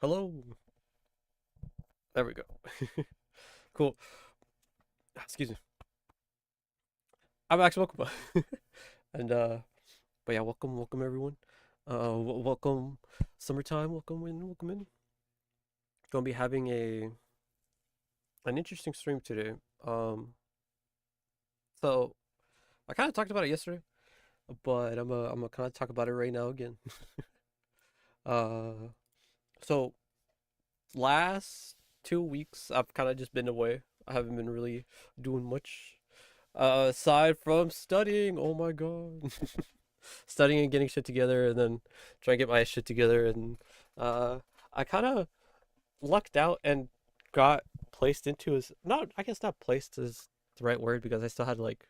Hello. There we go. Cool. Excuse me. I'm Max Mokuba. and but yeah, welcome everyone. Welcome summertime. Welcome in. Gonna be having an interesting stream today. Um, so I kind of talked about it yesterday, but I'm gonna kind of talk about it right now again. uh, so last 2 weeks I've kind of just been away. I haven't been really doing much. Aside from studying, oh my god. Studying and getting shit together and then trying to get my shit together and uh I kind of lucked out and got placed into his not I guess not placed is the right word because I still had to like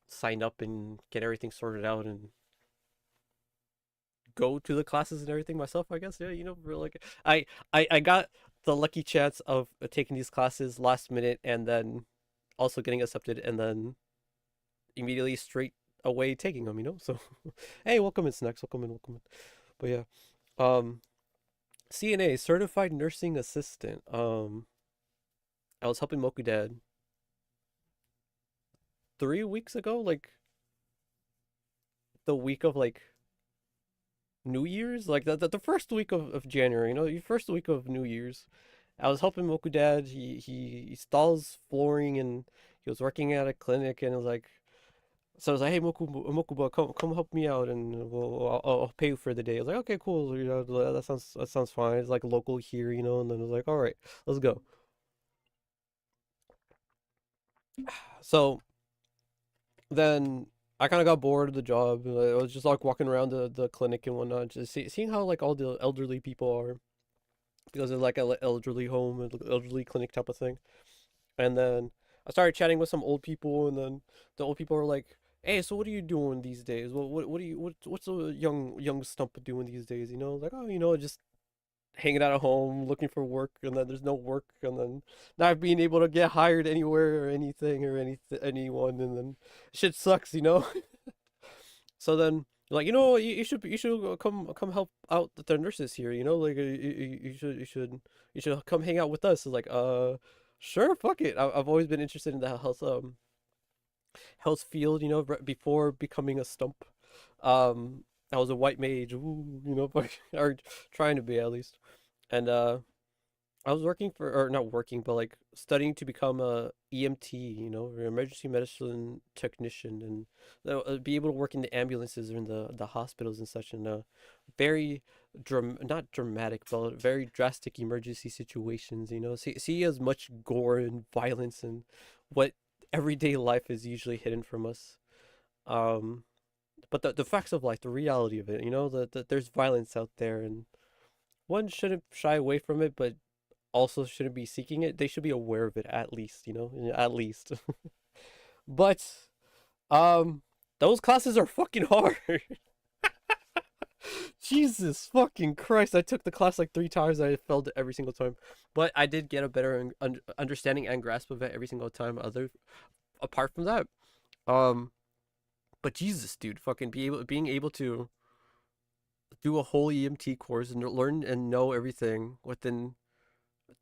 sign up and get everything sorted out and go to the classes and everything myself, I guess. Yeah, like I got the lucky chance of taking these classes last minute and then also getting accepted and then immediately straight away taking them, So, hey, welcome in, Snacks. Welcome in. But yeah, um, CNA Certified Nursing Assistant. I was helping Moku Dad 3 weeks ago, like the week of like New Year's, like the first week of January, the first week of New Year's. I was helping Moku Dad. He installs flooring and he was working at a clinic and it was like so I was like, hey, Mokuba, come help me out, and I'll pay you for the day. I was like, okay, cool, that sounds fine. It's like local here, And then I was like, all right, let's go. So then I kind of got bored of the job. I was just like walking around the clinic and whatnot, just seeing how like all the elderly people are because it's like an elderly home, and elderly clinic type of thing. And then I started chatting with some old people, and then the old people were like, "Hey, so what are you doing these days? What's a young stump doing these days? Like, oh, just hanging out at home, looking for work, and then there's no work, and then not being able to get hired anywhere or anything or anyone, and then shit sucks. So then like you should come help out the nurses here, like you should come hang out with us. It's like sure, fuck it. I've always been interested in the health field, before becoming a stump. I was a white mage, ooh, or trying to be at least. And I was working for, or not working, but like studying to become a EMT, or emergency medicine technician, and be able to work in the ambulances or in the hospitals and such, in very not dramatic, but very drastic emergency situations. See as much gore and violence and what everyday life is usually hidden from us. Um, but the facts of life, the reality of it, that there's violence out there, and one shouldn't shy away from it, but also shouldn't be seeking it. They should be aware of it at least, at least. But um, those classes are fucking hard. Jesus fucking Christ! I took the class like 3 times. I failed it every single time, but I did get a better understanding and grasp of it every single time. Apart from that, um, but Jesus, dude, fucking being able to do a whole EMT course and learn and know everything within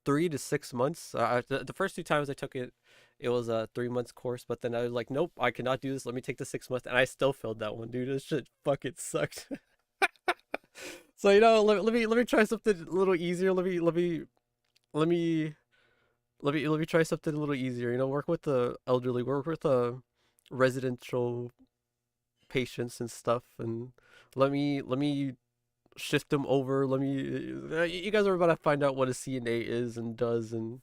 3 to 6 months. The first 2 times I took it, it was a 3 months course, but then I was like, nope, I cannot do this. Let me take the 6 months, and I still failed that one, dude. This shit fucking sucked. So let me try something a little easier. Let me let me try something a little easier. Work with the elderly, work with residential patients and stuff, and let me shift them over. You guys are about to find out what a CNA is and does, and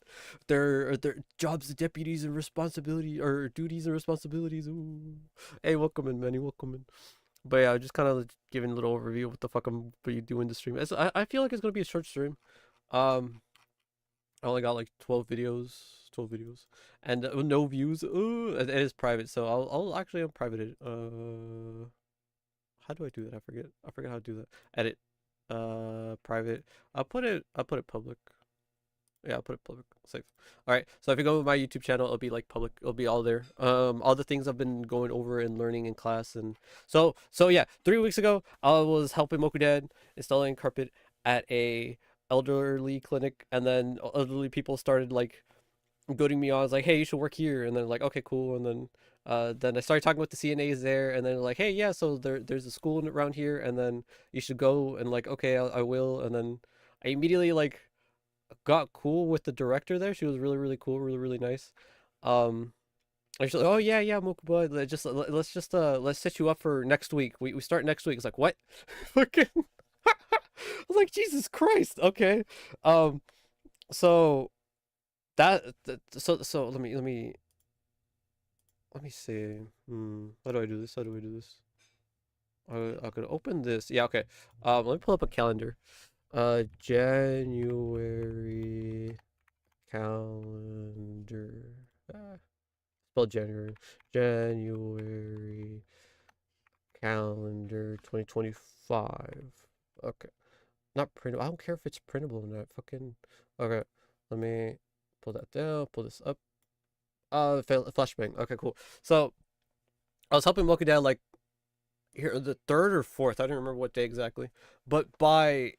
their jobs, deputies, and responsibility or duties and responsibilities. Ooh. Hey, welcome in, Manny. Welcome in. But yeah, just kind of giving a little overview of what the fuck I'm be doing the stream. I feel like it's gonna be a short stream. Um, I only got like 12 videos, and no views. Ooh, it is private, so I'll actually unprivate it. How do I do that? I forget how to do that. Edit. Private. I'll put it public. Yeah, I'll put it public. Safe. All right. So if you go to my YouTube channel, it'll be like public. It'll be all there. All the things I've been going over and learning in class, and so yeah. 3 weeks ago, I was helping Moku Dad installing carpet at a elderly clinic, and then elderly people started like goading me on. I was like, hey, you should work here, and then like, okay, cool, and then I started talking with the CNAs there, and then like, hey, yeah, so there's a school around here, and then you should go, and like, okay, I will, and then I immediately like got cool with the director there. She was really really cool, really really nice. Um, Actually, oh yeah, yeah, Mokuba. Let's just let's set you up for next week. We start next week. It's like what? Fucking. I was like, Jesus Christ. Okay. Um. So so let me see. How do I do this? How do I do this? I could open this. Yeah. Okay. Let me pull up a calendar. January calendar. Ah, spell January. January calendar 2025. Okay. Not printable. I don't care if it's printable or not. Fucking. Okay. Let me pull that down. Pull this up. Flashbang. Okay, cool. So I was helping Mocha Dad like here the third or fourth. I don't remember what day exactly. But by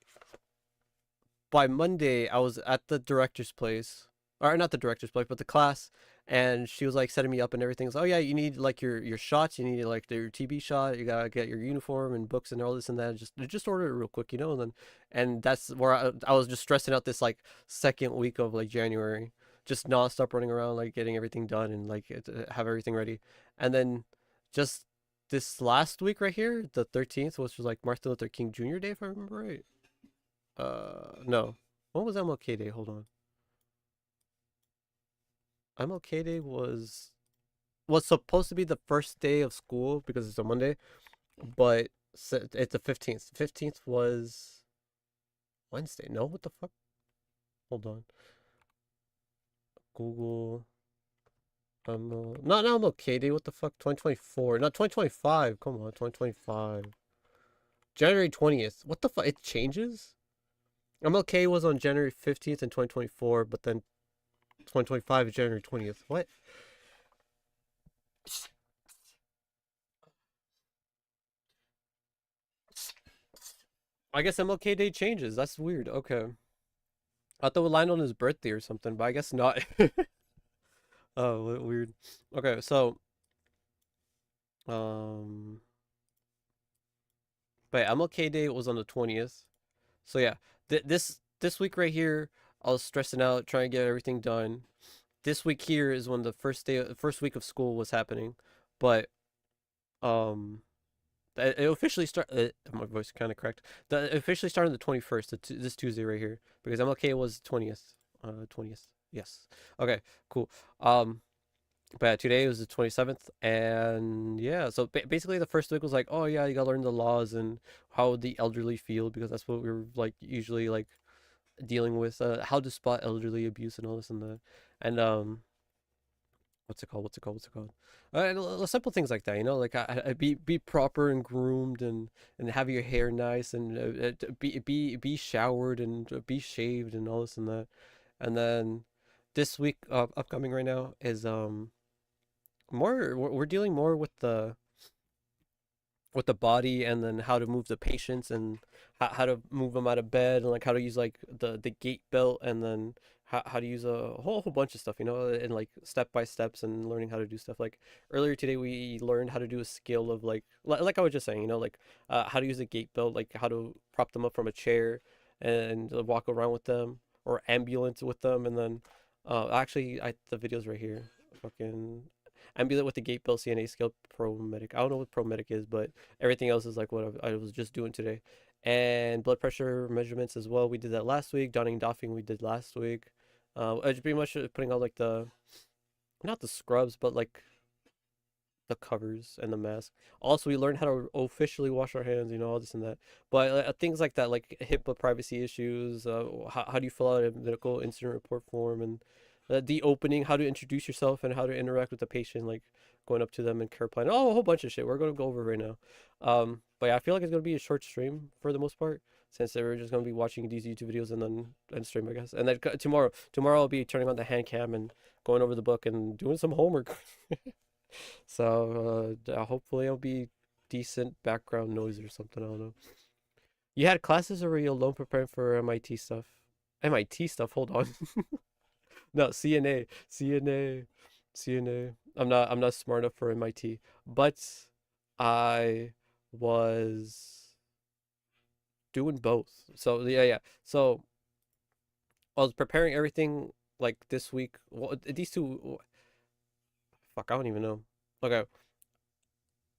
Monday, I was at the director's place, or not the director's place, but the class, and she was like setting me up and everything. So, oh yeah, you need like your shots, you need like your TB shot, you gotta get your uniform and books and all this and that. Just order it real quick, and then and that's where I was just stressing out this like second week of like January, just nonstop running around like getting everything done and like have everything ready, and then just this last week right here, the 13th, which was like Martin Luther King Jr. Day, if I remember right. No. When was MLK Day? Hold on. MLK Day was supposed to be the first day of school because it's a Monday, but it's the 15th. 15th was Wednesday. No, what the fuck? Hold on. Google. Not MLK Day. What the fuck? 2024. Not 2025. Come on, 2025. January 20th. What the fuck? It changes? MLK was on January 15th in 2024, but then 2025 is January 20th. What? I guess MLK Day changes. That's weird. Okay. I thought it would land on his birthday or something, but I guess not. Oh, weird. Okay, so um, but MLK Day was on the 20th. So yeah, this week right here, I was stressing out trying to get everything done. This week here is when the first week of school was happening, but um, it officially my voice kind of cracked. It officially started on the 21st, this Tuesday right here, because MLK was 20th. 20th. Yes. Okay. Cool. But yeah, today was the 27th, and yeah, so basically the first week was like, oh yeah, you gotta learn the laws and how the elderly feel because that's what we were like usually like dealing with, how to spot elderly abuse and all this and that, and what's it called? What's it called? Simple things like that, like be proper and groomed and have your hair nice and be showered and be shaved and all this and that, and then this week upcoming right now is more we're dealing more with the body and then how to move the patients and how to move them out of bed and like how to use like the gait belt and then how to use a whole bunch of stuff, and like step by steps and learning how to do stuff. Like earlier today we learned how to do a skill of like I was just saying, like how to use a gait belt, like how to prop them up from a chair and walk around with them or ambulance with them, and then actually the video's right here. Fucking Ambulate with the gate bill CNA skill pro medic. I don't know what pro medic is, but everything else is like what I was just doing today. And blood pressure measurements as well. We did that last week. Donning doffing we did last week. I just pretty much putting out like not the scrubs, but like the covers and the mask. Also, we learned how to officially wash our hands, all this and that. But things like that, like HIPAA privacy issues, how do you fill out a medical incident report form, and the opening, how to introduce yourself and how to interact with the patient, like going up to them and care plan. Oh, a whole bunch of shit. We're going to go over right now. But yeah, I feel like it's going to be a short stream for the most part, since we're just going to be watching these YouTube videos and then end stream, I guess. And then tomorrow I'll be turning on the hand cam and going over the book and doing some homework. So hopefully it'll be decent background noise or something. I don't know. You had classes or were you alone preparing for MIT stuff? MIT stuff. Hold on. No, CNA, CNA, CNA. I'm not smart enough for MIT, but I was doing both. So yeah, yeah. So I was preparing everything like this week. Well, these two, fuck, I don't even know. Okay,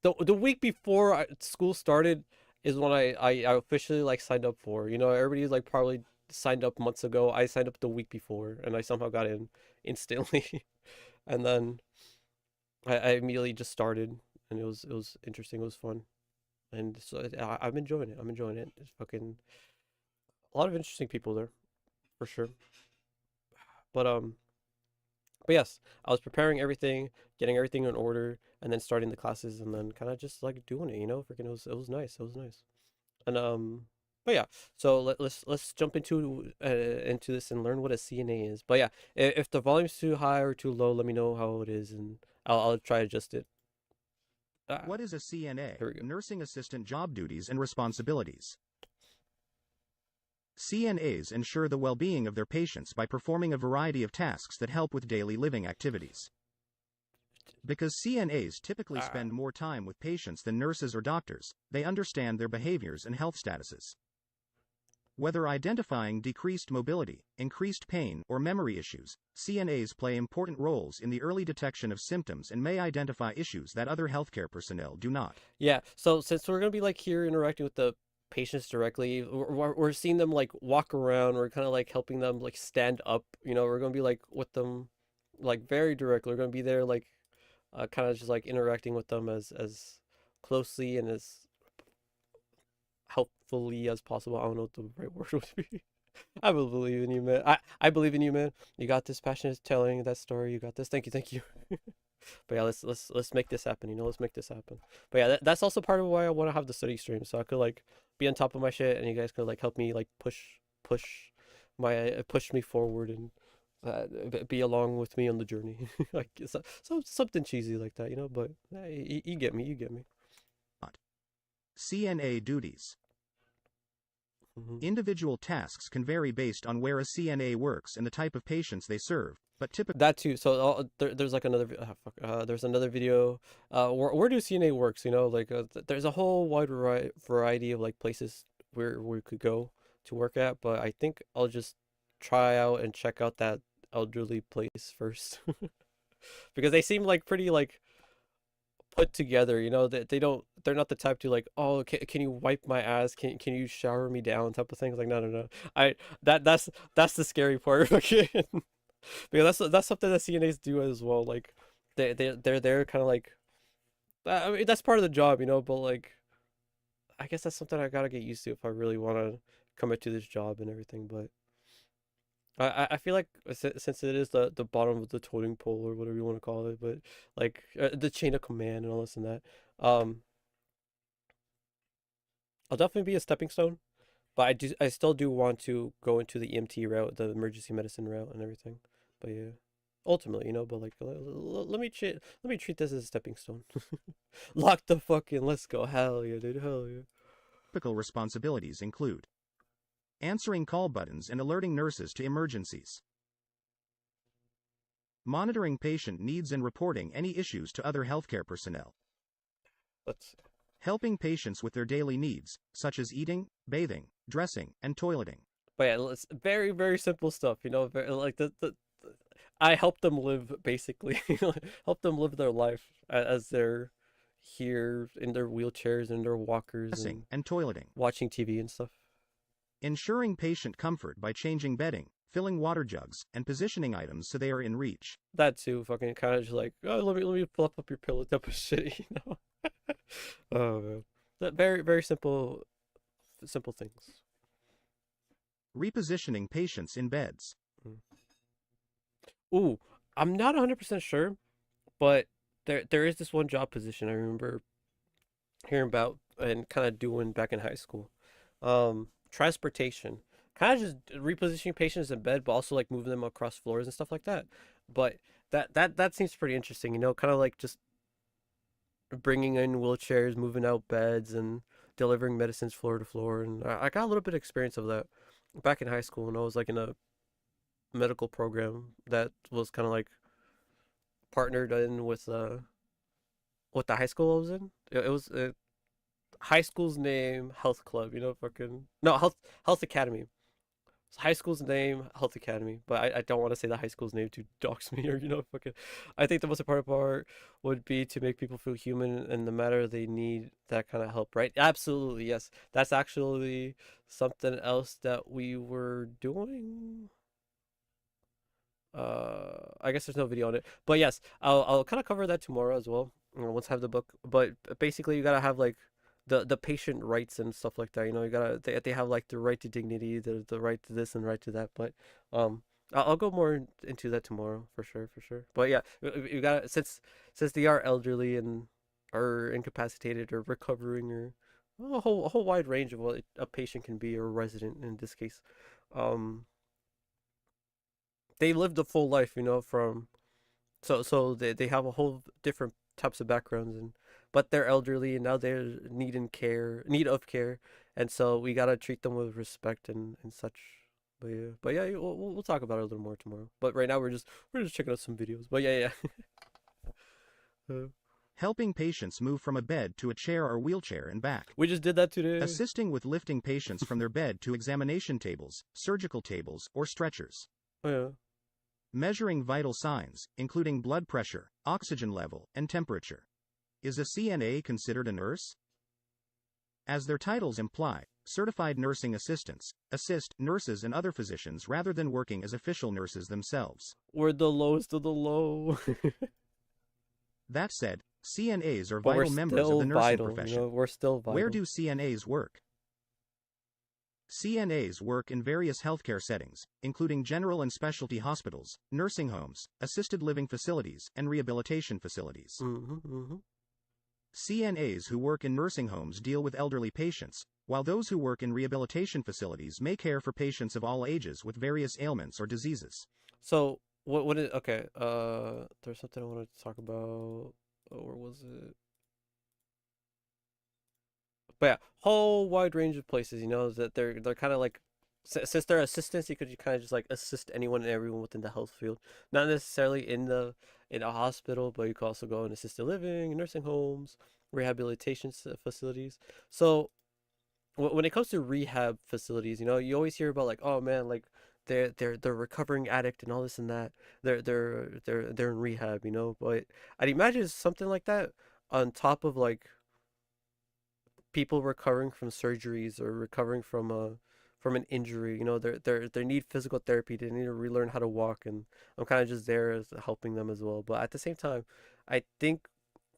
the week before school started is when I officially like signed up for. Everybody like probably signed up months ago. I signed up the week before, and I somehow got in instantly. And then I immediately just started, and it was interesting. It was fun, and so I'm enjoying it. I'm enjoying it. It's fucking a lot of interesting people there for sure. But but yes, I was preparing everything, getting everything in order, and then starting the classes, and then kind of just like doing it. Freaking it was nice. It was nice. And but yeah, so let's jump into this and learn what a CNA is. But yeah, if the volume's too high or too low, let me know how it is, and I'll try to adjust it. Ah, What is a CNA? here we go. Nursing Assistant Job Duties and Responsibilities. CNAs ensure the well-being of their patients by performing a variety of tasks that help with daily living activities. Because CNAs typically Ah, spend more time with patients than nurses or doctors, they understand their behaviors and health statuses. Whether identifying decreased mobility, increased pain, or memory issues, CNAs play important roles in the early detection of symptoms and may identify issues that other healthcare personnel do not. yeah. So since we're gonna be like here interacting with the patients directly, we're seeing them like walk around. We're kind of like helping them like stand up. We're gonna be like with them, like very directly. We're gonna be there like kind of just like interacting with them as closely and as helpfully as possible. I don't know what the right word would be. I will believe in you, man. I believe in you, man. You got this. Passionate telling that story. You got this. Thank you, thank you. But yeah, let's make this happen. Let's make this happen. But yeah, that's also part of why I want to have the study stream, so I could like be on top of my shit, and you guys could like help me like push push me forward and be along with me on the journey. Like something cheesy like that, But you get me. You get me. CNA duties. Hmm. Individual tasks can vary based on where a CNA works and the type of patients they serve, but typically That too. So there's like another fuck, there's another video. Where do CNA works? Like there's a whole wide variety of like places where we could go to work at. But I think I'll just try out and check out that elderly place first because they seem like pretty like put together. They're not the type to like, oh, can you wipe my ass? Can you shower me down? Type of things. Like no, no, no. I that's the scary part. Okay. Because that's something that CNAs do as well. Like they're there kind of like I mean that's part of the job, But like I guess that's something I gotta get used to if I really want to commit to this job and everything. But I feel like since it is the bottom of the totem pole or whatever you want to call it, but like the chain of command and all this and that, um, I'll definitely be a stepping stone. But I still do want to go into the EMT route, the emergency medicine route, and everything. But yeah, ultimately, But like, let me treat this as a stepping stone. Lock the fucking. Let's go. Hell yeah, dude. Hell yeah. responsibilities include answering call buttons and alerting nurses to emergencies, monitoring patient needs and reporting any issues to other healthcare personnel, Let's. helping patients with their daily needs, such as eating, bathing, dressing, and toileting. But yeah, let's very very simple stuff. Like I help them live basically. Help them live their life as they're here in their wheelchairs and their walkers Dressing and and toileting. watching TV and stuff. Ensuring patient comfort by changing bedding, filling water jugs, and positioning items so they are in reach. That too, fucking kind of just like, oh, let me fluff up your pillow type of shit. Oh man, that very very simple things. Repositioning patients in beds. Mm. Ooh, I'm not 100% sure, but there is this one job position I remember hearing about and kind of doing back in high school. Transportation, kind of just repositioning patients in bed, but also like moving them across floors and stuff like that. But that seems pretty interesting, kind of like just bringing in wheelchairs, moving out beds, and delivering medicines floor to floor, and I got a little bit of experience of that back in high school when I was like in a medical program that was kind of like partnered in with the high school I was in. It was high school's name Health Club, you know, fucking no Health Academy. It's high school's name Health Academy, but I don't want to say the high school's name to dox me or fucking. I think the most important part would be to make people feel human in the matter they need that kind of help, right? Absolutely, yes. That's actually something else that we were doing. I guess there's no video on it, but yes, I'll kind of cover that tomorrow as well. Once I have the book, but basically you gotta have like the patient rights and stuff like that. You know, you gotta they have like the right to dignity, the right to this and right to that. But um, I'll go more into that tomorrow for sure, for sure. But yeah, you got since they are elderly and are incapacitated or recovering or a whole wide range of what a patient can be or a resident in this case. Um, they lived a full life, you know, from so they have a whole different types of backgrounds and but they're elderly and now they're need of care, and so we gotta treat them with respect and such. But yeah, we'll talk about it a little more tomorrow. But right now we're just checking out some videos. But yeah, yeah. Helping patients move from a bed to a chair or wheelchair and back. We just did that today. Assisting with lifting patients from their bed to examination tables, surgical tables, or stretchers. Oh yeah. Measuring vital signs, including blood pressure, oxygen level, and temperature. Is a CNA considered a nurse? As their titles imply, certified nursing assistants assist nurses and other physicians rather than working as official nurses themselves. We're the lowest of the low. That said, CNAs are But vital members of the nursing profession. You know, we're still vital. Where do CNAs work? CNAs work in various healthcare settings, including general and specialty hospitals, nursing homes, assisted living facilities, and rehabilitation facilities. CNAs who work in nursing homes deal with elderly patients, while those who work in rehabilitation facilities may care for patients of all ages with various ailments or diseases. So what is okay? There's something I wanted to talk about. Or was it? But yeah, whole wide range of places. You know that they're kind of like since they're assistants, you could kind of just like assist anyone and everyone within the health field. Not necessarily in a hospital, but you could also go in assisted living, nursing homes, rehabilitation facilities. So when it comes to rehab facilities, you know, you always hear about like, oh man, like they're recovering addict and all this and that. They're in rehab, you know. But I'd imagine something like that on top of like people recovering from surgeries or recovering from an injury. You know, they need physical therapy. They need to relearn how to walk, and I'm kind of just there as helping them as well. But at the same time, I think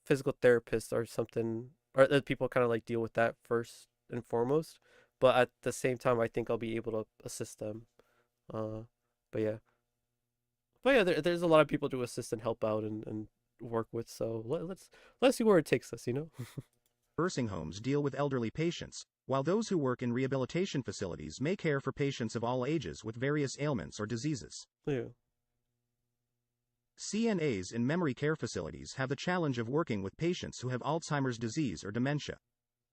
physical therapists are something, or that people kind of like deal with that first and foremost. But at the same time, I think I'll be able to assist them. Uh, but yeah, there's a lot of people to assist and help out and work with. So let's see where it takes us. You know. Nursing homes deal with elderly patients, while those who work in rehabilitation facilities may care for patients of all ages with various ailments or diseases. Yeah. CNAs in memory care facilities have the challenge of working with patients who have Alzheimer's disease or dementia.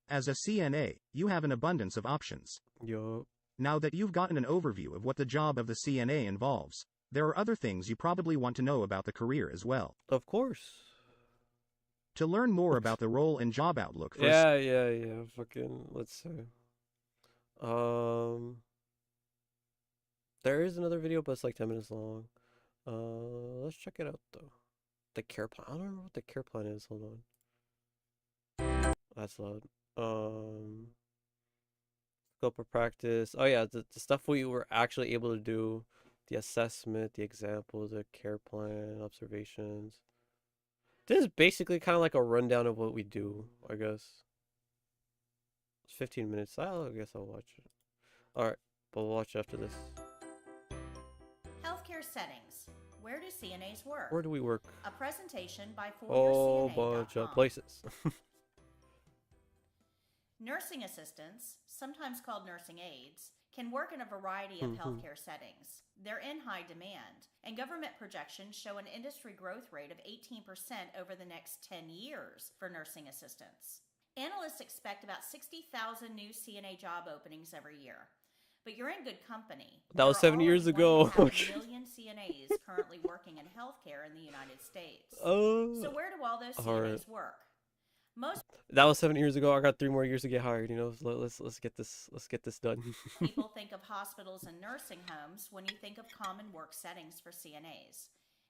As a CNA, you have an abundance of options. Yup. Now that you've gotten an overview of what the job of the CNA involves, there are other things you probably want to know about the career as well. Of course. To learn more about the role and job outlook for Yeah. Fucking, let's see. There is another video, but it's like 10 minutes long. Let's check it out though. The care plan. I don't remember what the care plan is. Hold on. That's loud. Scope of practice. Oh yeah, the stuff we were actually able to do, the assessment, the examples, the care plan, observations. This is basically kind of like a rundown of what we do, I guess. It's 15 minutes. I guess I'll watch it. Alright, but we'll watch after this. Healthcare settings. Where do CNAs work? Where do we work? A presentation by Whole bunch of places. Nursing assistants, sometimes called nursing aides, can work in a variety of healthcare settings. They're in high demand, and government projections show an industry growth rate of 18% over the next 10 years for nursing assistants. Analysts expect about 60,000 new CNA job openings every year. But you're in good company. That There was are 7 years already ago. 1.5 million CNAs currently working in healthcare in the United States. uh, So, where do all those all right. CNAs work? Most That was 7 years ago. I got 3 more years to get hired. Let's get this done. people think of hospitals and nursing homes when you think of common work settings for CNAs.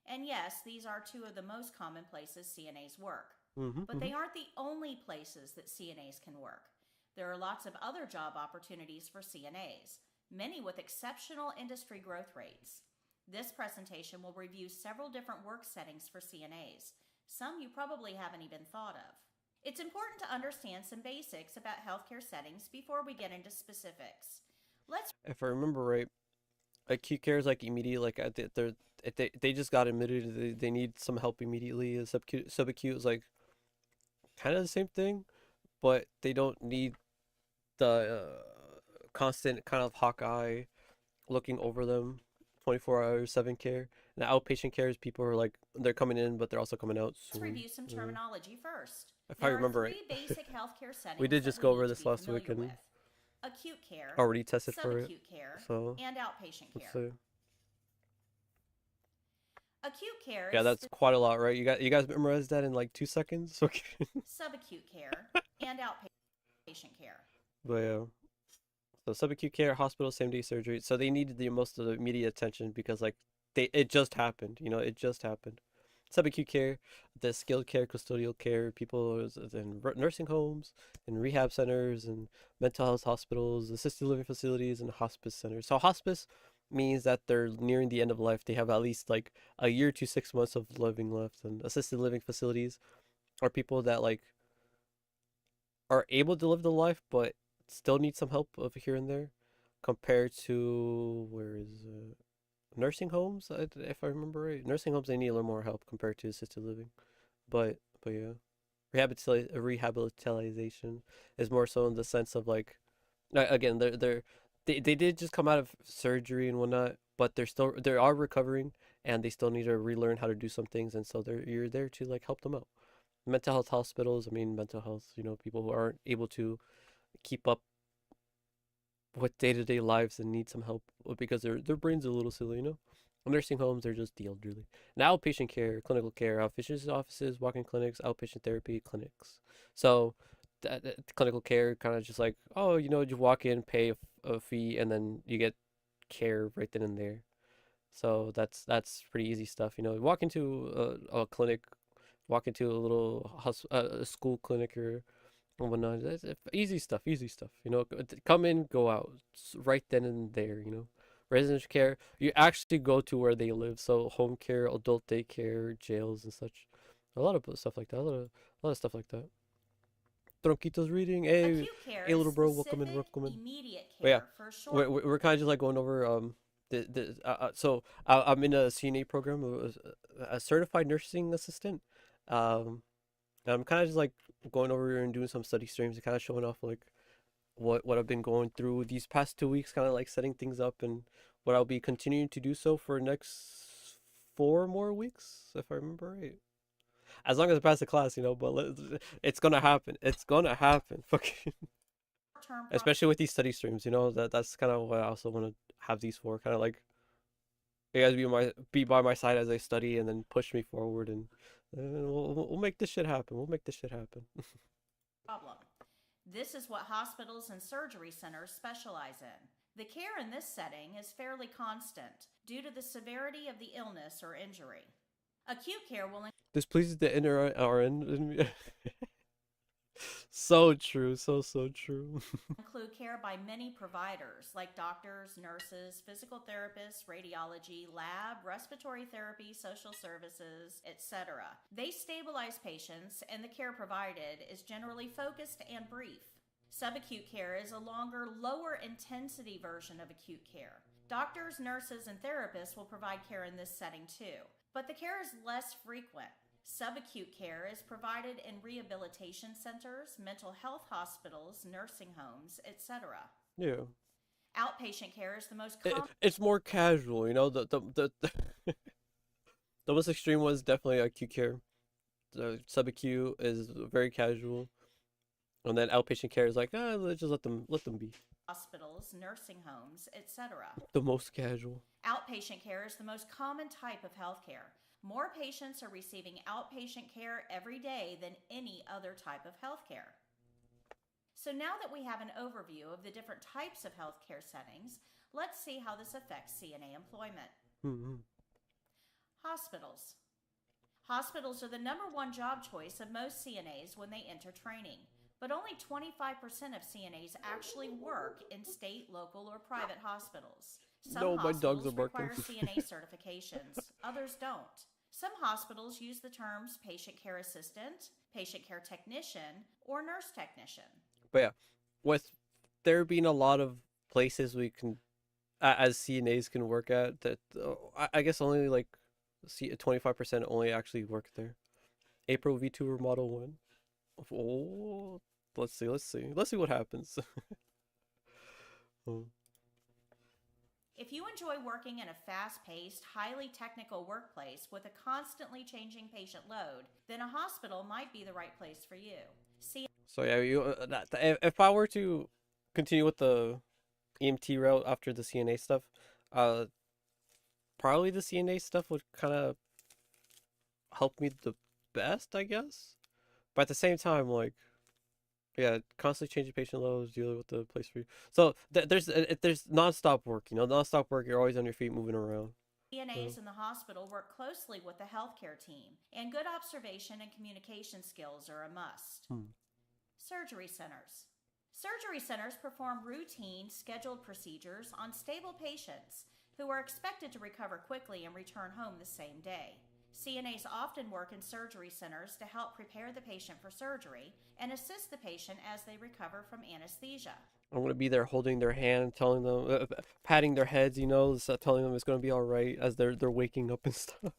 And yes, these are two of the most common places CNAs work. But Hmm. they aren't the only places that CNAs can work. There are lots of other job opportunities for CNAs, many with exceptional industry growth rates. This presentation will review several different work settings for CNAs, some you probably haven't even thought of. It's important to understand some basics about healthcare settings before we get into specifics. Let's If I remember right, acute care is like immediate. Like they just got admitted. They need some help immediately. Subacute is like kind of the same thing, but they don't need the constant kind of hawk eye looking over them 24 hours 7 care. And outpatient care is people who are like they're coming in but they're also coming out soon. review some terminology first. If I There are remember right. three basic healthcare We settings did that just we go need over to this be last week familiar with: and acute care, already tested for it. subacute care, So and outpatient let's care. see. Acute care Yeah, is that's quite a lot, right? You guys memorized that in like 2 seconds. Okay. subacute care and outpatient care. But yeah. So subacute care, hospital, same day surgery. So they needed the most of the immediate attention because like it just happened. It just happened. Subacute care, the skilled care, custodial care, people in nursing homes, in rehab centers, and mental health hospitals, assisted living facilities, and hospice centers. So hospice means that they're nearing the end of life. They have at least like a year to 6 months of living left. And assisted living facilities are people that like are able to live the life, but still need some help of here and there, compared to where is nursing homes. If I remember right, nursing homes they need a little more help compared to assisted living. But yeah, rehabilitation is more so in the sense of like, again they did just come out of surgery and whatnot, but they are recovering and they still need to relearn how to do some things, and so you're there to like help them out. Mental health hospitals, I mean mental health, people who aren't able to keep up with day-to-day lives and need some help because their brains are a little silly. Nursing homes, they're just the elderly. Now outpatient care, clinical care, outpatient offices, walk-in clinics, outpatient therapy clinics. So that clinical care kind of just like, oh, you walk in, pay a fee, and then you get care right then and there. So that's pretty easy stuff. Walk into a clinic, walk into a little a school clinic or whatnot. Easy stuff, easy stuff. Come in, go out, right then and there. Residential care, you actually go to where they live. So home care, adult daycare, jails and such. A lot of stuff like that. A lot of stuff like that. Tronquitos reading. Hey, Acute care hey, is little bro, welcome in, specific, welcome in. immediate But yeah, care for short. we're kind of just like going over so I'm in a CNA program, a certified nursing assistant. Um, I'm kind of just like going over and doing some study streams and kind of showing off like what I've been going through these past 2 weeks, kind of like setting things up and what I'll be continuing to do so for next 4 more weeks, if I remember right. As long as I pass the class, but it's gonna happen. It's gonna happen. Fucking, Term especially with these study streams, that's kind of what I also want to have these for. Kind of like you guys be by my side as I study and then push me forward and we'll make this shit happen. We'll make this shit happen. problem. This is what hospitals and surgery centers specialize in. The care in this setting is fairly constant due to the severity of the illness or injury. Acute care will This pleases the inner RN in me. So true, so true. include care by many providers like doctors, nurses, physical therapists, radiology, lab, respiratory therapy, social services, etc. They stabilize patients, and the care provided is generally focused and brief. Subacute care is a longer, lower intensity version of acute care. Doctors, nurses, and therapists will provide care in this setting too, but the care is less frequent. Subacute care is provided in rehabilitation centers, mental health hospitals, nursing homes, etc. Yeah. Outpatient care is the most It's more casual, the most extreme one is definitely acute care. The subacute is very casual. And then outpatient care is like, let's just let them be. hospitals, nursing homes, etc. The most casual. Outpatient care is the most common type of healthcare. More patients are receiving outpatient care every day than any other type of healthcare. So now that we have an overview of the different types of healthcare settings, let's see how this affects CNA employment. Mm-hmm. Hospitals. Hospitals are the number one job choice of most CNAs when they enter training, but only 25% of CNAs actually work in state, local, or private hospitals. Some No, my dogs are hospitals barking. require CNA certifications, others don't. Some hospitals use the terms patient care assistant, patient care technician, or nurse technician. But yeah, with there being a lot of places we can, as CNAs can work at, that I guess only like 25% only actually work there. April V2 or Model 1. Oh, let's see what happens. Oh. If you enjoy working in a fast paced, highly technical workplace with a constantly changing patient load, then a hospital might be the right place for you. See, So yeah, if I were to continue with the EMT route after the CNA stuff, uh, probably the CNA stuff would kind of help me the best, I guess. But at the same time, like, yeah, constantly changing patient loads, dealing with the place for you. So there's nonstop work, nonstop work. You're always on your feet, moving around. CNAs in the hospital work closely with the healthcare team, and good observation and communication skills are a must. Hmm. Surgery centers. Surgery centers perform routine, scheduled procedures on stable patients who are expected to recover quickly and return home the same day. CNAs often work in surgery centers to help prepare the patient for surgery and assist the patient as they recover from anesthesia. I'm gonna be there holding their hand, telling them, patting their heads, telling them it's gonna be all right as they're waking up and stuff.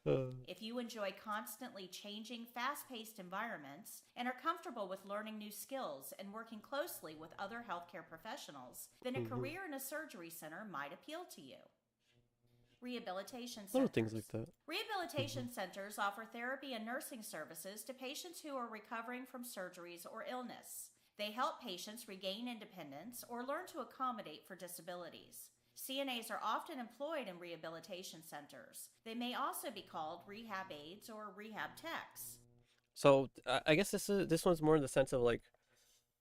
Uh, If you enjoy constantly changing, fast paced environments and are comfortable with learning new skills and working closely with other healthcare professionals, then a mhm. career in a surgery center might appeal to you. Rehabilitation Little things like centers. that. Hmm. Rehabilitation centers offer therapy and nursing services to patients who are recovering from surgeries or illness. They help patients regain independence or learn to accommodate for disabilities. CNAs are often employed in rehabilitation centers. They may also be called rehab aides or rehab techs. So I guess this one's more in the sense of like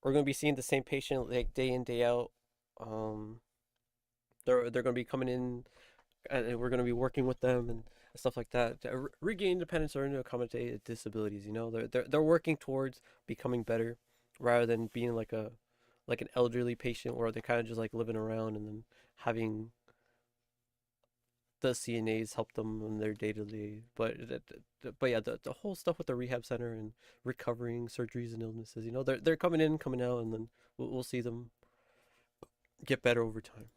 we're gonna be seeing the same patient like day in day out. Um, they're gonna be coming in and we're gonna be working with them and stuff like that to regain independence or to accommodate disabilities. They're working towards becoming better rather than being like an elderly patient where they kind of just like living around and then having the CNAs help them in their day to day. But yeah, the whole stuff with the rehab center and recovering surgeries and illnesses, they're coming in, coming out, and then we'll see them get better over time.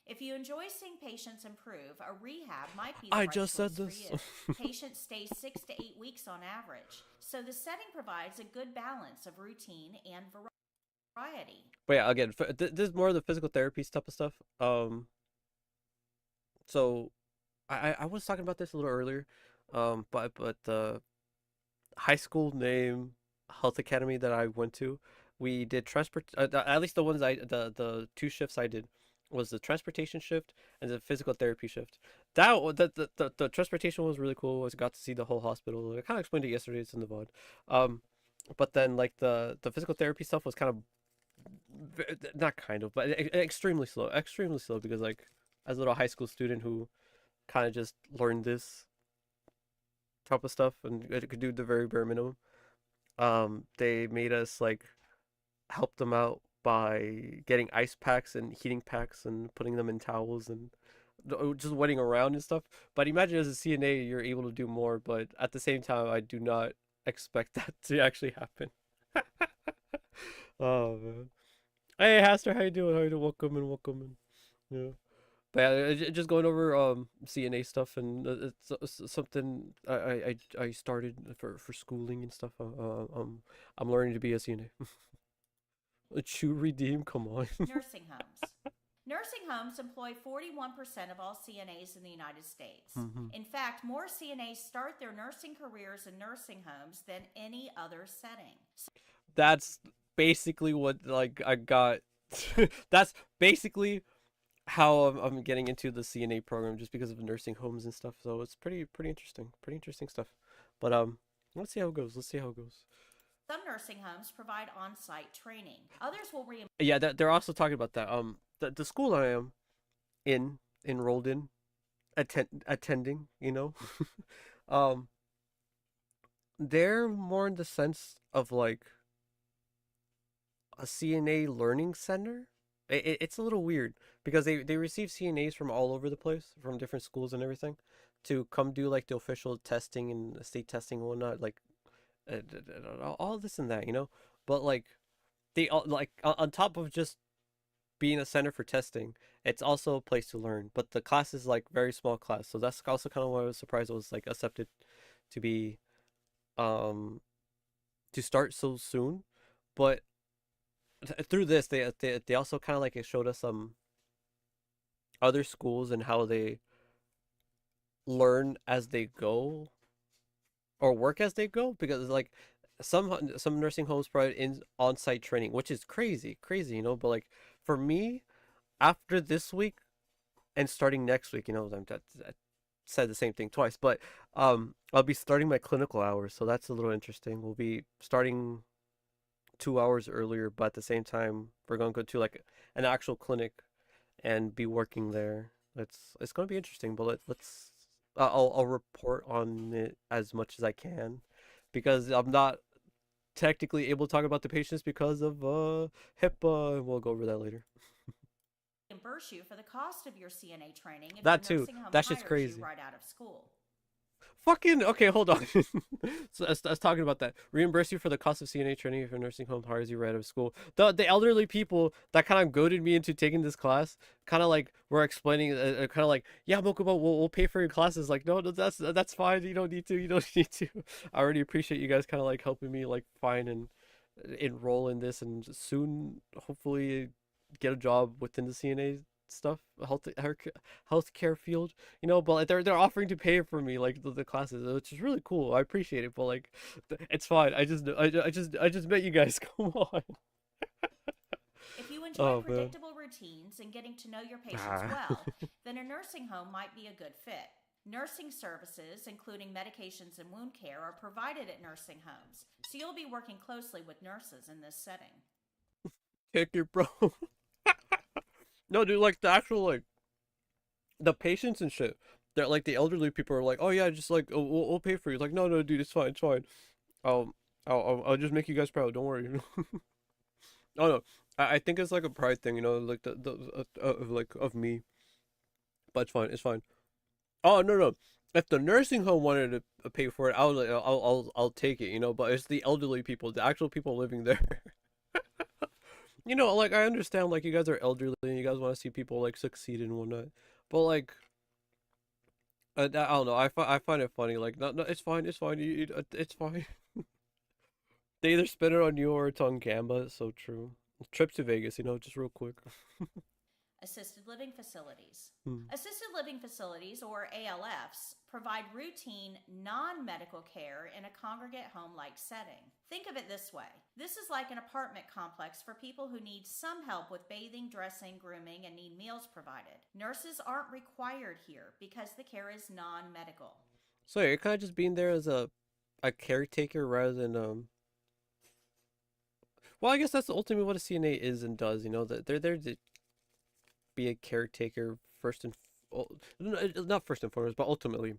If you enjoy seeing patients improve, a rehab might be the I right just said choice for this. you. Patients stay 6 to 8 weeks on average, so the setting provides a good balance of routine and variety. But yeah, again, this is more of the physical therapy type of stuff. So I was talking about this a little earlier, but the high school name health academy that I went to, we did at least the ones the two shifts I did was the transportation shift and the physical therapy shift. The transportation was really cool. I got to see the whole hospital. I kind of explained it yesterday. It's in the VOD. Um, but then like the physical therapy stuff was kind of not kind of, but extremely slow because like as a little high school student who kind of just learned this type of stuff and could do the very bare minimum. They made us like help them out by getting ice packs and heating packs and putting them in towels and just waiting around and stuff. But imagine as a CNA, you're able to do more, but at the same time, I do not expect that to actually happen. Oh man. Hey, Haster, how you doing? How you doing? Welcome and welcome and yeah. But yeah, just going over CNA stuff and it's something I started for schooling and stuff. I'm learning to be a CNA. A Chew redeem, come on. Nursing homes. Nursing homes employ 41% of all CNAs in the United States. Hmm. In fact, more CNAs start their nursing careers in nursing homes than any other setting. That's basically what like I got. That's basically how I'm getting into the CNA program just because of nursing homes and stuff. So it's pretty interesting stuff. But let's see how it goes. Let's see how it goes. Some nursing homes provide on site training. Others will reimburse. Yeah, they're also talking about that. The school I am enrolled in, attending, um, they're more in the sense of like a CNA learning center. It's a little weird because they receive CNAs from all over the place, from different schools and everything, to come do like the official testing and state testing and whatnot, like all this and that, But like they all like on top of just being a center for testing, it's also a place to learn. But the class is like very small class, so that's also kind of why I was surprised I was like accepted to be um to start so soon. But through this, they also kind of like it showed us some other schools and how they learn as they go or work as they go because like some nursing homes provide in on-site training, which is crazy, But like for me, after this week and starting next week, I said the same thing twice, but I'll be starting my clinical hours, so that's a little interesting. We'll be starting 2 hours earlier, but at the same time, we're gonna go to like an actual clinic and be working there. It's gonna be interesting, but let's I'll report on it as much as I can because I'm not technically able to talk about the patients because of HIPAA, and we'll go over that later. Reimburse you for the cost of your CNA training if your That too. nursing home That shit's hires you crazy. right out of school. Fucking okay, hold on. So I was talking about that. Reimburse you for the cost of CNA training if your nursing home hires you right out of school. The elderly people that kind of goaded me into taking this class, kind of like were explaining, kind of like, yeah, Mokuba, we'll pay for your classes. Like, no, that's fine. You don't need to. You don't need to. I already appreciate you guys kind of like helping me like find and enroll in this, and soon hopefully get a job within the CNA stuff, healthcare field, But like, they're offering to pay for me like the classes, which is really cool. I appreciate it, but like, it's fine. I just met you guys. Come on. If you enjoy Oh man. predictable routines and getting to know your patients Ah. well, then a nursing home might be a good fit. Nursing services, including medications and wound care, are provided at nursing homes, so you'll be working closely with nurses in this setting. Kick it, bro. No, dude, like the actual like the patients and shit. They're like the elderly people are like, oh yeah, just like we'll pay for you. Like, no, no, dude, it's fine, it's fine. I'll I'll just make you guys proud. Don't worry. Oh no, I think it's like a pride thing, like of like of me. But it's fine, it's fine. Oh no no, if the nursing home wanted to pay for it, I'll take it, But it's the elderly people, the actual people living there. Like I understand, like you guys are elderly and you guys want to see people like succeed and whatnot, but like I don't know. I find it funny. Like no, no, it's fine, it's fine. It's fine. They either spend it on you or it's on Gamba. It's so true. Trip to Vegas, just real quick. Assisted living facilities. Hmm. Assisted living facilities, or ALFs, provide routine, non medical care in a congregate home like setting. Think of it this way: this is like an apartment complex for people who need some help with bathing, dressing, grooming, and need meals provided. Nurses aren't required here because the care is non medical. So you're kind of just being there as a caretaker rather than Well, I guess that's ultimately what a CNA is and does. That they're there to be a caretaker first and not first and foremost, but ultimately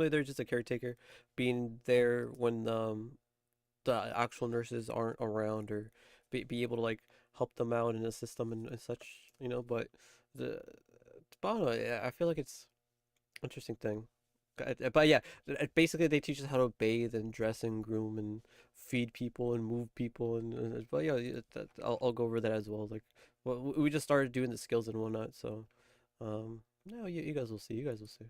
they're just a caretaker, being there when the actual nurses aren't around or be able to like help them out and assist them and such. But the but I don't know. Yeah, I feel like it's an interesting thing. But yeah, basically they teach us how to bathe and dress and groom and feed people and move people but yeah, I'll go over that as well. Like, well, we just started doing the skills and whatnot, so no, you guys will see. You guys will see.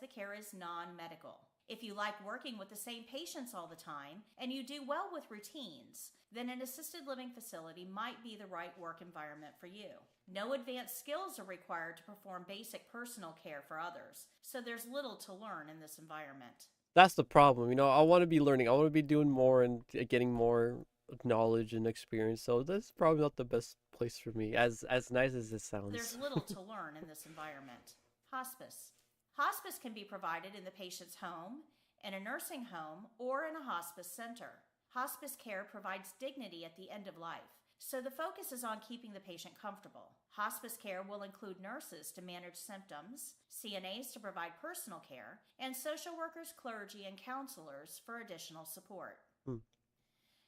The care is non medical. If you like working with the same patients all the time and you do well with routines, then an assisted living facility might be the right work environment for you. No advanced skills are required to perform basic personal care for others, so there's little to learn in this environment. That's the problem. I want to be learning. I want to be doing more and getting more knowledge and experience. So this is probably not the best place for me, as nice as it There's sounds. little to learn in this environment. Hospice. Hospice can be provided in the patient's home, in a nursing home, or in a hospice center. Hospice care provides dignity at the end of life, so the focus is on keeping the patient comfortable. Hospice care will include nurses to manage symptoms, CNAs to provide personal care, and social workers, clergy, and counselors for additional support. Hmm.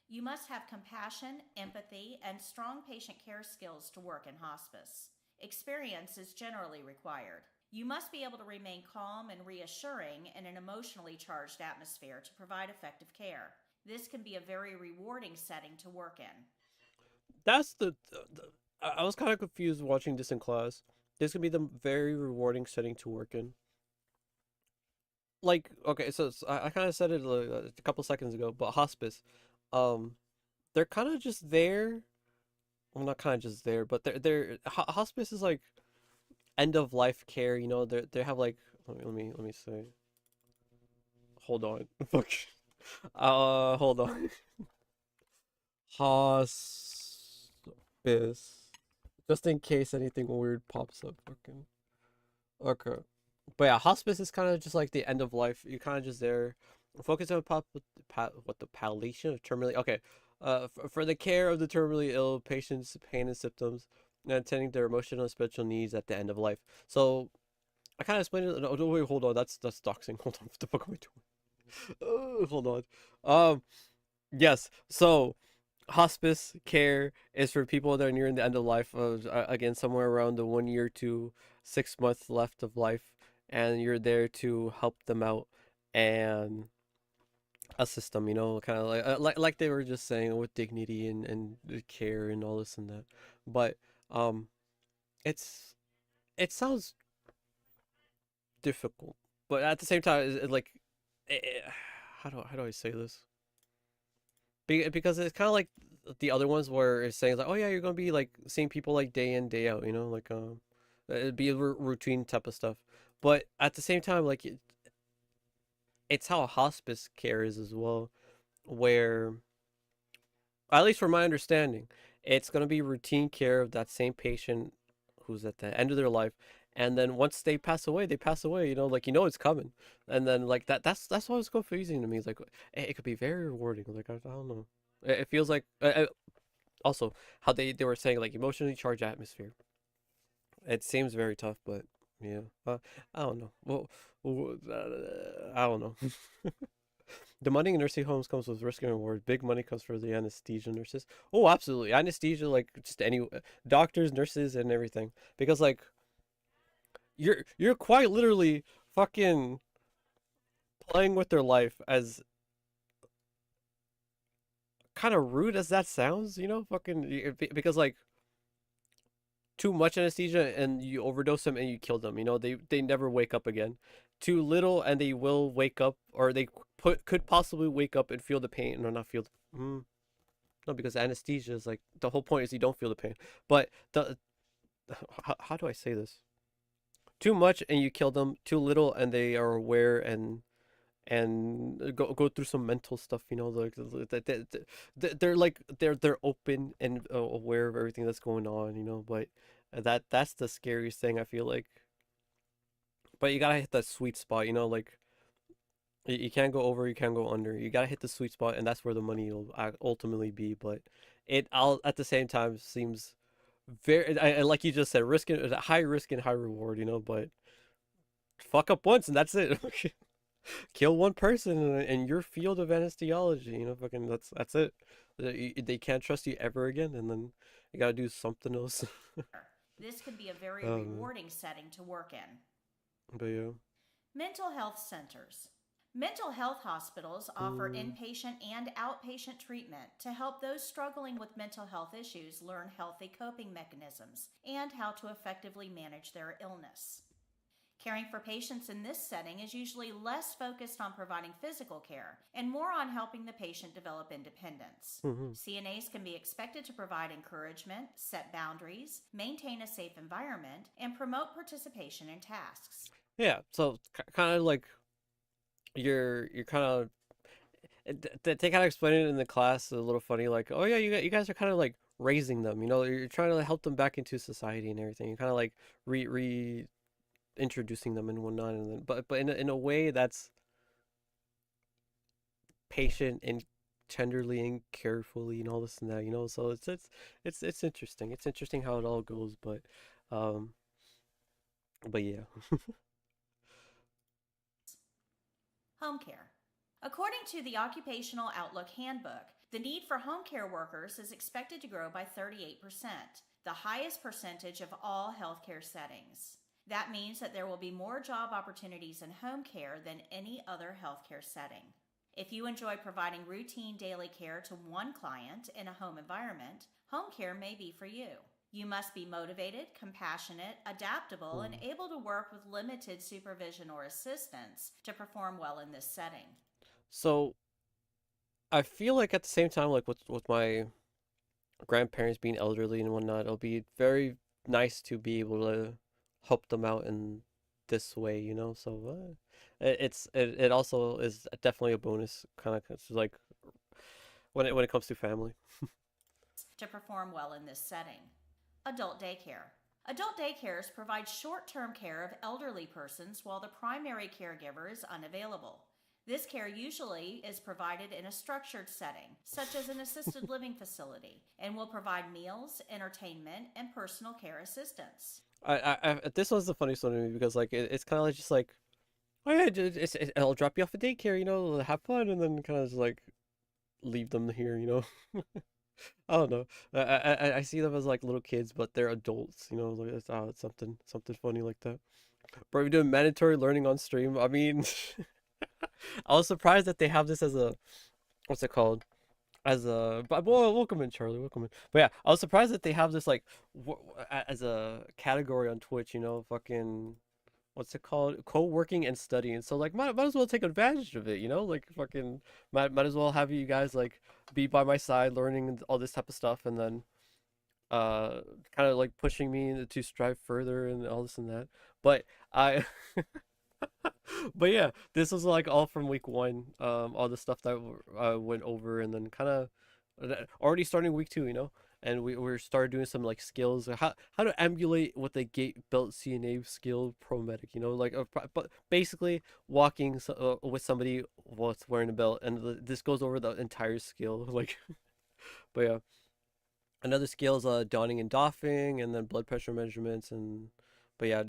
You must have compassion, empathy, and strong patient care skills to work in hospice. Experience is generally required. You must be able to remain calm and reassuring in an emotionally charged atmosphere to provide effective care. This can be a very rewarding setting to work in. That's I was kind of confused watching this in class. This could be the very rewarding setting to work in. Like, okay, so I kind of said it a couple seconds ago, but hospice, um, they're kind of just there. Well, not kind of just there, but hospice is like end of life care. They have like let me say. Hold on. Fuck. Hold on. Hospice. Just in case anything weird pops up. Fucking. Okay. But yeah, hospice is kind of just like the end of life. You're kind of just there, focus on what the palliation of terminally. Okay, for the care of the terminally ill patients' pain and symptoms, and attending their emotional and spiritual needs at the end of life. So I kind of explained it. No, wait, hold on. That's doxing. Hold on. What the fuck am I doing? Hold on. Yes. So hospice care is for people that are nearing the end of life. Again, somewhere around the 1 year to 6 months left of life, and you're there to help them out and assist them. Kind of like they were just saying, with dignity and the care and all this and that. But um, it's it sounds difficult, but at the same time, like, how do I say this? Because it's kind of like the other ones where it's saying like, oh yeah, you're gonna be like seeing people like day in day out, like it'd be a routine type of stuff. But at the same time, like it's how hospice care is as well, where at least from my understanding, it's gonna be routine care of that same patient who's at the end of their life, and then once they pass away, they pass away. Like it's coming, and then like that's why it's confusing to me. It's like it could be very rewarding. Like I don't know. It feels like also how they were saying like emotionally charged atmosphere. It seems very tough, but yeah, I don't know. I don't know. The money in nursing homes comes with risk and reward. Big money comes for the anesthesia nurses. Oh, absolutely, anesthesia, like just any doctors, nurses, and everything. Because like you're quite literally fucking playing with their life, as kind of rude as that sounds. Fucking because like too much anesthesia and you overdose them and you kill them. They never wake up again. Too little and they will wake up, or they could possibly wake up and feel the pain, or not feel. No, because anesthesia is like the whole point is you don't feel the pain. But how do I say this? Too much and you kill them. Too little and they are aware and go through some mental stuff. Like they're like they're open and aware of everything that's going on. But that's the scariest thing, I feel like. But you gotta hit that sweet spot. Like you can't go over, you can't go under. You gotta hit the sweet spot, and that's where the money will ultimately be. But it all at the same time seems very, like you just said, high risk and high reward. But fuck up once and that's it. Kill one person in your field of anesthesiology. Fucking that's it. They can't trust you ever again, and then you gotta do something else. This can be a very um, rewarding setting to work in. but yeah. Mental health centers. Mental health hospitals offer Mm, inpatient and outpatient treatment to help those struggling with mental health issues learn healthy coping mechanisms and how to effectively manage their illness. Caring for patients in this setting is usually less focused on providing physical care and more on helping the patient develop independence. Hmm. CNAs can be expected to provide encouragement, set boundaries, maintain a safe environment, and promote participation in tasks. Yeah, so kind of like you're kind of they kind of explain it in the class a little funny, like, oh yeah, you guys are kind of like raising them, you know, you're trying to help them back into society and everything. You're kind of like re introducing them and whatnot, and then but in a way that's patient and tenderly and carefully and all this and that, you know. So it's interesting. It's interesting how it all goes, um, but yeah. Home care. According to the Occupational Outlook Handbook, the need for home care workers is expected to grow by 38%, the highest percentage of all healthcare settings. That means that there will be more job opportunities in home care than any other healthcare setting. If you enjoy providing routine daily care to one client in a home environment, home care may be for you. You must be motivated, compassionate, adaptable, and Mm. able to work with limited supervision or assistance to perform well in this setting. So I feel like at the same time, like with my grandparents being elderly and whatnot, it'll be very nice to be able to help them out in this way, you know. So it also is definitely a bonus, kind of like when it comes to family. To perform well in this setting. Adult daycare. Adult daycares provide short term care of elderly persons while the primary caregiver is unavailable. This care usually is provided in a structured setting, such as an assisted living facility, and will provide meals, entertainment, and personal care assistance. This one's the funniest one to me because like it's kind of like just like, oh yeah, I'll drop you off at daycare, you know, have fun, and then kind of just like leave them here, you know. I don't know. I see them as like little kids, but they're adults, you know. Like it's something funny like that. Bro, we're doing mandatory learning on stream. I mean, I was surprised that they have this as a, what's it called? As a, but well, welcome in, Charlie. Welcome in. But yeah, I was surprised that they have this like as a category on Twitch. You know, fucking what's it called? Co-working and studying. So like, might as well take advantage of it. You know, like fucking might as well have you guys like be by my side, learning all this type of stuff, and then uh kind of like pushing me to strive further and all this and that. But I but yeah, this was like all from week one. All the stuff that I went over, and then kind of already starting week two, you know, and we started doing some like skills, how to emulate what the gate belt CNA skill pro medic, you know, like but basically walking with somebody while it's wearing a belt, and this goes over the entire skill, like. But yeah, another skill is donning and doffing, and then blood pressure measurements, and but yeah,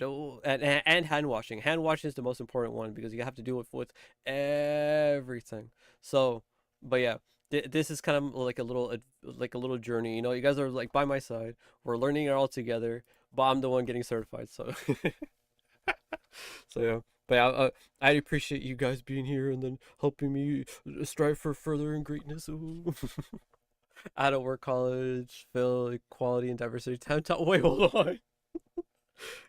and hand washing. Hand washing is the most important one because you have to do it with everything. So, but yeah, this is kind of like like a little journey. You know, you guys are like by my side. We're learning it all together, but I'm the one getting certified. So, so yeah. But yeah, I appreciate you guys being here and then helping me strive for further in greatness. Ooh. Out of work college, Phil, equality and diversity. Wait, hold on.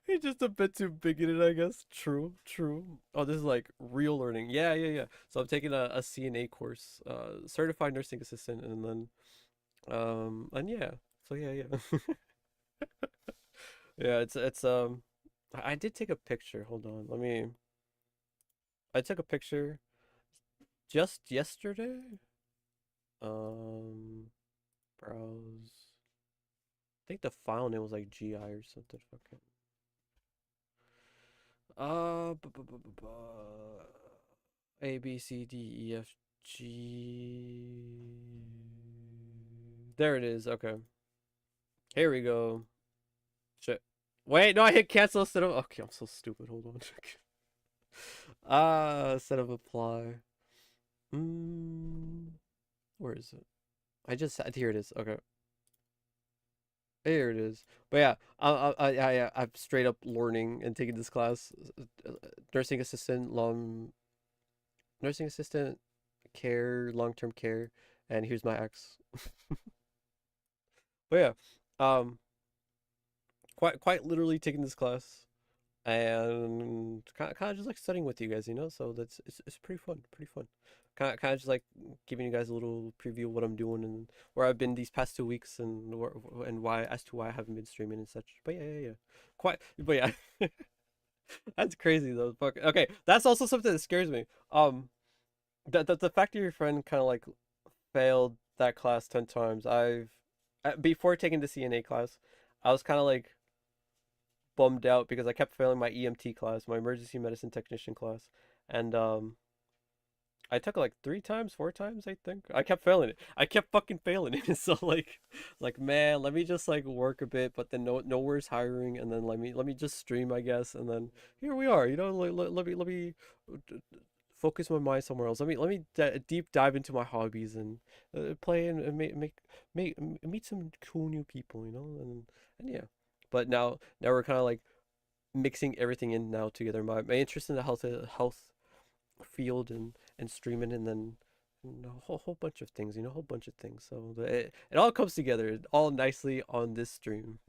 He's just a bit too bigoted, I guess. True, true. Oh, this is like real learning. Yeah, yeah, yeah. So I'm taking a CNA course, certified nursing assistant, and then and yeah. So yeah, yeah. Yeah, it's. I did take a picture. Hold on. I took a picture just yesterday. Um, browse. I think the file name was like GI or something. Fucking. A B C D E F G. There it is. Okay. Here we go. Shit. Wait, no, I hit cancel instead of. Okay, I'm so stupid. Hold on. Instead of apply. Mm, where is it? Here it is. Okay. Here it is. But yeah, I'm straight up learning and taking this class, nursing assistant, nursing assistant care, long-term care, and here's my ex. But yeah, um, quite literally taking this class. and kind of just like studying with you guys, you know. So it's pretty fun, pretty fun. Kind of just like giving you guys a little preview of what I'm doing and where I've been these past 2 weeks and why as to why I haven't been streaming and such. But yeah. Quite, but yeah, that's crazy though. Fuck. Okay, that's also something that scares me. The fact that your friend kind of like failed that class 10 times. Before taking the CNA class, I was kind of like bummed out because I kept failing my EMT class, my emergency medicine technician class, and I took it like 3 times, 4 times, I think. I kept failing it. I kept fucking failing it. So like man, let me just like work a bit, but then nowhere's hiring, and then let me just stream, I guess, and then here we are. You know, let me focus my mind somewhere else. Let me deep dive into my hobbies and play and meet some cool new people. You know, and yeah. But now we're kind of like mixing everything in now together. My interest in the health field and streaming, and then a whole bunch of things, you know, a whole bunch of things. So it all comes together all nicely on this stream.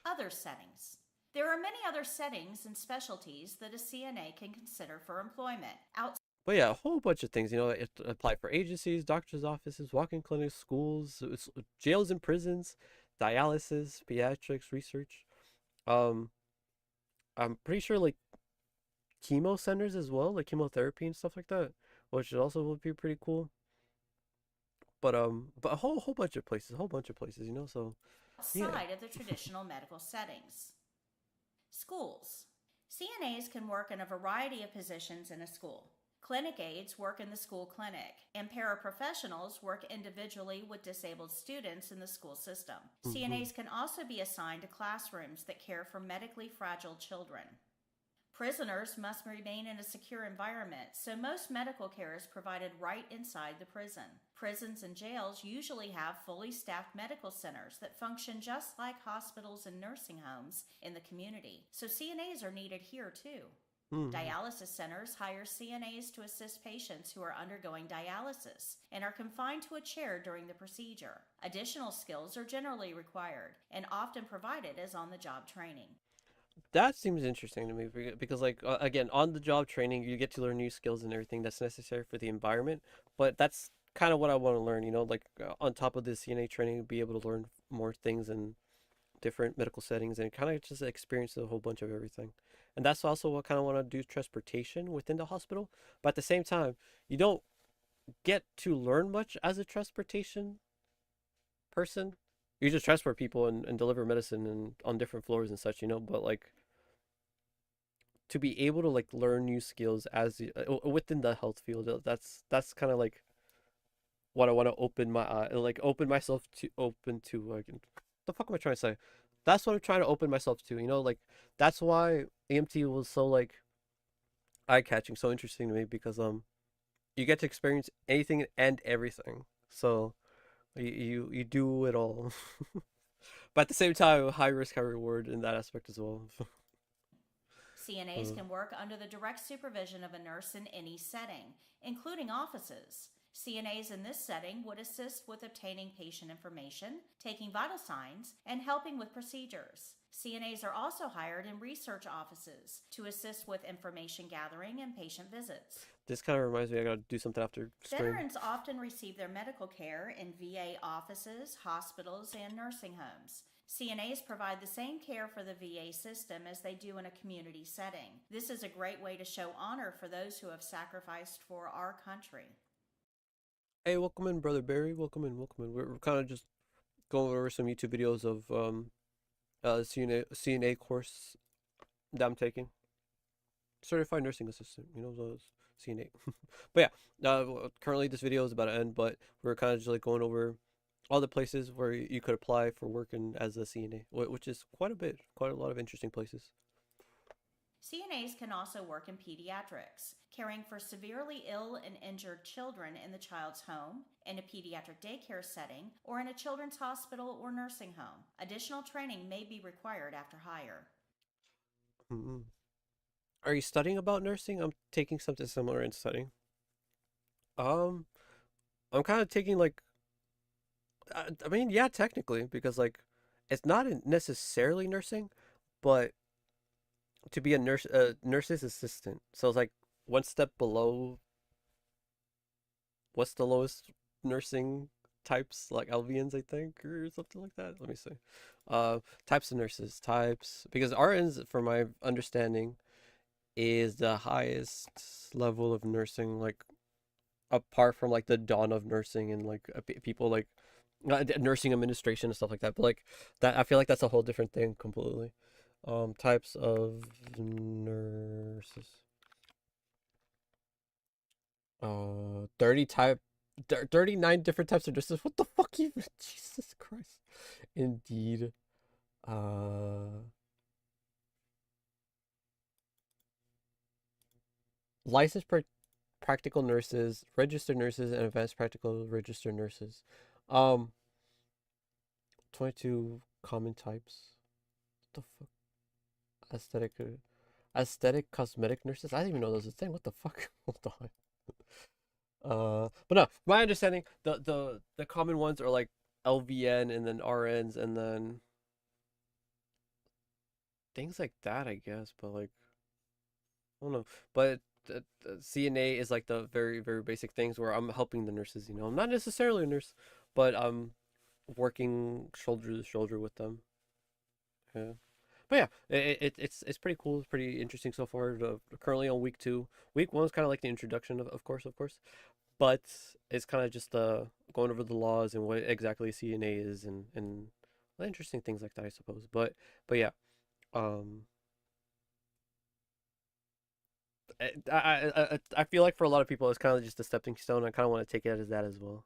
Other settings. There are many other settings and specialties that a CNA can consider for employment. But yeah, a whole bunch of things, you know, apply for agencies, doctors' offices, walk-in clinics, schools, jails and prisons, dialysis, pediatrics, research. Um, I'm pretty sure like chemo centers as well, like chemotherapy and stuff like that, which also would be pretty cool. But a whole bunch of places, a whole bunch of places, you know. So yeah. Outside of the traditional medical settings. Schools. CNAs can work in a variety of positions in a school. Clinic aides work in the school clinic, and paraprofessionals work individually with disabled students in the school system. Hmm. CNAs can also be assigned to classrooms that care for medically fragile children. Prisoners must remain in a secure environment, so most medical care is provided right inside the prison. Prisons and jails usually have fully staffed medical centers that function just like hospitals and nursing homes in the community, so CNAs are needed here too. Hmm. Dialysis centers hire CNAs to assist patients who are undergoing dialysis and are confined to a chair during the procedure. Additional skills are generally required and often provided as on the job training. That seems interesting to me because like again, on the job training, you get to learn new skills and everything that's necessary for the environment. But that's kind of what I want to learn, you know, like on top of the CNA training, be able to learn more things in different medical settings and kind of just experience a whole bunch of everything. And that's also what kind of want to do transportation within the hospital. But at the same time, you don't get to learn much as a transportation person. You just transport people and deliver medicine and on different floors and such, you know. But like to be able to like learn new skills within the health field, that's kind of like what I want to open my like open myself to open to like the fuck am I trying to say? That's what I'm trying to open myself to, you know, like that's why EMT was so like eye catching, so interesting to me because you get to experience anything and everything. So you do it all. But at the same time, high risk, high reward in that aspect as well. CNAs uh, can work under the direct supervision of a nurse in any setting, including offices. CNAs in this setting would assist with obtaining patient information, taking vital signs, and helping with procedures. CNAs are also hired in research offices to assist with information gathering and patient visits. this kind of reminds me I gotta do something after stream. Veterans often receive their medical care in VA offices, hospitals, and nursing homes. CNAs provide the same care for the VA system as they do in a community setting. This is a great way to show honor for those who have sacrificed for our country. Hey, welcome in, brother Barry. Welcome in, welcome in. We're kind of just going over some YouTube videos of CNA course that I'm taking. Certified nursing assistant, you know, those CNA. But yeah, currently this video is about to end, but we're kind of just like going over all the places where you could apply for working as a CNA, which is quite a bit, quite a lot of interesting places. CNAs can also work in pediatrics, caring for severely ill and injured children in the child's home, in a pediatric daycare setting, or in a children's hospital or nursing home. Additional training may be required after hire. Mm-hmm. Are you studying about nursing? I'm taking something similar in studying. Um, I'm kind of taking like, I mean, yeah, technically, because like, it's not necessarily nursing, but to be a nurse's assistant. So it's like one step below. What's the lowest nursing types? Like LVNs, I think, or something like that. Let me see. Types of nurses, types, because RNs, from my understanding, is the highest level of nursing, like apart from like the dawn of nursing and like people like nursing administration and stuff like that. But like that, I feel like that's a whole different thing completely. Types of nurses. 30 type, 39 different types of nurses. What the fuck even? Jesus Christ. Indeed. Uh, licensed practical nurses, registered nurses, and advanced practical registered nurses. Um, 22 common types. What the fuck? Aesthetic, aesthetic cosmetic nurses. I didn't even know those was a thing. What the fuck? Hold on. But no, my understanding, the common ones are like LVN and then RNs and then things like that, I guess. But like, I don't know. But the CNA is like the very, very basic things where I'm helping the nurses. I'm not necessarily a nurse, but I'm working shoulder to shoulder with them. Yeah. But yeah, it's pretty cool. It's pretty interesting so far. Currently on week 2. Week 1 is kind of like the introduction, of course. But it's kind of just going over the laws and what exactly CNA is and interesting things like that, I suppose. But yeah, um, I feel like for a lot of people, it's kind of just a stepping stone. I kind of want to take it as that as well,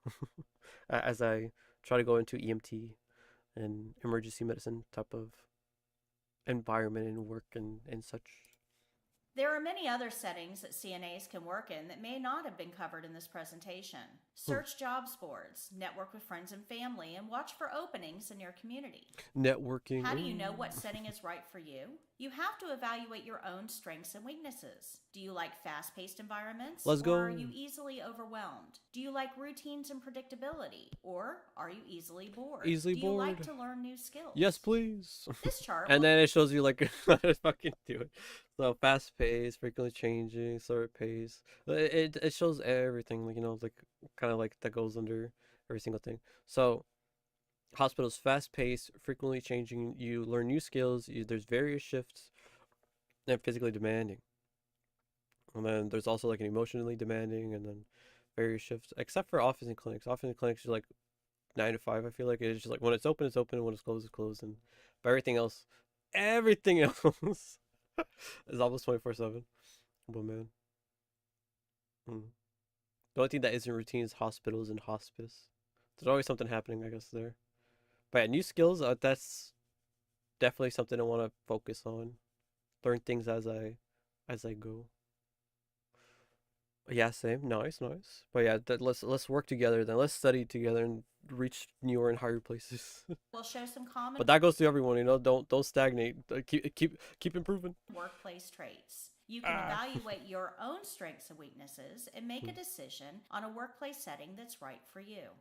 as I try to go into EMT and emergency medicine type of environment and work and such. There are many other settings that CNAs can work in that may not have been covered in this presentation. Hmm. Search jobs boards, network with friends and family, and watch for openings in your community. Networking. How do you know Ooh. what setting is right for you? You have to evaluate your own strengths and weaknesses. Do you like fast paced environments, Let's or are go. you easily overwhelmed? Do you like routines and predictability, or are you easily bored? Easily Do you like bored. to learn new Yes, skills? please. This chart And will then it shows you like how to fucking do it. So fast pace, frequently changing, slower pace. It shows everything, like like kind of like that goes under every single thing. So hospitals fast paced, frequently changing. You learn new skills. There's various shifts and physically demanding. And then there's also like an emotionally demanding, and then various shifts. Except for office and clinics. Office and clinics are like 9 to 5. I feel like it's just like when it's open, it's open. When it's closed, it's closed. And but everything else is almost 24/7. But man, mm. The only thing that isn't routine is hospitals and hospice. There's always something happening, I guess there. But yeah, new skills. That's definitely something I want to focus on. Learn things as I go. Yeah, same. Nice, nice. But yeah, let's work together then. Let's study together and reach newer and higher places. show some common But that goes to everyone, Don't stagnate. Keep improving. workplace traits. You can Ah. evaluate your own strengths and weaknesses and make a Hmm. decision on a workplace setting that's right for you.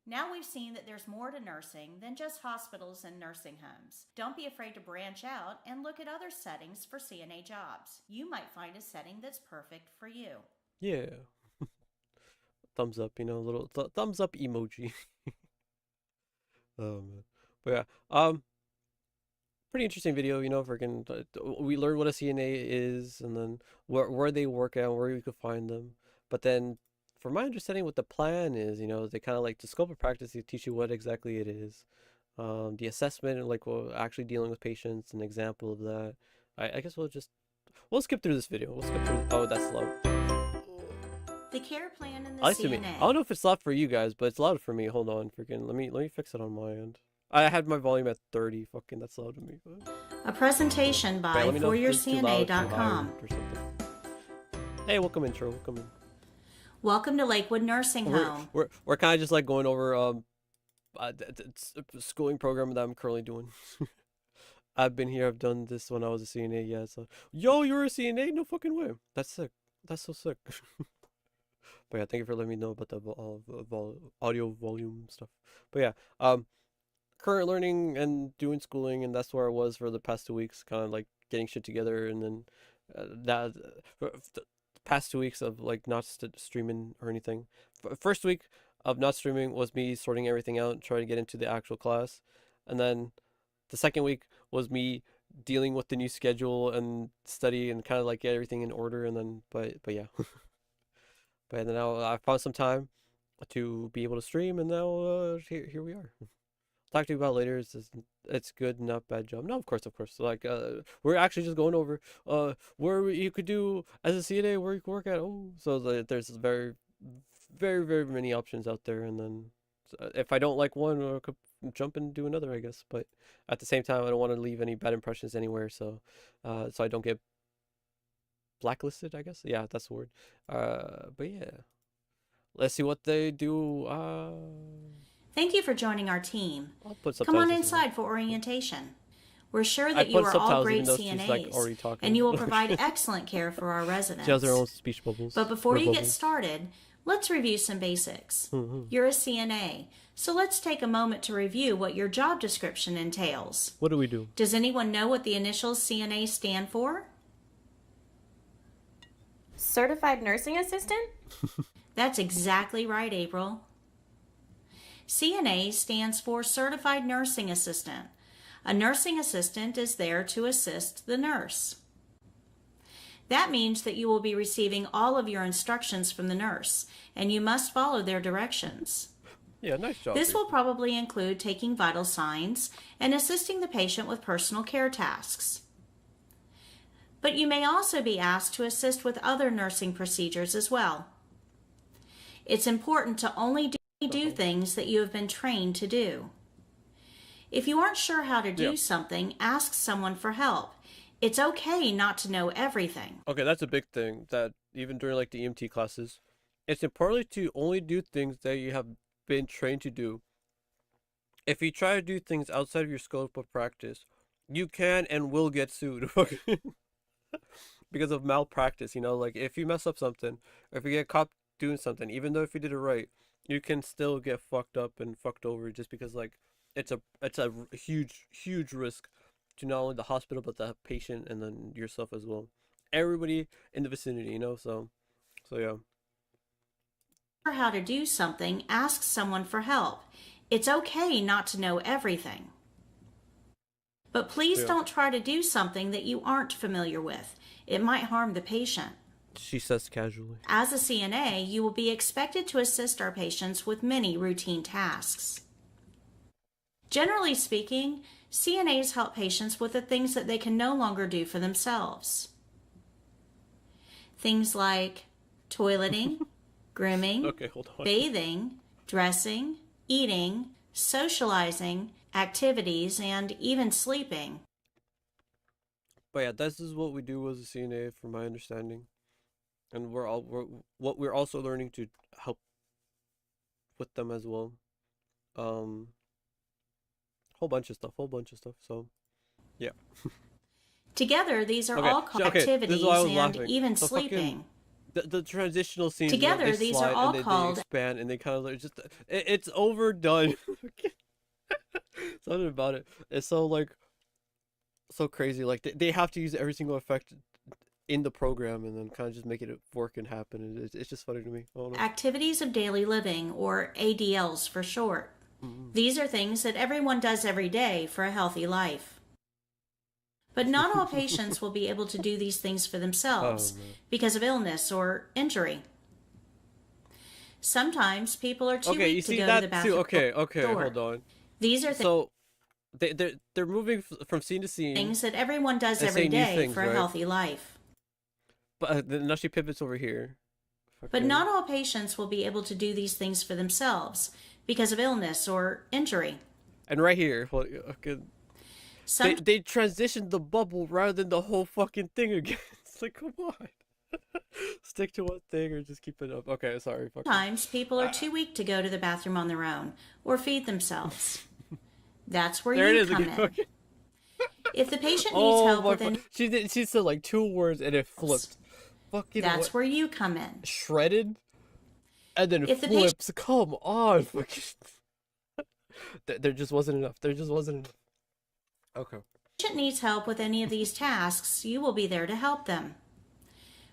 Now we've seen that there's more to nursing than just hospitals and nursing homes. Don't be afraid to branch out and look at other settings for CNA jobs. You might find a setting that's perfect for you. Yeah. Thumbs up, little thumbs up emoji. Oh man. But yeah. Pretty interesting video, freaking we learned what a CNA is and then where they work at, where you could find them. But then from my understanding what the plan is, they kind of like the scope of practice, they teach you what exactly it is. The assessment and like well, actually dealing with patients, an example of that. I guess we'll skip through this video. We'll skip through. Oh, that's loud. The care plan in the At least to me. I don't CNA. know if it's loud for you guys, but it's loud for me. Hold on, freaking. Let me fix it on my end. I had my volume at 30. Fucking, that's loud to me. But A presentation yeah, by let me know if it's too loud, too high, foryourcna.com. or something. Hey, welcome intro. Welcome in. Welcome to Lakewood Nursing We're Home. we're we're kind of just like going over schooling program that I'm currently doing. I've been here. I've done this when I was a CNA. Yeah. So yo, you're a CNA? No fucking way. That's sick. That's so sick. But yeah, thank you for letting me know about the audio volume stuff. But yeah, current learning and doing schooling, and that's where I was for the past 2 weeks, kind of like getting shit together, and then that the past 2 weeks of like not streaming or anything. First week of not streaming was me sorting everything out, trying to get into the actual class, and then the second week was me dealing with the new schedule and study and kind of like get everything in order, and then but yeah. But then now I found some time to be able to stream, and now here we are. Talk to you about later. It's good, not bad job. No, of course, of course. Like we're actually just going over where you could do as a CNA, where you could work at. Oh, so there's very many options out there, and then if I don't like one, I could jump and do another, I guess. But at the same time, I don't want to leave any bad impressions anywhere, so I don't get blacklisted, I guess. Yeah, that's the word. But yeah, let's see what they do. Thank you for joining our team. I'll put Come on subtitles in. inside for orientation. We're sure I that you put are all subtitles great even though she's like CNAs, already talking. and you will provide excellent care for our residents. She has her own speech bubbles. But before Word you get bubbles. started, let's review some basics. You're a CNA, so let's take a moment to review what your job description entails. What do we do? Does anyone know what the initials CNA stand for? Certified nursing assistant? That's exactly right, April. CNA stands for Certified Nursing Assistant. A nursing assistant is there to assist the nurse. That means that you will be receiving all of your instructions from the nurse, and you must follow their directions. Yeah, nice job. This will probably include taking vital signs and assisting the patient with personal care tasks. But you may also be asked to assist with other nursing procedures as well. It's important to only do things that you have been trained to do. If you aren't sure how to do something, ask someone for help. It's okay not to know everything. Okay, that's a big thing that even during like the EMT classes, it's important to only do things that you have been trained to do. If you try to do things outside of your scope of practice, you can and will get sued. Because of malpractice, like if you mess up something, or if you get caught doing something, even though if you did it right, you can still get fucked up and fucked over just because like it's a huge risk to not only the hospital but the patient and then yourself as well. Everybody in the vicinity, so yeah. For how to do something, ask someone for help. It's okay not to know everything. But please don't try to do something that you aren't familiar with. It might harm the patient. She says casually. As a CNA, you will be expected to assist our patients with many routine tasks. Generally speaking, CNAs help patients with the things that they can no longer do for themselves. Things like toileting, grooming, bathing, dressing, eating, socializing, activities, and even sleeping. But yeah, this is what we do as a CNA, from my understanding, and we're also learning to help with them as well. Whole bunch of stuff. So, yeah. Together, these are all called activities and even so sleeping. The transitional scenes. Together, these are all called. They expand and they kind of just. It's overdone. Something about it. It's so like. So crazy. Like they have to use every single effect in the program and then kind of just make it work and happen. And it's just funny to me. Activities of daily living, or ADLs for short. These are things that everyone does every day for a healthy life. But not all patients will be able to do these things for themselves because of illness or injury. Sometimes people are too weak to go to the bathroom. Okay, hold on. These are so they're moving from scene to scene. Things that everyone does every day for a healthy life. But now she pivots over here. But not all patients will be able to do these things for themselves because of illness or injury. And right here, they transitioned the bubble rather than the whole fucking thing again. It's like, come on. Stick to one thing or just keep it up. Okay, sorry. Sometimes people are too weak to go to the bathroom on their own or feed themselves. That's where you come in. If the patient needs help with she said like 2 words and it flipped. Fucking that's where you come in. Shredded and then it flips. Come on. There just wasn't enough. Okay. patient needs help with any of these tasks, you will be there to help them.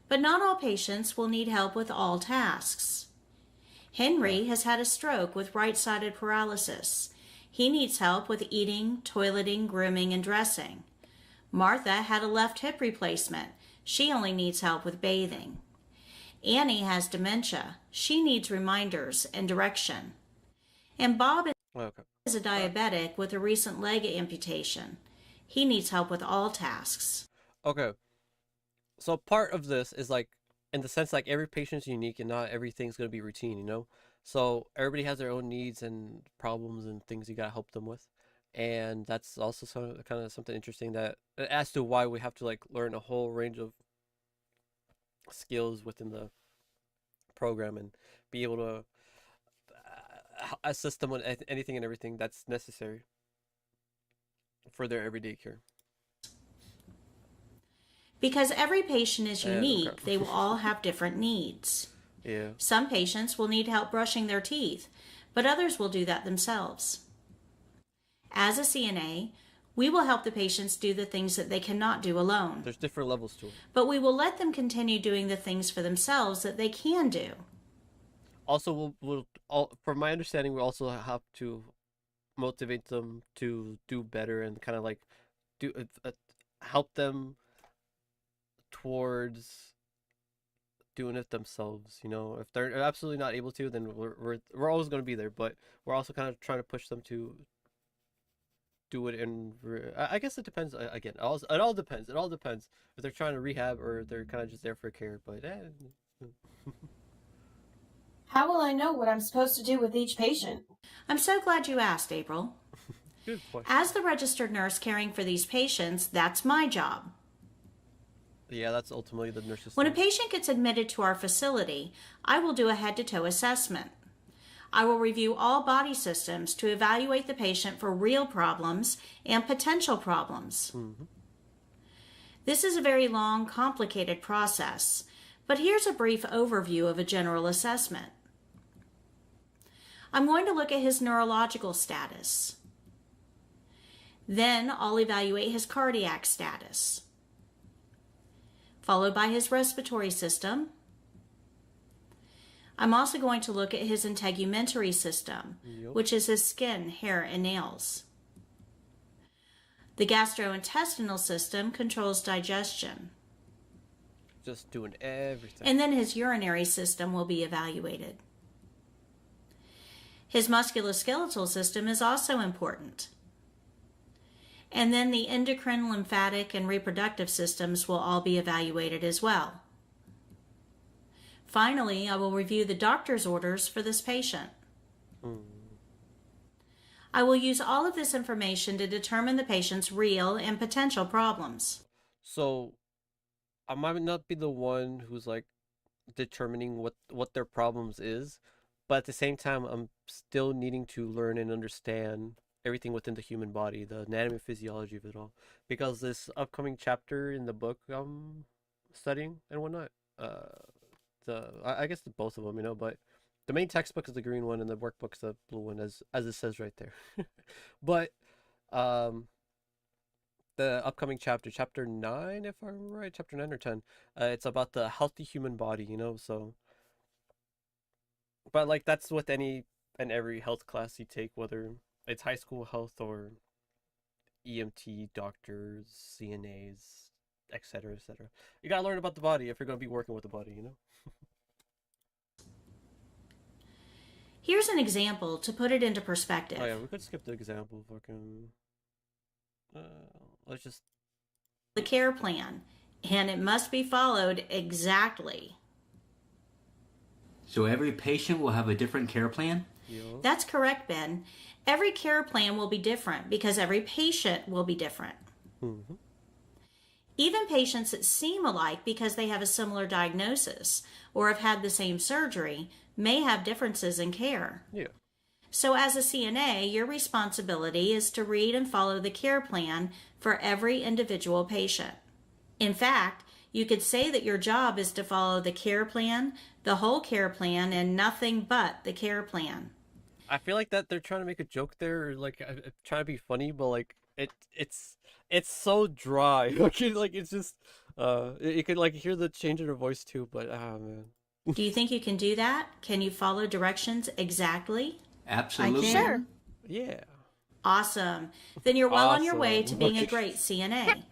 But not all patients will need help with all tasks. Henry has had a stroke with right-sided paralysis. He needs help with eating, toileting, grooming, and dressing. Martha had a left hip replacement. She only needs help with bathing. Annie has dementia. She needs reminders and direction. And Bob Okay. is a diabetic with a recent leg amputation. He needs help with all tasks. Okay. So part of this is like, in the sense, like every patient's unique and not everything's gonna be routine, you know. So everybody has their own needs and problems and things you gotta help them with, and that's also kind of something interesting that as to why we have to like learn a whole range of skills within the program and be able to assist them on anything and everything that's necessary for their everyday care. Because every patient is Okay. unique, they will all have different needs. Yeah. Some patients will need help brushing their teeth, but others will do that themselves. As a CNA, we will help the patients do the things that they cannot do alone, There's different levels to it. but we will let them continue doing the things for themselves that they can do. Also, from my understanding, we also have to motivate them to do better and kind of like do help them towards doing it themselves. You know, if they're absolutely not able to, then we're always going to be there. But we're also kind of trying to push them to do it. And I guess it depends. Again, it all depends. It all depends if they're trying to rehab or they're kind of just there for care. But How will I know what I'm supposed to do with each patient? I'm so glad you asked, April. good point. As the registered nurse caring for these patients, that's my job. Yeah, that's ultimately the nurse's When a thing. patient gets admitted to our facility, I will do a head-to-toe assessment. I will review all body systems to evaluate the patient for real problems and potential problems. Mm-hmm. This is a very long, complicated process, but here's a brief overview of a general assessment. I'm going to look at his neurological status. Then I'll evaluate his cardiac status, followed by his respiratory system. I'm also going to look at his integumentary system, Yep. which is his skin, hair, and nails. The gastrointestinal system controls digestion. Just doing everything. And then his urinary system will be evaluated. His musculoskeletal system is also important. And then the endocrine, lymphatic, and reproductive systems will all be evaluated as well. Finally, I will review the doctor's orders for this patient. I will use all of this information to determine the patient's real and potential problems. So I might not be the one who's like determining what their problems is, but at the same time I'm still needing to learn and understand everything within the human body, the anatomy and physiology of it all, because this upcoming chapter in the book I'm studying and whatnot, I guess both of them, you know, but the main textbook is the green one and the workbook's the blue one, as it says right there. But the upcoming chapter 9, if I'm right, chapter 9 or 10, it's about the healthy human body, you know. So but like that's with any and every health class you take, whether it's high school health or EMT, doctors, CNAs, etc., etc. You gotta learn about the body if you're gonna be working with the body, you know. Here's an example to put it into perspective. Oh yeah, we could skip the example. Fucking let's just The care plan, and it must be followed exactly. So every patient will have a different care plan? yo. That's correct, Ben. Every care plan will be different because every patient will be different. Mm-hmm. Even patients that seem alike because they have a similar diagnosis or have had the same surgery may have differences in care. Yeah. So as a CNA, your responsibility is to read and follow the care plan for every individual patient. In fact, you could say that your job is to follow the care plan, the whole care plan, and nothing but the care plan. I feel like that they're trying to make a joke there, or like trying to be funny, but like it's so dry. Like it's just you could like hear the change in her voice too, but ah man. Do you think you can do that? Can you follow directions exactly? I Absolutely. Sure. can. Yeah. Awesome. Then you're well on your way to Awesome. being a great CNA.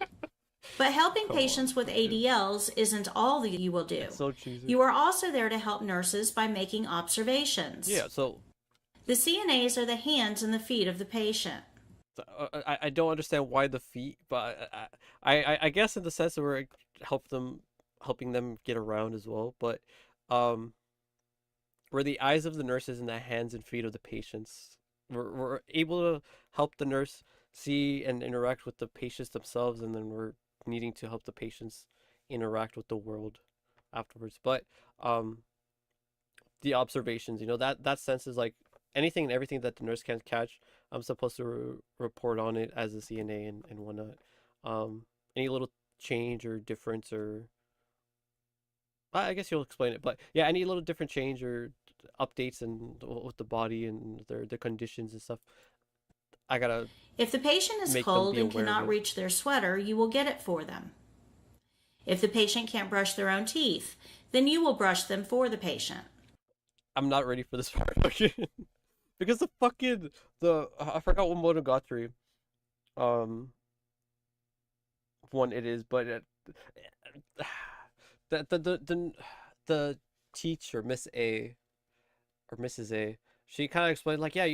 But helping Come on. patients with Okay. ADLs isn't all that you will do. It's so cheesy. You are also there to help nurses by making observations. Yeah, so The CNAs are the hands and the feet of the patient. I don't understand why the feet, but I guess in the sense that we're helping them get around as well, but um we're the eyes of the nurses and the hands and feet of the patients. We're able to help the nurse see and interact with the patients themselves, and then we're needing to help the patients interact with the world afterwards. But um, the observations, that sense is like anything and everything that the nurse can't catch. I'm supposed to report on it as a CNA and whatnot. Any little change or difference or I guess you'll explain it, but yeah, any little different change or updates and with the body and their conditions and stuff, I gotta If the patient is make them cold be and aware of cannot it. reach their sweater, you will get it for them. If the patient can't brush their own teeth, then you will brush them for the patient. I'm not ready for this part because the I forgot what Monogatari um one it is, but the teacher Miss A or Mrs. A, she kind of explained like, yeah,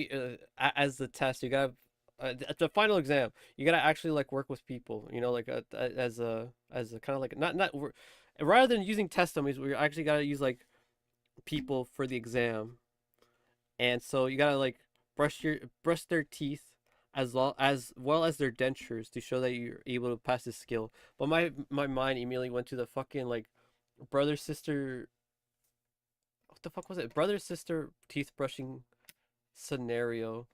as the test, you gotta at the final exam, you gotta actually like work with people, like as a kind of like rather than using test dummies, we actually gotta use like people for the exam, and so you gotta like brush their teeth as well as their dentures to show that you're able to pass this skill. But my mind immediately went to the fucking like brother sister. What the fuck was it? Brother sister teeth brushing scenario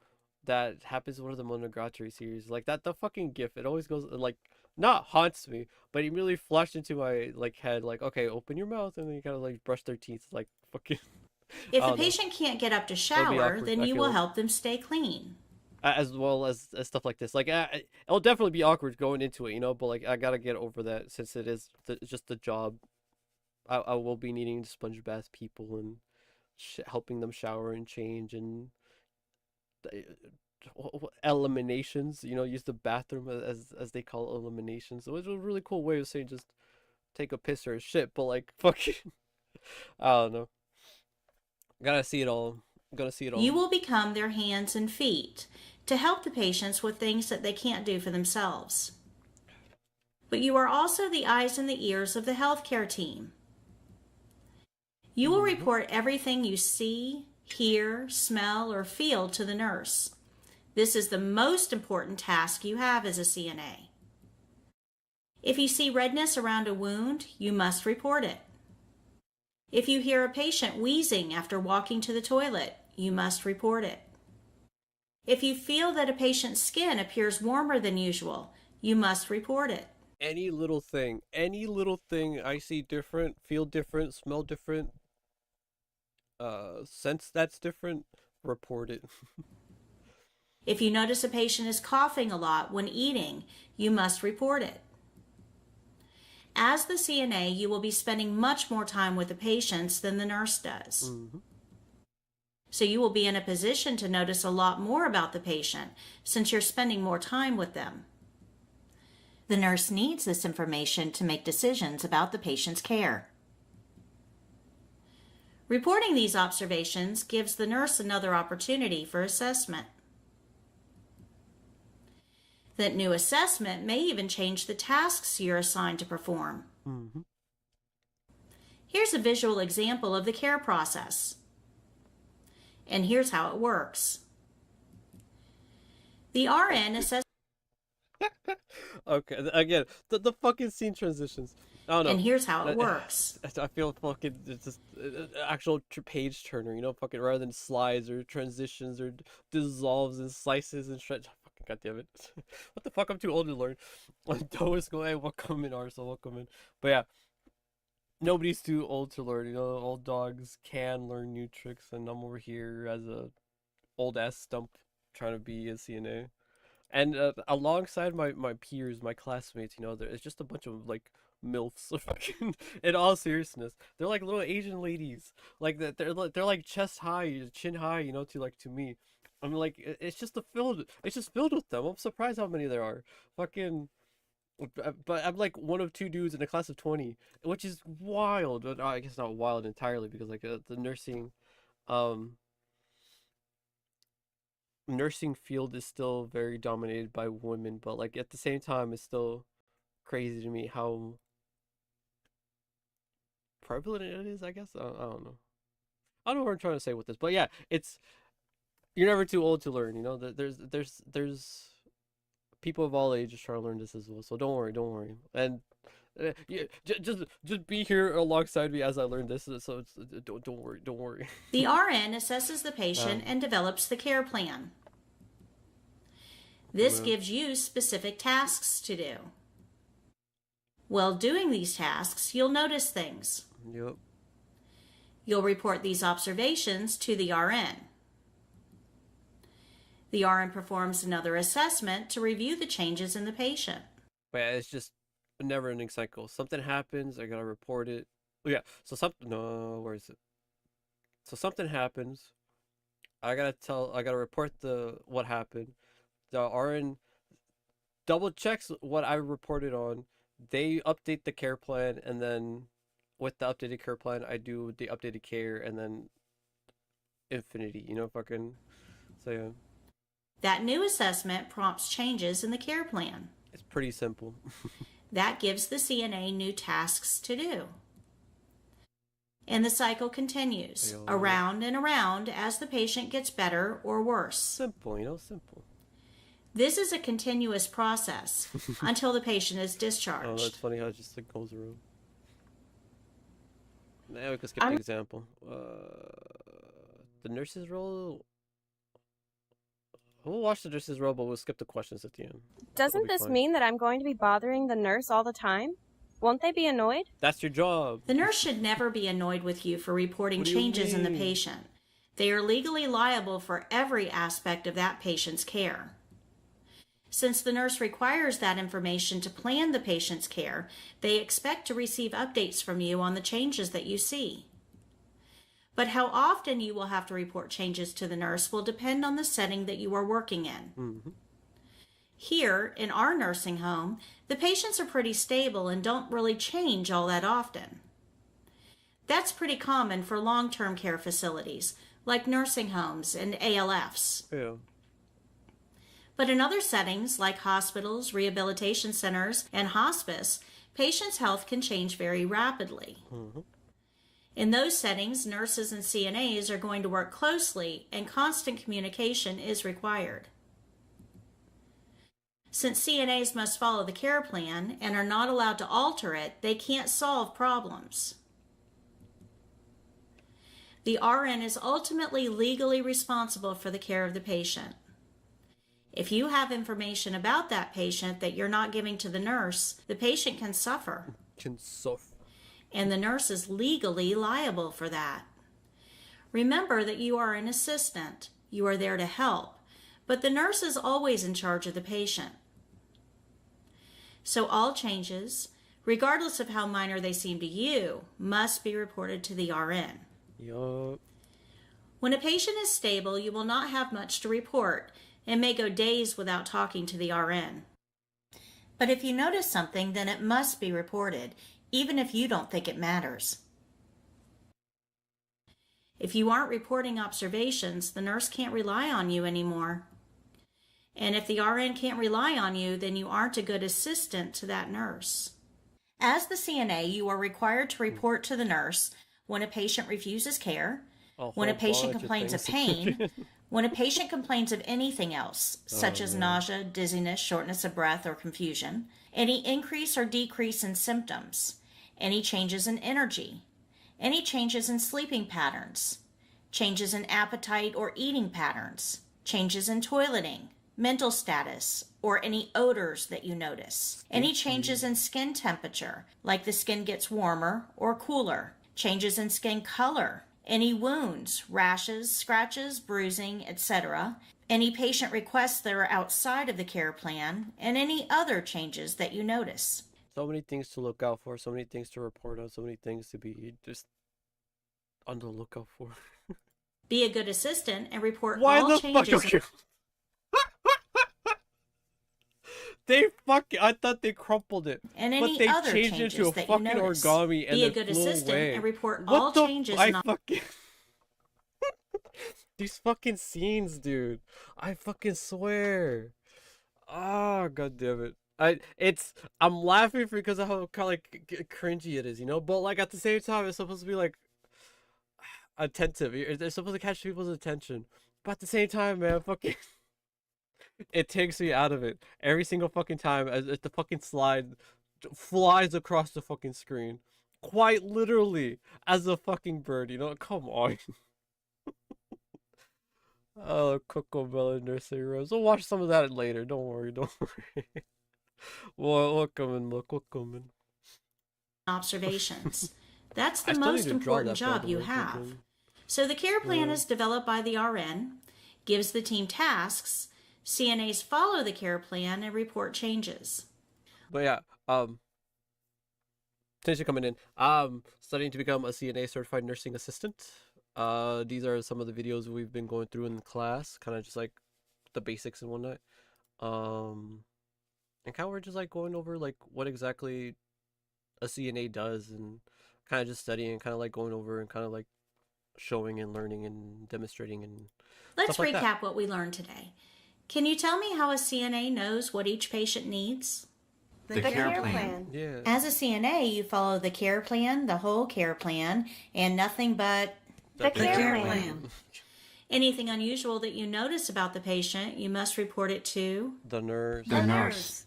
that happens in one of the Monogatari series. Like that, the fucking gif. It always goes like not haunts me, but it immediately flashed into my like head. Like, okay, open your mouth, and then you gotta like brush their teeth. Like fucking, If I the don't know. patient can't get up to It'll be shower, awkward. then I you feel will like help them stay clean. as well as stuff like this. Like, it'll definitely be awkward going into it, But like, I gotta get over that since it is just the job. I will be needing to sponge bath people and helping them shower and change and eliminations. Use the bathroom as they call eliminations. So it was a really cool way of saying just take a piss or a shit, but like fucking, I don't know. Gotta see it all. Gotta see it You all. will become their hands and feet to help the patients with things that they can't do for themselves. But you are also the eyes and the ears of the healthcare team. You will Mm-hmm. report everything you see, hear, smell, or feel to the nurse. This is the most important task you have as a CNA. If you see redness around a wound, you must report it. If you hear a patient wheezing after walking to the toilet, you must report it. If you feel that a patient's skin appears warmer than usual, you must report it. Any little thing I see different, feel different, smell different, sense that's different, report it. If you notice a patient is coughing a lot when eating, you must report it. As the CNA, you will be spending much more time with the patients than the nurse does. Mm-hmm. So you will be in a position to notice a lot more about the patient since you're spending more time with them. The nurse needs this information to make decisions about the patient's care. Reporting these observations gives the nurse another opportunity for assessment. That new assessment may even change the tasks you're assigned to perform. Mm-hmm. Here's a visual example of the care process. And here's how it works. The RN assesses. Okay, again, the fucking scene transitions. I don't know. And here's how it works. I feel fucking it's just actual page turner, fucking rather than slides or transitions or dissolves and slices and shreds. Fucking goddamn it! What the fuck? I'm too old to learn. Dois go, hey, welcome in, Arsenal, welcome in. But yeah, nobody's too old to learn. Old dogs can learn new tricks, and I'm over here as a old ass stump trying to be a CNA. And alongside my peers, my classmates, it's just a bunch of like milfs. Fucking, in all seriousness, they're like little Asian ladies, like that. They're like chest high, chin high, to me. I'm like, it's just filled with them. I'm surprised how many there are. Fucking, but I'm like one of two dudes in a class of 20, which is wild. But I guess not wild entirely because like the um nursing field is still very dominated by women, but like at the same time, it's still crazy to me how prevalent it is. I guess I don't know. I don't know what I'm trying to say with this, but yeah, it's you're never too old to learn. There's people of all ages trying to learn this as well. So don't worry, and yeah, just be here alongside me as I learn this. So don't worry. The RN assesses the patient and develops the care plan. This gives you specific tasks to do. While doing these tasks, you'll notice things. Yep. You'll report these observations to the RN. The RN performs another assessment to review the changes in the patient. But yeah, it's just a never-ending cycle. Something happens, I gotta report it. Oh, yeah. So something. No, where is it? So something happens. I gotta report what happened. The RN double checks what I reported on. They update the care plan, and then with the updated care plan, I do the updated care, and then infinity. Fucking. So yeah, That new assessment prompts changes in the care plan. it's pretty simple. That gives the CNA new tasks to do. And the cycle continues around and around as the patient gets better or worse. Simple, simple. This is a continuous process until the patient is discharged. Oh, that's funny how it just like goes around. Now we can skip the example. The nurse's role. We'll watch the nurse's role, but we'll skip the questions at the end. Doesn't this mean that I'm going to be bothering the nurse all the time? Won't they be annoyed? That's your job. The nurse should never be annoyed with you for reporting changes in the patient. They are legally liable for every aspect of that patient's care. Since the nurse requires that information to plan the patient's care, they expect to receive updates from you on the changes that you see. But how often you will have to report changes to the nurse will depend on the setting that you are working in. Mm-hmm. Here, in our nursing home, the patients are pretty stable and don't really change all that often. That's pretty common for long-term care facilities, like nursing homes and ALFs. Yeah. But in other settings, like hospitals, rehabilitation centers, and hospice, patients' health can change very rapidly. Mm-hmm. In those settings, nurses and CNAs are going to work closely, and constant communication is required. Since CNAs must follow the care plan and are not allowed to alter it, they can't solve problems. The RN is ultimately legally responsible for the care of the patient. If you have information about that patient that you're not giving to the nurse, the patient can suffer. And the nurse is legally liable for that. Remember that you are an assistant. You are there to help, but the nurse is always in charge of the patient. So all changes, regardless of how minor they seem to you, must be reported to the RN. Yup. When a patient is stable, you will not have much to report and may go days without talking to the RN. But if you notice something, then it must be reported, even if you don't think it matters. If you aren't reporting observations, the nurse can't rely on you anymore. And if the RN can't rely on you, then you aren't a good assistant to that nurse. As the CNA, you are required to report to the nurse when a patient refuses care, when a patient complains of pain, when a patient complains of anything else, such as nausea, dizziness, shortness of breath, or confusion, any increase or decrease in symptoms, any changes in energy, any changes in sleeping patterns, changes in appetite or eating patterns, changes in toileting, mental status, or any odors that you notice, any changes in skin temperature, like the skin gets warmer or cooler, changes in skin color, any wounds, rashes, scratches, bruising, etc., any patient requests that are outside of the care plan, and any other changes that you notice. So many things to look out for, so many things to report on, so many things to be just on the lookout for. Be a good assistant and report Why all the fuck? changes. Okay. They fucking, I thought they crumpled it, And but any they other changed it changes into a that fucking you notice. origami and Be a it good flew assistant away. and report What all the changes. I fucking these fucking scenes, dude. I fucking swear. Ah, god damn it. I'm laughing because of how kind of like cringy it is, you know. But like at the same time, it's supposed to be like attentive. It's supposed to catch people's attention. But at the same time, man, fucking, it takes me out of it every single fucking time as the fucking slide flies across the fucking screen, quite literally as a fucking bird. You know, come on. Oh, Coco Melon Nursery Rose. We'll watch some of that later. Don't worry, don't worry. We'll coming, look, we'll coming. Observations. That's the I still need most to draw important that, by job the you way, have. fucking- So the care plan is developed by the RN, gives the team tasks, CNAs follow the care plan and report changes. But yeah, since you're coming in, studying to become a CNA certified nursing assistant. These are some of the videos we've been going through in class, kind of just like the basics and whatnot. And kind of we're just like going over like what exactly a CNA does and kind of just studying, kind of like going over and kind of like showing and learning and demonstrating and Let's stuff like recap that. what we learned today. Can you tell me how a CNA knows what each patient needs? The care plan. Yeah. As a CNA, you follow the care plan, the whole care plan, and nothing but The care plan. anything unusual that you notice about the patient, you must report it to. The nurse. The nurse.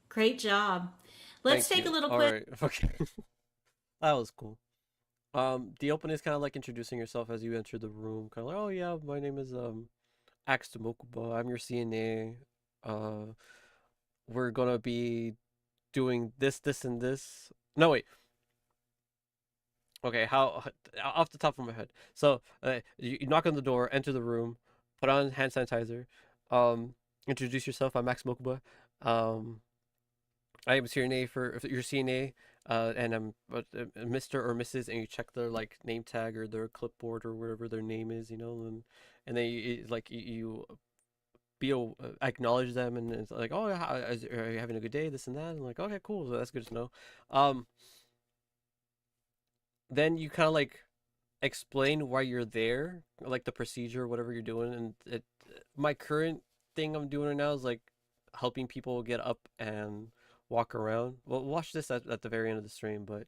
Great job. Let's Thank take a you. little All quick. right. Okay. That was cool. The opening is kind of like introducing yourself as you enter the room. Kind of like, oh yeah, my name is Axe Mokuba. I'm your CNA. Uh, we're gonna be doing this, this, and this. No, wait. Okay, how off the top of my head. So, you knock on the door, enter the room, put on hand sanitizer, introduce yourself. I'm Max Mokuba. I am CNA for your CNA, and I'm Mr. or Mrs. and you check their like name tag or their clipboard or whatever their name is, you know, and then you acknowledge them and it's like, oh, are you having a good day? This and that, and like, okay, cool, so that's good to know. Then you kind of like explain why you're there, like the procedure, whatever you're doing, and my current thing I'm doing right now is like helping people get up and walk around. Well, watch this at the very end of the stream, but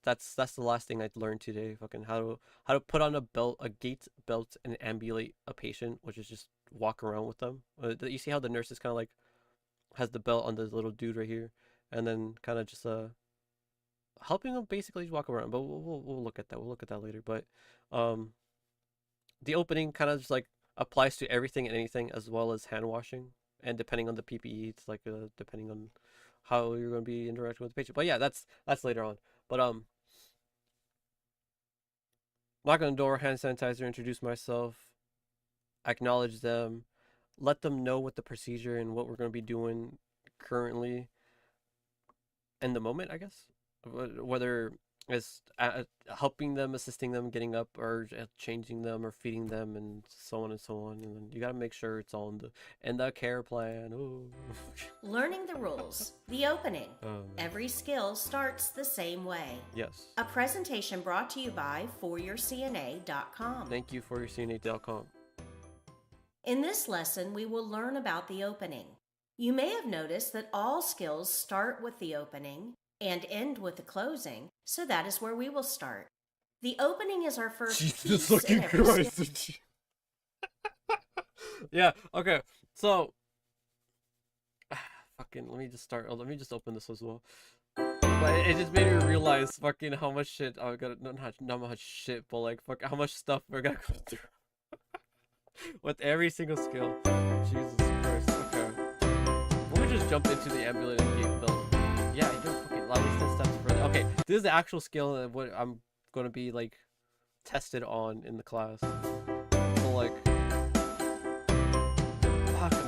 that's the last thing I learned today. Fucking how to put on a belt, a gait belt, and ambulate a patient, which is just walk around with them. You see how the nurse is kind of like has the belt on the little dude right here, and then kind of just helping them basically walk around. But we'll look at that. We'll look at that later. But the opening kind of just like applies to everything and anything, as well as hand washing, and depending on the PPE, it's like depending on how you're going to be interacting with the patient. But yeah, that's later on. But knock on the door, hand sanitizer, introduce myself, acknowledge them, let them know what the procedure and what we're going to be doing currently in the moment, I guess. Whether it's helping them, assisting them, getting up, or changing them, or feeding them, and so on and so on. And then you gotta make sure it's all in the care plan. Ooh. Learning the rules. The opening. Oh, man. Every skill starts the same way. Yes. A presentation brought to you by foryourcna.com. Thank you for your CNA.com. In this lesson, we will learn about the opening. You may have noticed that all skills start with the opening and end with the closing, so that is where we will start. The opening is our first Jesus piece fucking in every skill. Christ. Yeah, okay. So fucking let me just start. Let me just open this as well. But it just made me realize fucking how much shit I got, not much shit, but like fuck how much stuff we're gonna go through with every single skill. Jesus Christ. Okay. Let me just jump into the ambulance game though. Yeah, you don't fucking allow me 10 steps further. Okay, this is the actual skill of what I'm gonna be like tested on in the class. So like, come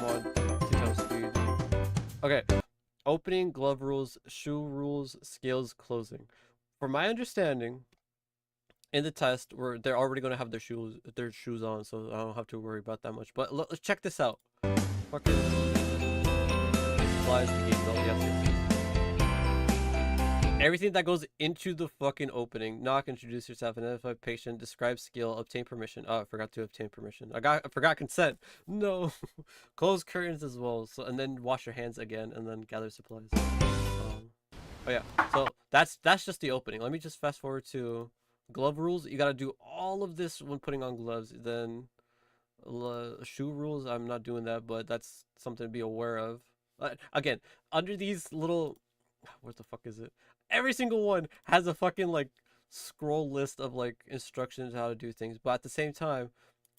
on, 2 times speed. Okay, opening, glove rules, shoe rules, skills, closing. From my understanding, in the test, where they're already gonna have their shoes on, so I don't have to worry about that much. But let's check this out. Fucking flies the gate belt. Yes, yes, yes. Everything that goes into the fucking opening. Knock, introduce yourself, identify patient, describe skill, obtain permission. Oh, I forgot to obtain permission. I forgot consent. No. Close curtains as well. So and then wash your hands again, and then gather supplies. Oh yeah. So that's just the opening. Let me just fast forward to glove rules. You gotta do all of this when putting on gloves. Then shoe rules. I'm not doing that, but that's something to be aware of. Again, under these little, what the fuck is it? Every single one has a fucking like scroll list of like instructions how to do things, but at the same time,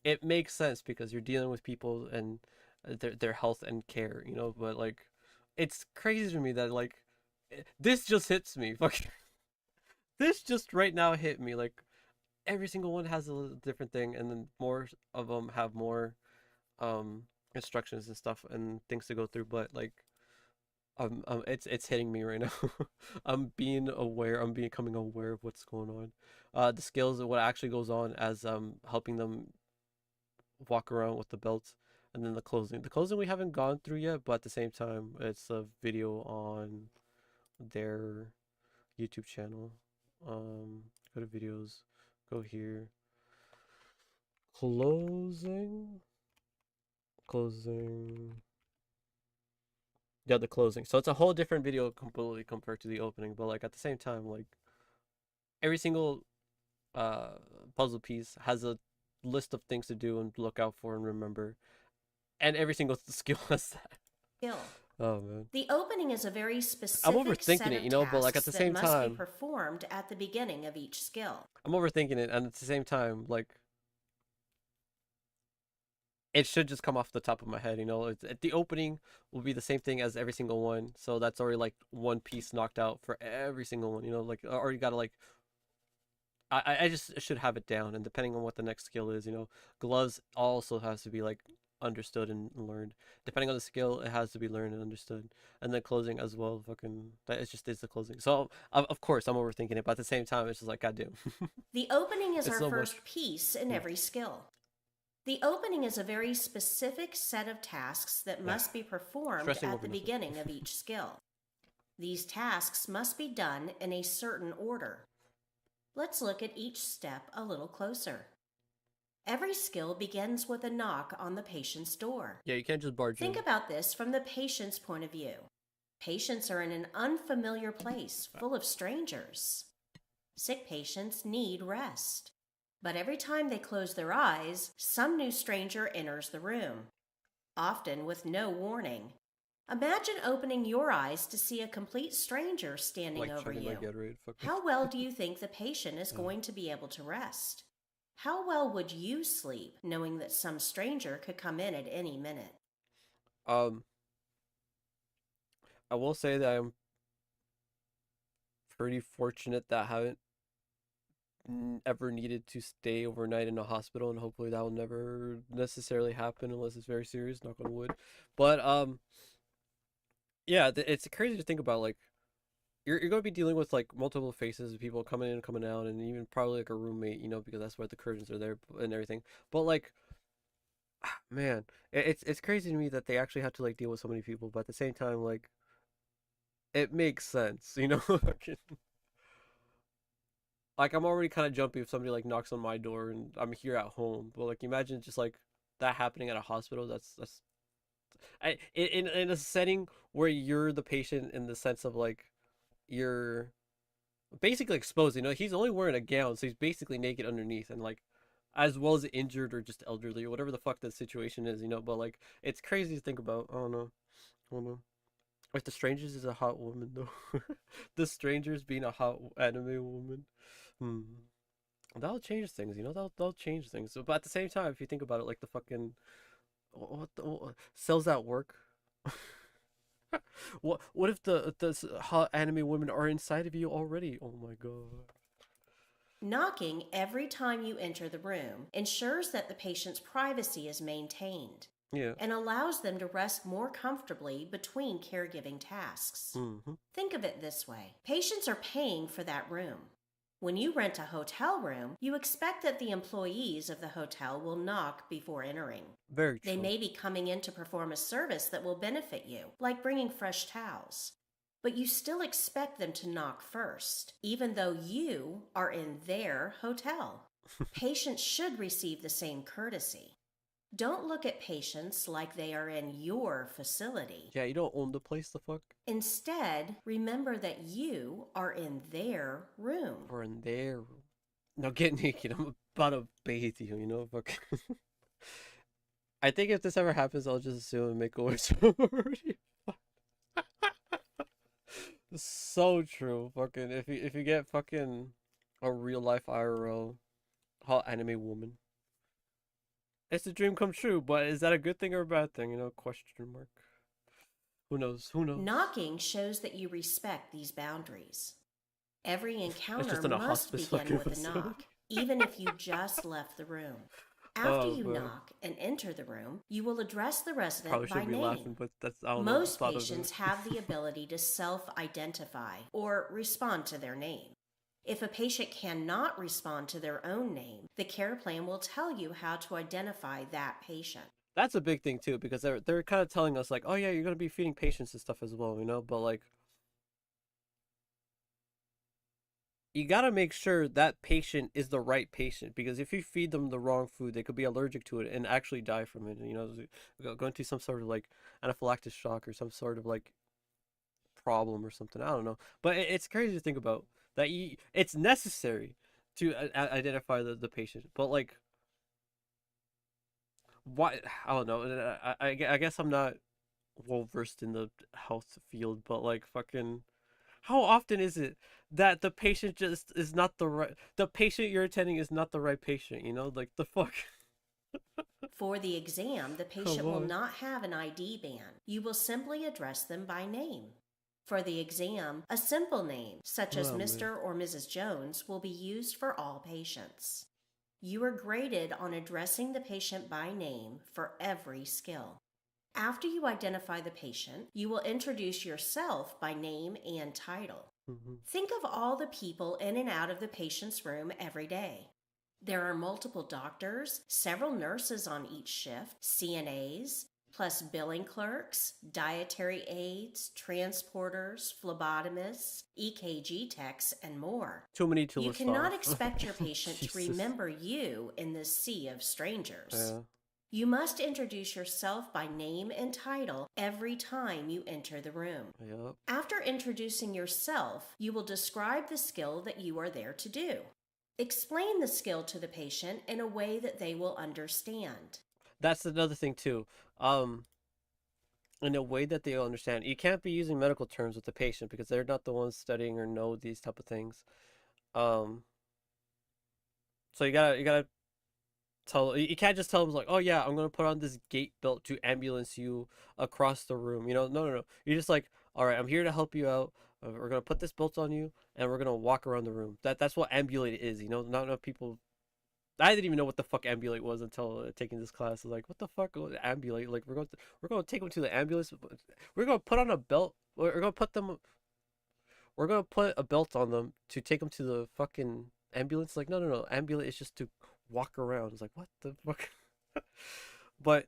it makes sense because you're dealing with people and their health and care, you know. But like, it's crazy to me that like this just hits me. Fucking this just right now hit me. Like every single one has a little different thing, and then more of them have more instructions and stuff and things to go through. But like it's hitting me right now. I'm being aware. I'm becoming aware of what's going on. The skills of what actually goes on as helping them walk around with the belts, and then the closing. The closing we haven't gone through yet, but at the same time, it's a video on their YouTube channel. Go to videos. Go here. Closing. Closing. Yeah, the closing. So it's a whole different video completely compared to the opening, but like at the same time, like every single uh puzzle piece has a list of things to do and look out for and remember. And every single skill has that. Skill. Oh man. The opening is a very I'm specific overthinking set it, of you know, but like at tasks the same that must be time, performed at the beginning of each skill. I'm overthinking it, and at the same time, like it should just come off the top of my head, you know. The opening will be the same thing as every single one, so that's already like one piece knocked out for every single one, you know. Like I already gotta like I just should have it down, and depending on what the next skill is, you know, gloves also has to be like understood and learned. Depending on the skill, it has to be learned and understood, and then closing as well. Fucking that is just is the closing. So of course I'm overthinking it, but at the same time, it's just like goddamn. The opening is It's our so first much. piece in every skill. The opening is a very specific set of tasks that must be performed Stressing at over the nothing. beginning of each skill. These tasks must be done in a certain order. Let's look at each step a little closer. Every skill begins with a knock on the patient's door. Yeah, you can't just barge Think in. about this from the patient's point of view. Patients are in an unfamiliar place full of strangers. Sick patients need rest. But every time they close their eyes, some new stranger enters the room, often with no warning. Imagine opening your eyes to see a complete stranger standing Like over chugging my you. Gatorade. Fucking. How well do you think the patient is going to be able to rest? How well would you sleep knowing that some stranger could come in at any minute? Um, I will say that I'm pretty fortunate that I haven't ever needed to stay overnight in a hospital, and hopefully that will never necessarily happen unless it's very serious. Knock on wood. But yeah, it's crazy to think about. Like you're going to be dealing with like multiple faces of people coming in and coming out, and even probably like a roommate, you know, because that's why the curtains are there and everything. But like, man, it's crazy to me that they actually have to like deal with so many people, but at the same time, like it makes sense, you know. Like I'm already kind of jumpy if somebody like knocks on my door and I'm here at home. But like imagine just like that happening at a hospital. That's in a setting where you're the patient in the sense of like you're basically exposed. You know, he's only wearing a gown, so he's basically naked underneath, and like as well as injured or just elderly or whatever the fuck the situation is. You know, but like it's crazy to think about. I don't know. I don't know. If the strangers is a hot woman though, the strangers being a hot anime woman. Hmm. That'll change things, you know. That'll change things. So, but at the same time, if you think about it, like the fucking what cells at work. What if the hot anime women are inside of you already? Oh my god. Knocking every time you enter the room ensures that the patient's privacy is maintained Yeah. and allows them to rest more comfortably between caregiving tasks. Mm-hmm. Think of it this way: patients are paying for that room. When you rent a hotel room, you expect that the employees of the hotel will knock before entering. Very They true. may be coming in to perform a service that will benefit you, like bringing fresh towels. But you still expect them to knock first, even though you are in their hotel. Patients should receive the same courtesy. Don't look at patients like they are in your facility. Yeah, you don't own the place, the fuck? Instead, remember that you are in their room. Or in their room. Now get naked. I'm about to bathe you, you know? Fuck. I think if this ever happens, I'll just assume and make a wish. So true. Fucking if you get fucking a real life IRL hot anime woman, it's a dream come true. But is that a good thing or a bad thing? You know, question mark. Who knows? Who knows? Knocking shows that you respect these boundaries. Every It's encounter just in a must hospice begin fucking with a facility. knock, even if you just left the room. After Oh you man, knock and enter the room, you will address the resident probably by should be name. laughing, but that's I don't know. Most Thought of patients it. have the ability to self-identify or respond to their name. If a patient cannot respond to their own name, the care plan will tell you how to identify that patient. That's a big thing too, because they're kind of telling us like, oh yeah, you're gonna be feeding patients and stuff as well, you know. But like, you gotta make sure that patient is the right patient, because if you feed them the wrong food, they could be allergic to it and actually die from it. You know, go into some sort of like anaphylactic shock or some sort of like problem or something. I don't know, but it's crazy to think about that. It's necessary to identify the patient, but like, why? I don't know. I guess I'm not well versed in the health field, but like, fucking, how often is it that the patient just is not the patient you're attending is not the right patient, you know? Like, the fuck? For the exam, the Come patient will on. not have an ID band. You will simply address them by name. For the exam, a simple name, such as Oh man. Mr. or Mrs. Jones, will be used for all patients. You are graded on addressing the patient by name for every skill. After you identify the patient, you will introduce yourself by name and title. Hmm. Think of all the people in and out of the patient's room every day. There are multiple doctors, several nurses on each shift, CNAs, plus billing clerks, dietary aides, transporters, phlebotomists, EKG techs, and more. Too many to You list cannot off. expect your patient to Jesus. remember you in this sea of strangers. Yeah. You must introduce yourself by name and title every time you enter the room. Yep. After introducing yourself, you will describe the skill that you are there to do. Explain the skill to the patient in a way that they will understand. That's another thing too. Um, in a way that they'll understand. You can't be using medical terms with the patient because they're not the ones studying or know these type of things. Um, so you gotta tell you can't just tell them like, oh yeah, I'm gonna put on this gait belt to ambulance you across the room. You know, no, no, no. You're just like, all right, I'm here to help you out. We're gonna put this belt on you, and we're gonna walk around the room. That's what ambulate is. You know, not enough people. I didn't even know what the fuck ambulate was until taking this class. I was like, what the fuck ambulate? Like, we're gonna take them to the ambulance. We're gonna put on a belt. We're gonna put them. We're gonna put a belt on them to take them to the fucking ambulance. Like, no, no, no. Ambulate is just to walk around. It's like, what the fuck? But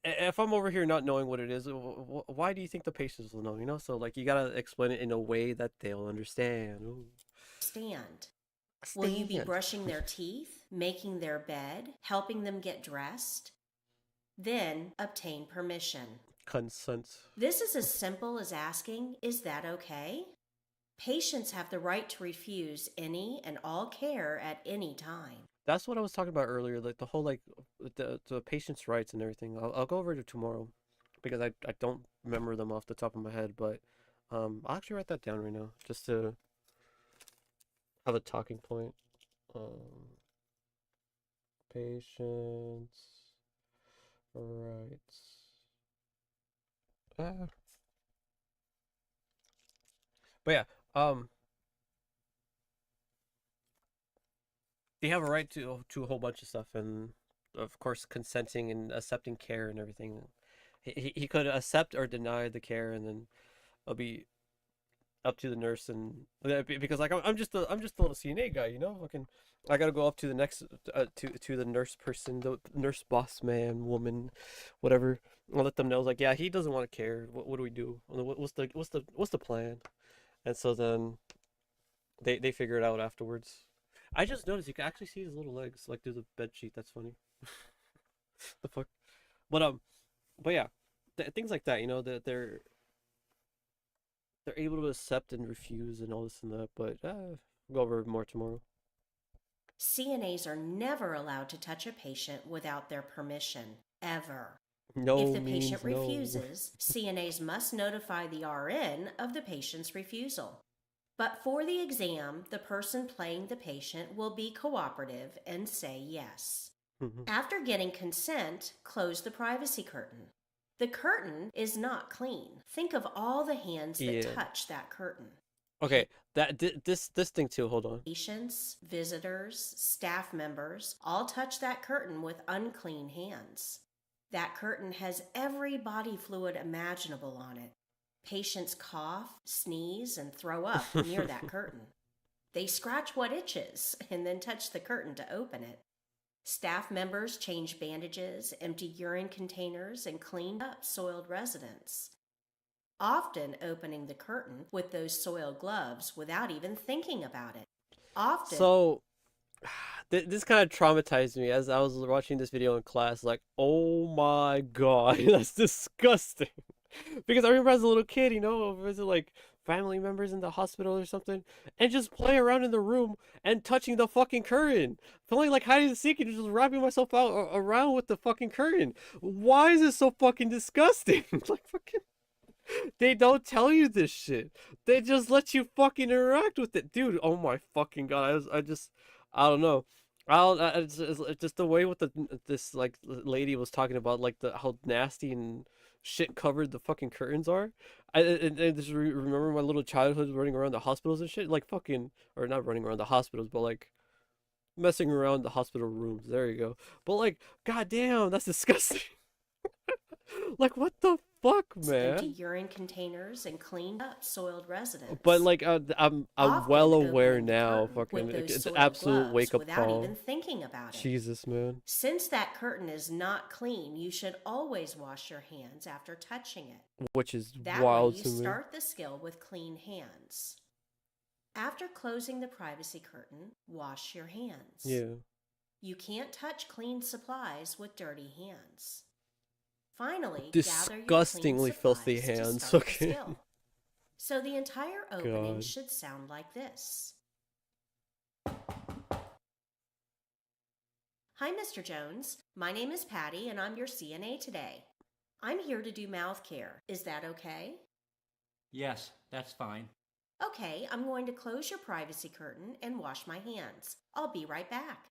if I'm over here not knowing what it is, why do you think the patients will know? You know, so like, you gotta explain it in a way that they'll understand. Ooh. Stand. Will you be brushing their teeth, making their bed, helping them get dressed? Then obtain permission. Consent. This is as simple as asking, "Is that okay?" Patients have the right to refuse any and all care at any time. That's what I was talking about earlier, like the whole like the patient's rights and everything. I'll go over it tomorrow because I don't remember them off the top of my head, but I'll actually write that down right now just to have a talking point. Um, Patient's rights. Ah. But yeah, they have a right to a whole bunch of stuff, and of course consenting and accepting care and everything. He could accept or deny the care, and then it'll be up to the nurse. And because like I'm just a little CNA guy, you know. I gotta go up to the next to the nurse person, the nurse boss man, woman, whatever. I'll let them know like, yeah, he doesn't want to care. What do we do? What's the plan? And so then they figure it out afterwards. I just noticed you can actually see his little legs like through the bed sheet. That's funny. The fuck. But but yeah, things like that. You know that they're able to accept and refuse and all this and that. But we'll go over it more tomorrow. CNAs are never allowed to touch a patient without their permission, ever. No If the means patient no. refuses, CNAs must notify the RN of the patient's refusal. But for the exam, the person playing the patient will be cooperative and say yes. After getting consent, close the privacy curtain. The curtain is not clean. Think of all the hands that touch that curtain. Okay, this thing too. Hold on. Patients, visitors, staff members all touch that curtain with unclean hands. That curtain has every body fluid imaginable on it. Patients cough, sneeze, and throw up near that curtain. They scratch what itches and then touch the curtain to open it. Staff members change bandages, empty urine containers, and clean up soiled residents, often opening the curtain with those soiled gloves without even thinking about it. So this kind of traumatized me as I was watching this video in class. Like, oh my god, that's disgusting. Because I remember as a little kid, you know, visit like family members in the hospital or something, and just play around in the room and touching the fucking curtain, feeling like hide and seek and just wrapping myself out around with the fucking curtain. Why is it so fucking disgusting? Like fucking. They don't tell you this shit. They just let you fucking interact with it, dude. Oh my fucking god! I don't know. It's just the way with this like lady was talking about like how nasty and shit covered the fucking curtains are. I just remember my little childhood running around the hospitals and shit, like fucking, or not running around the hospitals, but like messing around the hospital rooms. There you go. But like, goddamn, that's disgusting. Like, what the fuck, man? Empty urine containers and cleaned up soiled residents. But like, I'm well aware now. Fucking, it's an absolute wake up call. Without even thinking about it. Jesus, man. Since that curtain is not clean, you should always wash your hands after touching it. Which is that wild way to you me. Start the skill with clean hands. After closing the privacy curtain, wash your hands. Yeah. You can't touch clean supplies with dirty hands. Finally, disgustingly filthy hands. Okay. So the entire opening should sound like this. Hi, Mr. Jones. My name is Patty, and I'm your CNA today. I'm here to do mouth care. Is that okay? Yes, that's fine. Okay, I'm going to close your privacy curtain and wash my hands. I'll be right back.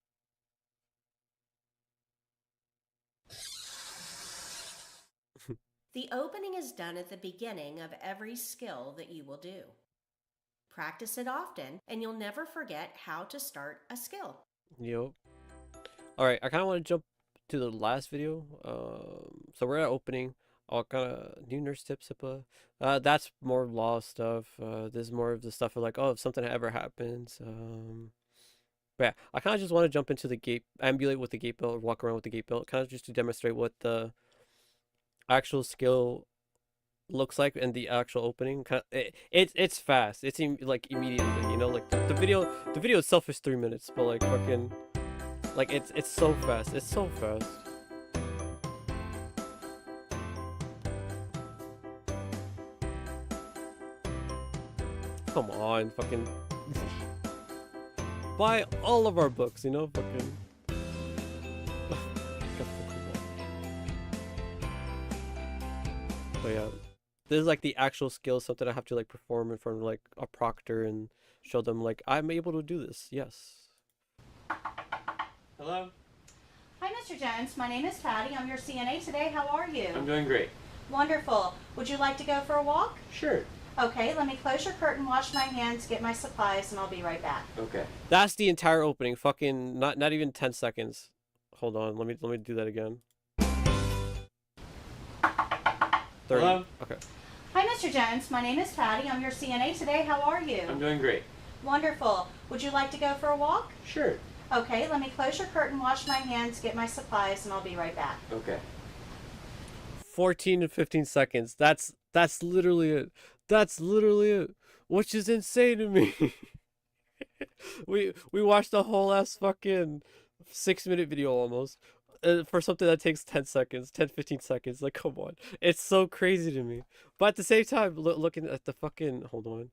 The opening is done at the beginning of every skill that you will do. Practice it often, and you'll never forget how to start a skill. Yep. Alright, I kind of want to jump to the last video. So we're at opening. All kind of new nurse tips, HIPAA. That's more law stuff. This is more of the stuff of like, oh, if something ever happens. But yeah, I kind of just want to jump into the gate, ambulate with the gate belt, or walk around with the gate belt, kind of just to demonstrate what the actual skill looks like and the actual opening. It's fast. It's like immediately, you know, like the video itself is 3 minutes, but like fucking, like it's so fast. It's so fast. Come on, fucking buy all of our books, you know, fucking. But yeah, this is like the actual skill, something I have to like perform in front of like a proctor and show them like I'm able to do this. Yes. Hello. Hi, Mr. Jones. My name is Patty. I'm your CNA today. How are you? I'm doing great. Wonderful. Would you like to go for a walk? Sure. Okay, let me close your curtain, wash my hands, get my supplies, and I'll be right back. Okay. That's the entire opening. Fucking not even 10 seconds. Hold on. Let me do that again. 30. Hello? Okay. Hi, Mr. Jones. My name is Patty. I'm your CNA today. How are you? I'm doing great. Wonderful. Would you like to go for a walk? Sure. Okay, let me close your curtain, wash my hands, get my supplies, and I'll be right back. Okay. 14 to 15 seconds. That's literally it. That's literally it. Which is insane to me. We watched the whole ass fucking 6-minute video almost for something that takes 10 seconds, 10 15 seconds. Like, come on. It's so crazy to me. But at the same time, looking at the fucking, hold on.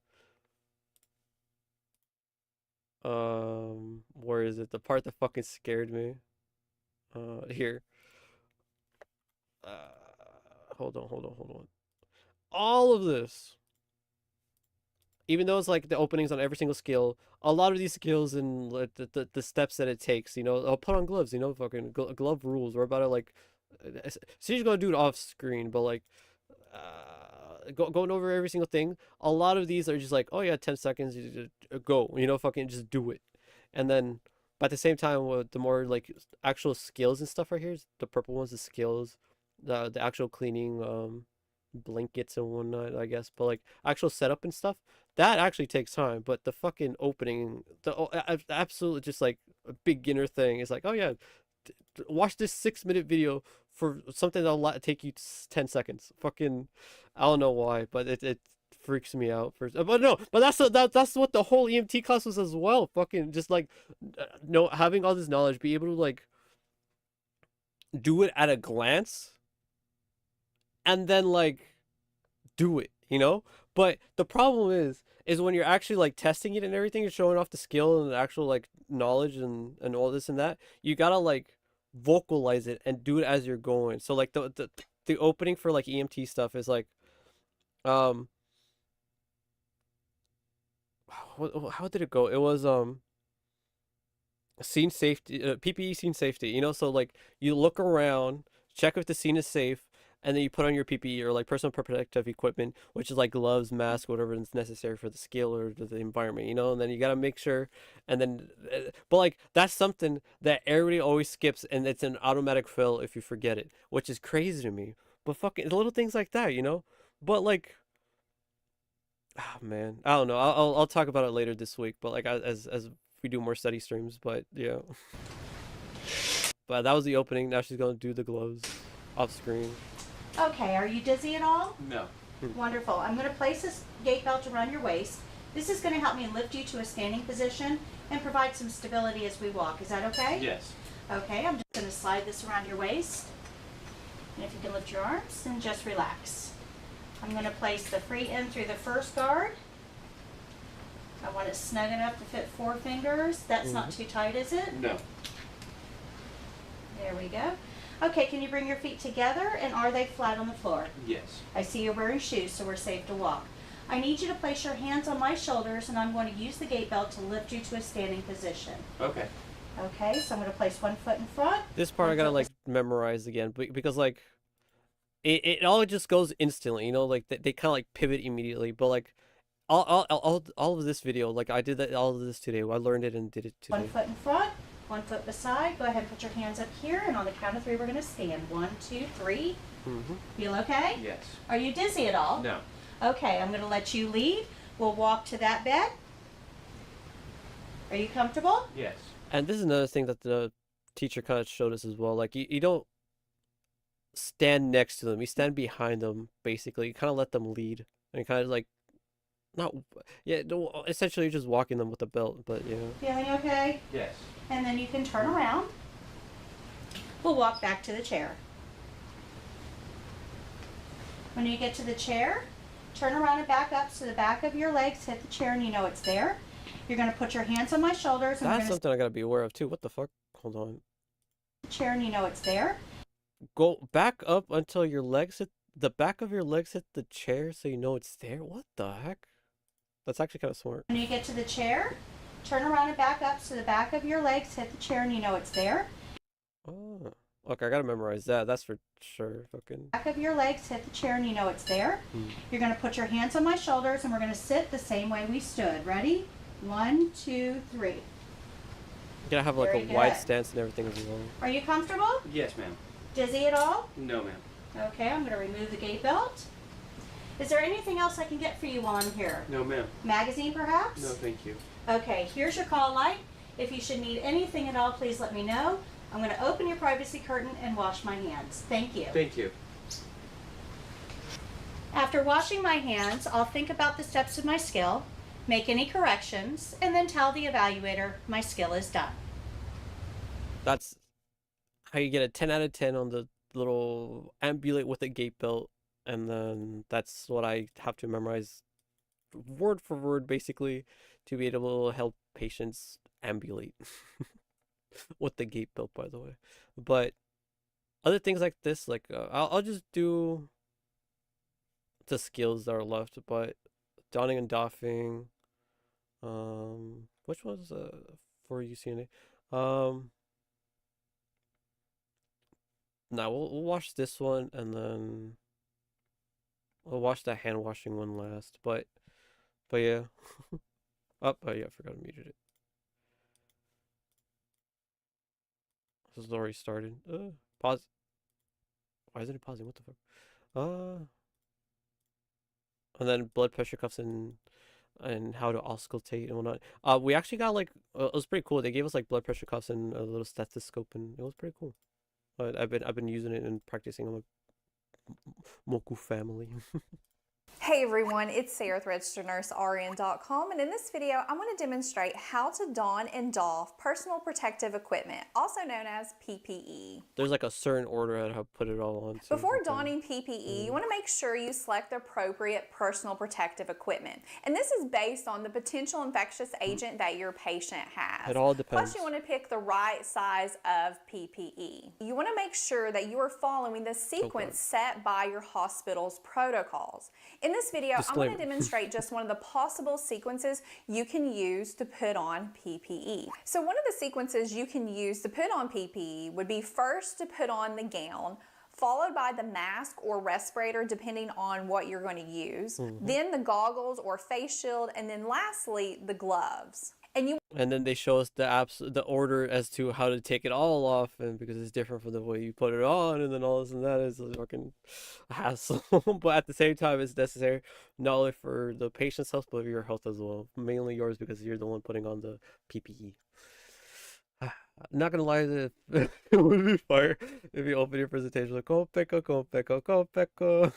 Where is it? The part that fucking scared me. Here. Hold on. All of this, even though it's like the openings on every single skill, a lot of these skills and like the steps that it takes, I'll put on gloves, fucking glove rules. We're about to like, she's gonna do it off screen, but like, going over every single thing. A lot of these are just like, oh yeah, 10 seconds, you just, go, fucking just do it, and then. But at the same time, the more like actual skills and stuff right here, the purple ones, the skills, the actual cleaning, blankets and whatnot, I guess. But like actual setup and stuff, that actually takes time. But the fucking opening, absolutely just like a beginner thing is like, oh yeah, watch this 6-minute video for something that'll take you 10 seconds. Fucking, I don't know why, but it freaks me out first. But no, but that's what the whole EMT class was as well. Fucking just like, no, having all this knowledge, be able to like do it at a glance, and then like do it, But the problem is when you're actually like testing it and everything, you're showing off the skill and the actual like knowledge and all this and that. You gotta like vocalize it and do it as you're going. So like the opening for like EMT stuff is like, um, how did it go? It was scene safety, PPE scene safety. So like you look around, check if the scene is safe, and then you put on your PPE or like personal protective equipment, which is like gloves, mask, whatever is necessary for the skill or the environment, and then you gotta make sure, and then, but like that's something that everybody always skips, and it's an automatic fail if you forget it, which is crazy to me. But fucking little things like that, But like, oh man, I don't know. I'll talk about it later this week, but like as we do more study streams, but yeah. But that was the opening. Now she's gonna do the gloves off screen. Okay, are you dizzy at all? No. Wonderful. I'm going to place this gait belt around your waist. This is going to help me lift you to a standing position and provide some stability as we walk. Is that okay? Yes. Okay, I'm just going to slide this around your waist. And if you can lift your arms and just relax. I'm going to place the free end through the first guard. I want it snug enough to fit 4 fingers. That's not too tight, is it? No. There we go. Okay, can you bring your feet together, and are they flat on the floor? Yes. I see you're wearing shoes, so we're safe to walk. I need you to place your hands on my shoulders, and I'm going to use the gait belt to lift you to a standing position. Okay. Okay, so I'm going to place 1 foot in front. This part I gotta like memorize again, because like it all just goes instantly, like they kind of like pivot immediately. But like all of this video, like I did that all of this today. I learned it and did it today. 1 foot in front, 1 foot beside. Go ahead and put your hands up here, and on the count of 3, we're going to stand. 1, 2, 3. Feel okay? Yes. Are you dizzy at all? No. Okay, I'm going to let you lead. We'll walk to that bed. Are you comfortable? Yes. And this is another thing that the teacher kind of showed us as well. Like you don't stand next to them; you stand behind them. Basically, you kind of let them lead, and you kind of like not, yeah. No, essentially, you're just walking them with a belt. But yeah. Feeling okay? Yes. And then you can turn around. We'll walk back to the chair. When you get to the chair, turn around and back up so the back of your legs hit the chair and you know it's there. You're going to put your hands on my shoulders. And That's something I gotta be aware of too. What the fuck? Hold on. Chair and you know it's there. Go back up until your legs hit the back of your legs hit the chair, so you know it's there. What the heck? That's actually kind of smart. When you get to the chair, turn around and back up so the back of your legs hit the chair and you know it's there. Oh. Okay, I gotta memorize that. That's for sure. Fucking. Back of your legs hit the chair and you know it's there. You're going to put your hands on my shoulders and we're going to sit the same way we stood. Ready? 1, 2, 3. You gotta have like Very a wide good. stance and everything as well. Are you comfortable? Yes, ma'am. Dizzy at all? No, ma'am. Okay, I'm going to remove the gait belt. Is there anything else I can get for you while I'm here? No, ma'am. Magazine perhaps? No, thank you. Okay, here's your call light. If you should need anything at all, please let me know. I'm going to open your privacy curtain and wash my hands. Thank you. Thank you. After washing my hands, I'll think about the steps of my skill, make any corrections, and then tell the evaluator my skill is done. That's how you get a 10 out of 10 on the little ambulate with a gait belt, and then that's what I have to memorize word for word basically to be able to help patients ambulate with the gait belt, by the way. But other things like this, like I'll just do the skills that are left. But donning and doffing, which was for UCNA, now we'll watch this one and then we'll watch that hand washing one last. But yeah. Oh yeah, I forgot I muted it. This is already started. Pause. Why isn't it pausing? What the fuck? And then blood pressure cuffs and how to auscultate and whatnot. We actually got like it was pretty cool. They gave us like blood pressure cuffs and a little stethoscope, and it was pretty cool. But I've been using it and practicing on my Moku family. Hey everyone, it's Sarah with RegisteredNurseRN.com, and in this video I want to demonstrate how to don and doff personal protective equipment, also known as PPE. There's like a certain order at how to put it all on. Before donning PPE, you want to make sure you select the appropriate personal protective equipment. And this is based on the potential infectious agent that your patient has. It all depends. Plus you want to pick the right size of PPE. You want to make sure that you are following the sequence set by your hospital's protocols. In this video, I'm going to demonstrate just one of the possible sequences you can use to put on PPE. So one of the sequences you can use to put on PPE would be first to put on the gown, followed by the mask or respirator depending on what you're going to use, then the goggles or face shield, and then lastly the gloves. And then they show us the order as to how to take it all off, and because it's different from the way you put it on, and then all this and that is a fucking hassle. But at the same time, it's necessary not only for the patient's health, but your health as well. Mainly yours because you're the one putting on the PPE. I'm not gonna lie, it would be fire if you open your presentation like Compeko, Compeko, Compeko.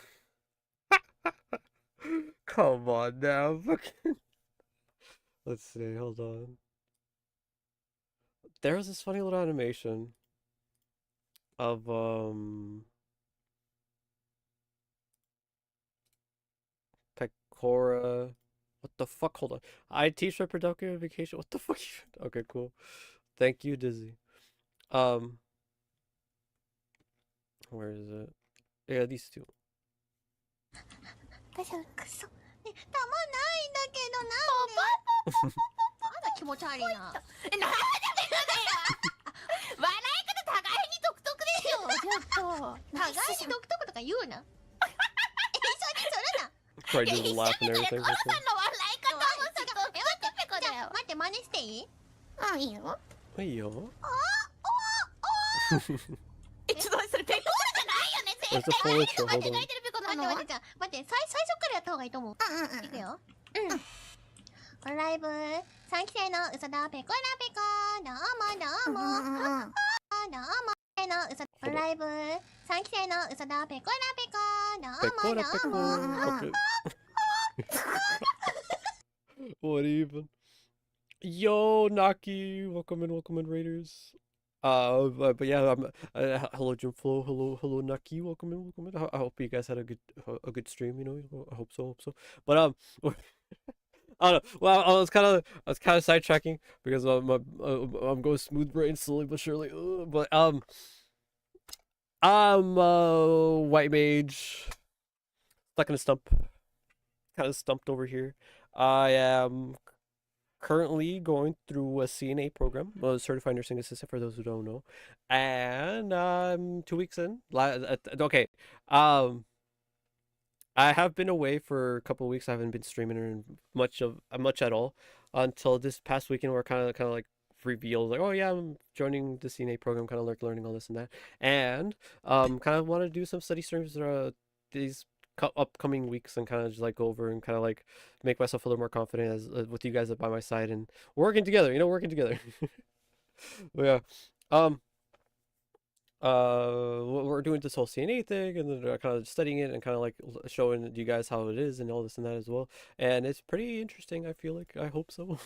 Come on now, fucking. Let's see, hold on. There was this funny little animation of Pecora. What the fuck? Hold on. I teach reproductive education. What the fuck? Okay, cool. Thank you, Dizzy. Where is it? Yeah, these two. くそ。ね、たまないんだけどなんで？まだ気持ち悪いな。なんでだよ。笑い方互いに独特でしょ。ちょっと。互いに独特とか言うな。一緒にするな。Try to do the laugh and everything. 母さんの笑い方もさ、じゃあ待って真似していい？あ、いいよ。いいよ。ちょっとそれペコールじゃないよね。There's a full intro. Hold on. 待って、最初からやった方がいいと思う。いくよ。ライブ3期生の嘘だペコラペコ、どうもどうも。どうもの嘘ライブ3期生の嘘だペコラペコ、どうもどうも。What even? Yo, Naki, welcome in, Raiders. But yeah, hello, Jim Flo, hello, Naki, welcome in. I hope you guys had a good stream. You know, I hope so. But I don't know. Well, I was kind of sidetracking because I'm going smooth brain slowly but surely. But I'm white mage, stuck in a stump, kind of stumped over here. I am currently going through a CNA program, a Certified Nursing Assistant for those who don't know, and 2 weeks in. Okay, um, I have been away for a couple of weeks. I haven't been streaming or much at all until this past weekend, where kind of like revealed like, oh yeah, I'm joining the CNA program, kind of like learning all this and that, and kind of want to do some study streams these upcoming weeks, and kind of just like go over and kind of like make myself a little more confident as with you guys by my side and working together, working together. But yeah, um we're doing this whole CNA thing, and then kind of studying it and kind of like showing you guys how it is and all this and that as well. And it's pretty interesting. I feel like, I hope so.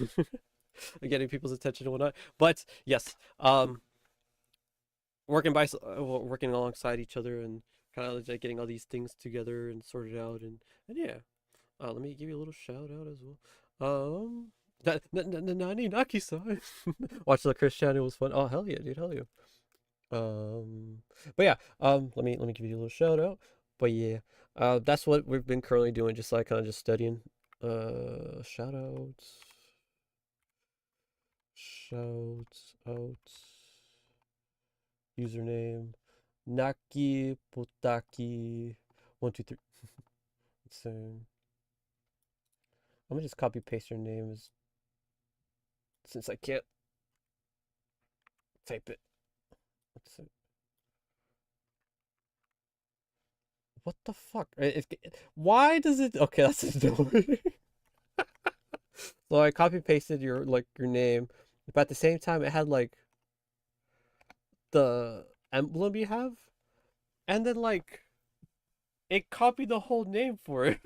Getting people's attention and whatnot. But yes, working alongside each other and kind of like getting all these things together and sorted out, and yeah. Let me give you a little shout out as well. Nani Naki-san. Watch the Chris channel, it was fun. Oh hell yeah, dude, hell yeah. But yeah, let me give you a little shout out. But yeah, that's what we've been currently doing, just like kind of just studying. Shout outs, username Naki Potaki 123. So I'm gonna just copy paste your name since I can't type it. Let's see. What the fuck? Why does it? Okay, that's annoying. So I copy pasted your name, but at the same time it had like the emblem you have, and then like it copied the whole name for it.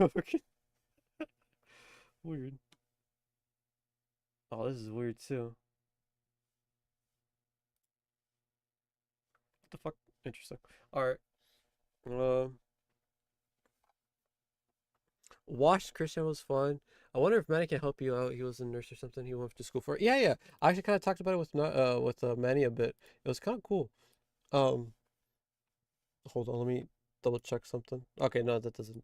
Weird. Oh, this is weird too. What the fuck? Interesting. All right. Watched Christian was fun. I wonder if Manny can help you out. He was a nurse or something. He went to school for it. Yeah, yeah. I actually kind of talked about it with Manny a bit. It was kind of cool. Um, Hold on, let me double check something. Okay, no, that doesn't.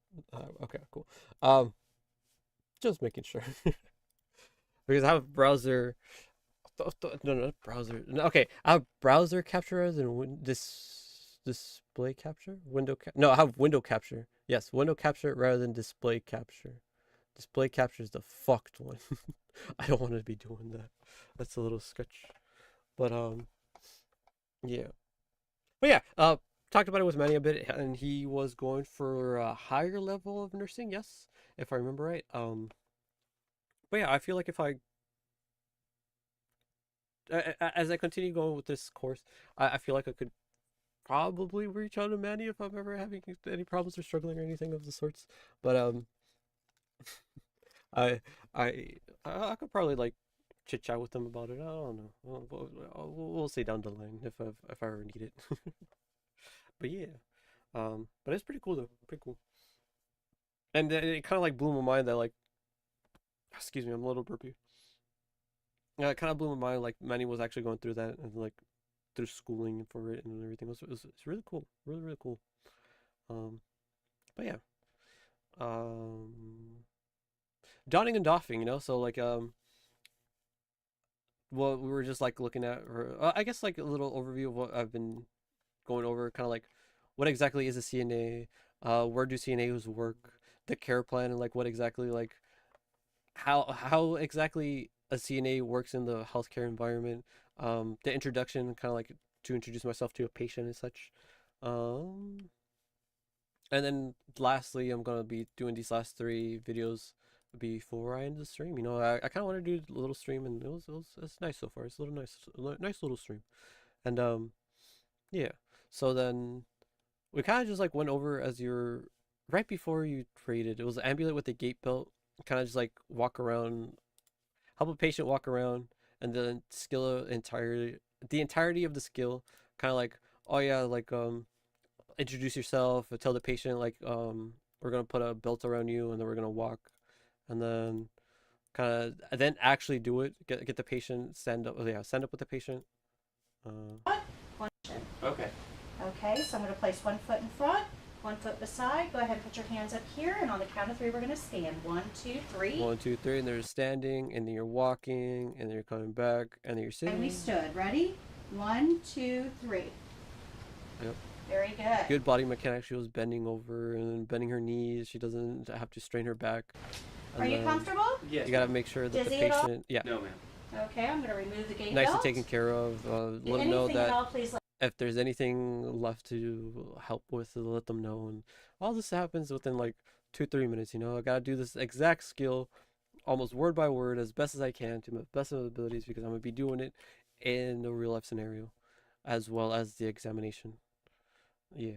Okay, cool. Um, just making sure because I have browser. No, not browser. No, okay, I have browser capture as in display capture. No, I have window capture. Yes, window capture rather than display capture. Display capture is the fucked one. I don't want to be doing that. That's a little sketch. But yeah. But yeah, talked about it with Manny a bit, and he was going for a higher level of nursing, yes, if I remember right. But yeah, I feel like if as I continue going with this course, I feel like I could probably reach out to Manny if I'm ever having any problems or struggling or anything of the sorts. But I I I could probably like chit chat with them about it. I don't know. We'll see down the line if I ever need it. But yeah, but it's pretty cool though. Pretty cool. And it kind of like blew my mind that like, excuse me, I'm a little burpy. Yeah, it kind of blew my mind like Manny was actually going through that and like through schooling for it and everything. It's really cool, really really cool. Um, but yeah, um, donning and doffing, so like well, we were just like looking at, I guess like a little overview of what I've been going over, kind of like what exactly is a CNA, where do CNAs work, the care plan, and like what exactly like how exactly a CNA works in the healthcare environment, the introduction, kind of like to introduce myself to a patient and such, um, and then lastly, I'm gonna be doing these last 3 videos before I end the stream. I kind of want to do a little stream, and it's nice so far. It's a little nice little stream, and yeah. So then we kind of just like went over as you're right before you traded. It was ambulate with the gait belt. Kind of just like walk around, help a patient walk around, and then the entirety of the skill. Kind of like, oh yeah, like introduce yourself, tell the patient like we're gonna put a belt around you, and then we're gonna walk, and then kind of then actually do it. Get the patient stand up. Oh, yeah, stand up with the patient. One. Okay. Okay, so I'm going to place one foot in front, 1 foot beside. Go ahead and put your hands up here, and on the count of 3, we're going to stand. 1, 2, 3. 1, 2, 3, and they're standing, and then you're walking, and then you're coming back, and then you're sitting. And we stood. Ready? 1, 2, 3. Yep. Very good. Good body mechanics. She was bending over and bending her knees. She doesn't have to strain her back. Are you comfortable? Yes. You gotta make sure that Dizzy the at all? patient, yeah, No, ma'am. Okay, I'm going to remove the gate nice belt. and taken care of. Let them Anything know at that all, please let if there's anything left to help with, let them know. And all this happens within like 2-3 minutes. You know, I gotta do this exact skill, almost word by word, as best as I can to my best of my abilities, because I'm gonna be doing it in a real life scenario, as well as the examination. Yeah,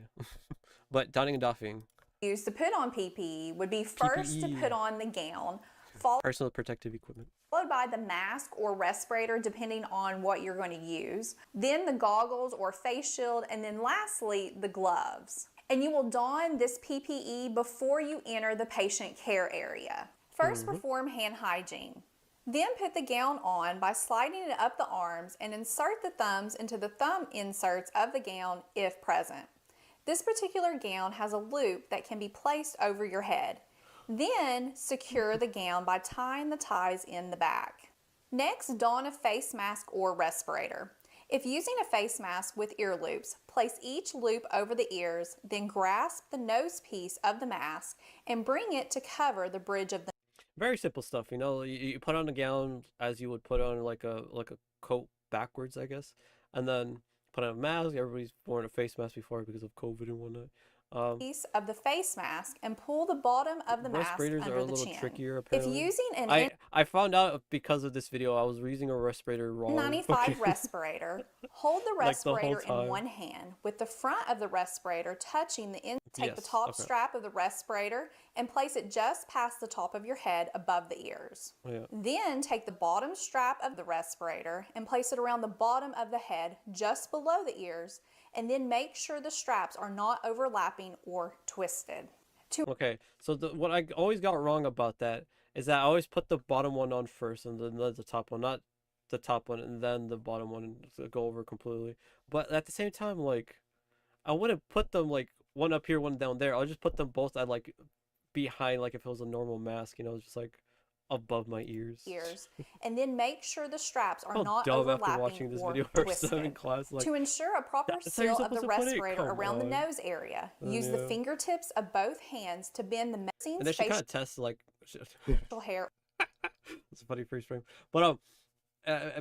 but donning and doffing. Use to put on PPE would be first to put on the gown, followed Personal protective equipment. by the mask or respirator, depending on what you're going to use, then the goggles or face shield, and then lastly, the gloves. And you will don this PPE before you enter the patient care area. First, perform hand hygiene. Then put the gown on by sliding it up the arms and insert the thumbs into the thumb inserts of the gown if present. This particular gown has a loop that can be placed over your head. Then secure the gown by tying the ties in the back. Next, don a face mask or respirator. If using a face mask with ear loops, place each loop over the ears, then grasp the nose piece of the mask and bring it to cover the bridge of the Very simple stuff, you know. You put on a gown as you would put on like a coat backwards, I guess, and then put on a mask. Everybody's worn a face mask before because of COVID and whatnot. piece of the face mask and pull the bottom of the mask Respirators under are a the little chin. trickier, If apparently. using an I found out because of this video I was using a respirator wrong. N95 respirator, hold the Like the whole respirator in time. one hand with the front of the respirator touching the take the Yes, top okay. strap of the respirator and place it just past the top of your head above the ears. Yeah. Then take the bottom strap of the respirator and place it around the bottom of the head just below the ears, and then make sure the straps are not overlapping or twisted. Okay, so what I always got wrong about that is that I always put the bottom one on first and then the top one, not the top one and then the bottom one to go over completely. But at the same time, like, I wouldn't put them like one up here, one down there. I'll just put them both at like behind, like if it was a normal mask, you know, just like above my ears. And then make sure the straps are How not dumb after overlapping watching this or video first time twisted. in class, like, To ensure a proper that's how you're seal of the supposed to put it? respirator Come around the on. nose area, use the Yeah. fingertips of both hands to bend the and missing then she kind facial of tests like hair it's a funny freeze frame, but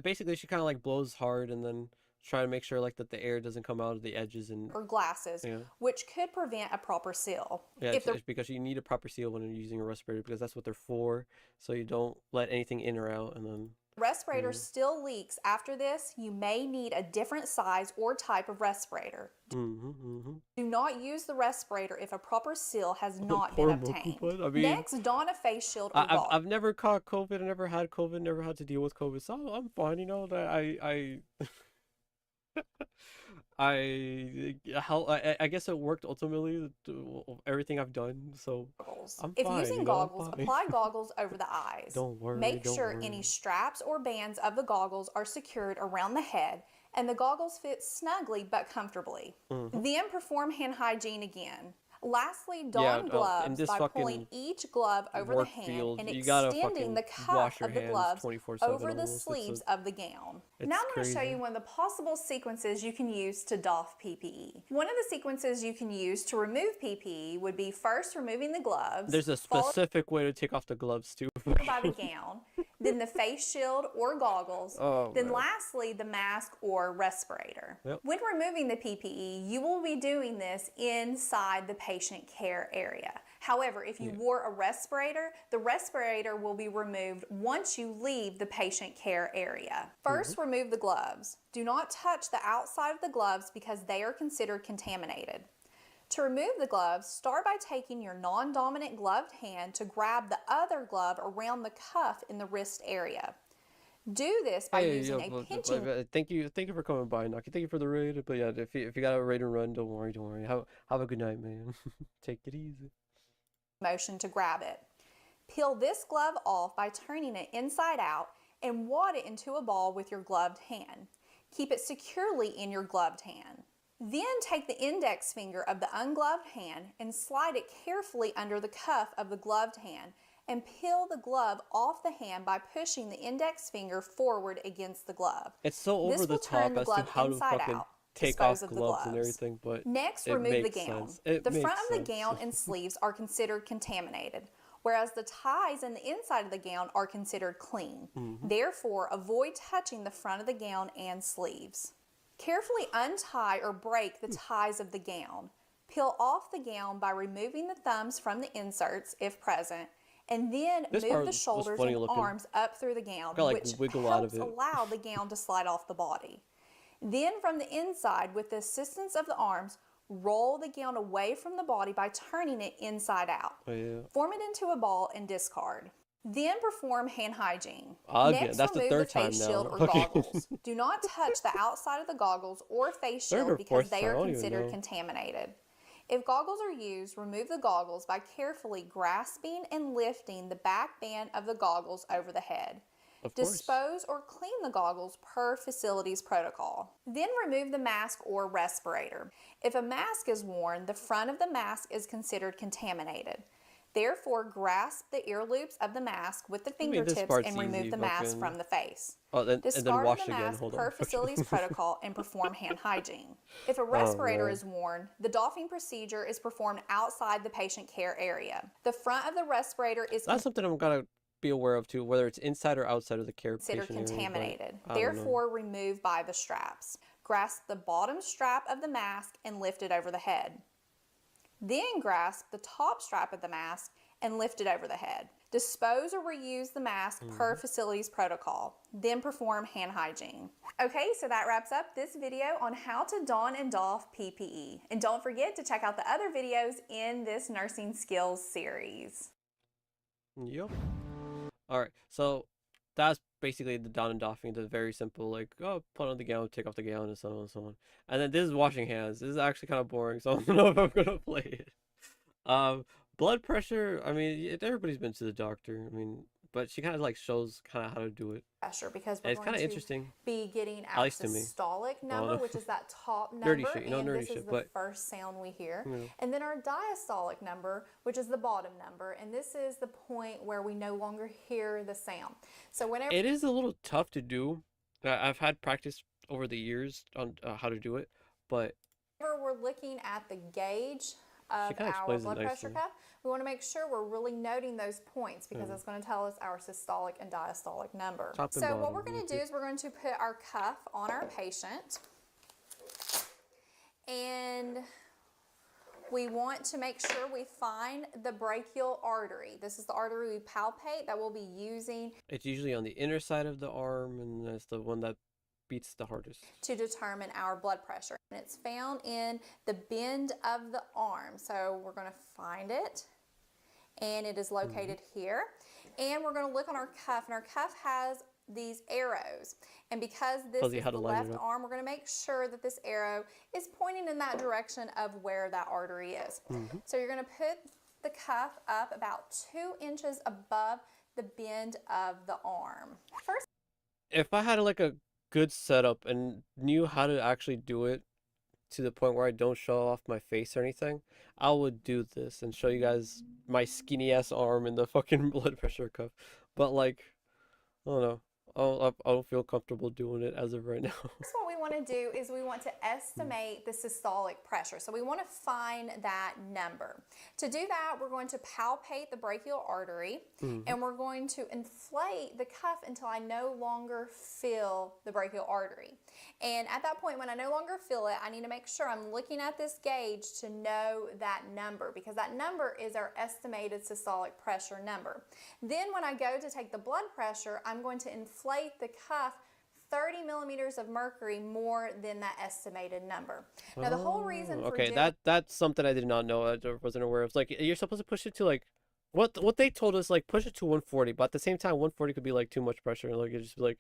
basically she kind of like blows hard and then try to make sure like that the air doesn't come out of the edges and or glasses, yeah. which could prevent a proper seal. Yeah, If the it's because you need a proper seal when you're using a respirator because that's what they're for, so you don't let anything in or out and then respirator still leaks after this, you may need a different size or type of respirator. Do not use the respirator if a proper seal has not been Poor obtained. Mokupa. I mean, Next, don a face shield or goggles. I've never caught COVID, I never had COVID, never had to deal with COVID, so I'm fine, you know, that I guess it worked ultimately, everything I've done, so I'm If fine, using you know, I'm goggles, fine. apply goggles over the eyes. Don't worry, Make don't sure worry. any straps or bands of the goggles are secured around the head and the goggles fit snugly but comfortably. Then perform hand hygiene again. Lastly, don in gloves this by fucking pulling each glove over the work hand field, and you gotta extending the fucking wash cuff your of the hands gloves 24/7 over the almost. It's sleeves of the gown. it's Now I'm going to show crazy. you one of the possible sequences you can use to doff PPE. One of the sequences you can use to remove PPE would be first removing the gloves. There's a followed specific way to take off the gloves too. by the gown, then the face shield or goggles, Oh, then man. lastly the mask or respirator. Yep. When removing the PPE, you will be doing this inside the patient care area. However, if you wore a respirator, the respirator will be removed once you leave the patient care area. First, remove the gloves. Do not touch the outside of the gloves because they are considered contaminated. To remove the gloves, start by taking your non-dominant gloved hand to grab the other glove around the cuff in the wrist area. Do this by using a pinching thank you for coming by, Naki. Thank you for the raid. But yeah, if you got a raid and run, don't worry. Have a good night, man. Take it easy. motion to grab it. Peel this glove off by turning it inside out and wad it into a ball with your gloved hand. Keep it securely in your gloved hand. Then take the index finger of the ungloved hand and slide it carefully under the cuff of the gloved hand and peel the glove off the hand by pushing the index finger forward against the glove. It's so over the top as to how to fucking take off gloves and everything, but next, it remove the makes gown. sense. It The makes front of the sense. gown and sleeves are considered contaminated, whereas the ties and the inside of the gown are considered clean. Therefore, avoid touching the front of the gown and sleeves. Carefully untie or break the ties of the gown. Peel off the gown by removing the thumbs from the inserts, if present, and then This move part the was shoulders funny and looking. arms up through the gown, Gotta, like, which wiggle out of helps it. allow the gown to slide off the body. Then from the inside, with the assistance of the arms, roll the gown away from the body by turning it inside out. Oh, yeah. Form it into a ball and discard. Then perform hand hygiene. Again, Next, that's the remove third the face time shield now. or Okay. goggles. Do not touch the outside of the goggles or face Third or shield because fourth they time, I are don't even considered know. contaminated. If goggles are used, remove the goggles by carefully grasping and lifting the back band of the goggles over the head. Of course. Dispose or clean the goggles per facility's protocol. Then remove the mask or respirator. If a mask is worn, the front of the mask is considered contaminated. Therefore, grasp the ear loops of the mask with the mean, this fingertips part's and remove easy, the mask fucking- from the face. Oh, and then Discard wash the again. mask Hold per on. facility's protocol and perform hand hygiene. If a respirator no. is worn, the doffing procedure is performed outside the patient care area. The front of the respirator is That's something I'm gonna be aware of too, whether it's inside or outside of the care considered patient area, but contaminated, I don't know. therefore remove by the straps. Grasp the bottom strap of the mask and lift it over the head. Then grasp the top strap of the mask and lift it over the head. Dispose or reuse the mask per facility's protocol. Then perform hand hygiene. Okay, so that wraps up this video on how to don and doff PPE. And don't forget to check out the other videos in this nursing skills series. Yep. All right, so that's basically the don and doffing. The very simple, like, oh, put on the gown, take off the gown, and so on and so on. And then this is washing hands. This is actually kind of boring, so I don't know if I'm gonna play it. Blood pressure. I mean, everybody's been to the doctor. I mean, but she kind of like shows kind of how to do it. Pressure, because And we're it's going kind of to interesting. be getting our least to me. systolic number, which is that top number, Nerdy shit, you know, and nerdy this shit, is the but- first sound we hear. Yeah. And then our diastolic number, which is the bottom number, and this is the point where we no longer hear the sound. So whenever It is a little tough to do. I've had practice over the years on how to do it, but we're looking at the gauge of kinda our explains it blood pressure nicely. cuff, we want to make sure we're really noting those points because it's going to tell us our systolic and diastolic number. Top and So what bottom, we're going to do is we're going to put our cuff on our patient, and we want to make sure we find the brachial artery. This is the artery we palpate that we'll be using it's usually on the inner side of the arm, and that's the one that beats the hardest. to determine our blood pressure. And it's found in the bend of the arm. So we're going to find it, and it is located here. And we're going to look on our cuff, and our cuff has these arrows. And because this Tells you is how to the line it left up. arm, we're going to make sure that this arrow is pointing in that direction of where that artery is. So you're going to put the cuff up about 2 inches above the bend of the arm. First, If I had like a good setup and knew how to actually do it to the point where I don't show off my face or anything, I would do this and show you guys my skinny ass arm and the fucking blood pressure cuff. But like, I don't know. I don't feel comfortable doing it as of right now. First, what we want to do is we want to estimate the systolic pressure. So we want to find that number. To do that, we're going to palpate the brachial artery, and we're going to inflate the cuff until I no longer feel the brachial artery. And at that point, when I no longer feel it, I need to make sure I'm looking at this gauge to know that number, because that number is our estimated systolic pressure number. Then when I go to take the blood pressure, I'm going to inflate the cuff 30 millimeters of mercury more than that estimated number. Now the whole reason for Okay, doing that's something I did not know. I wasn't aware of. It's like you're supposed to push it to like what they told us, like push it to 140, but at the same time 140 could be like too much pressure, and like it just be like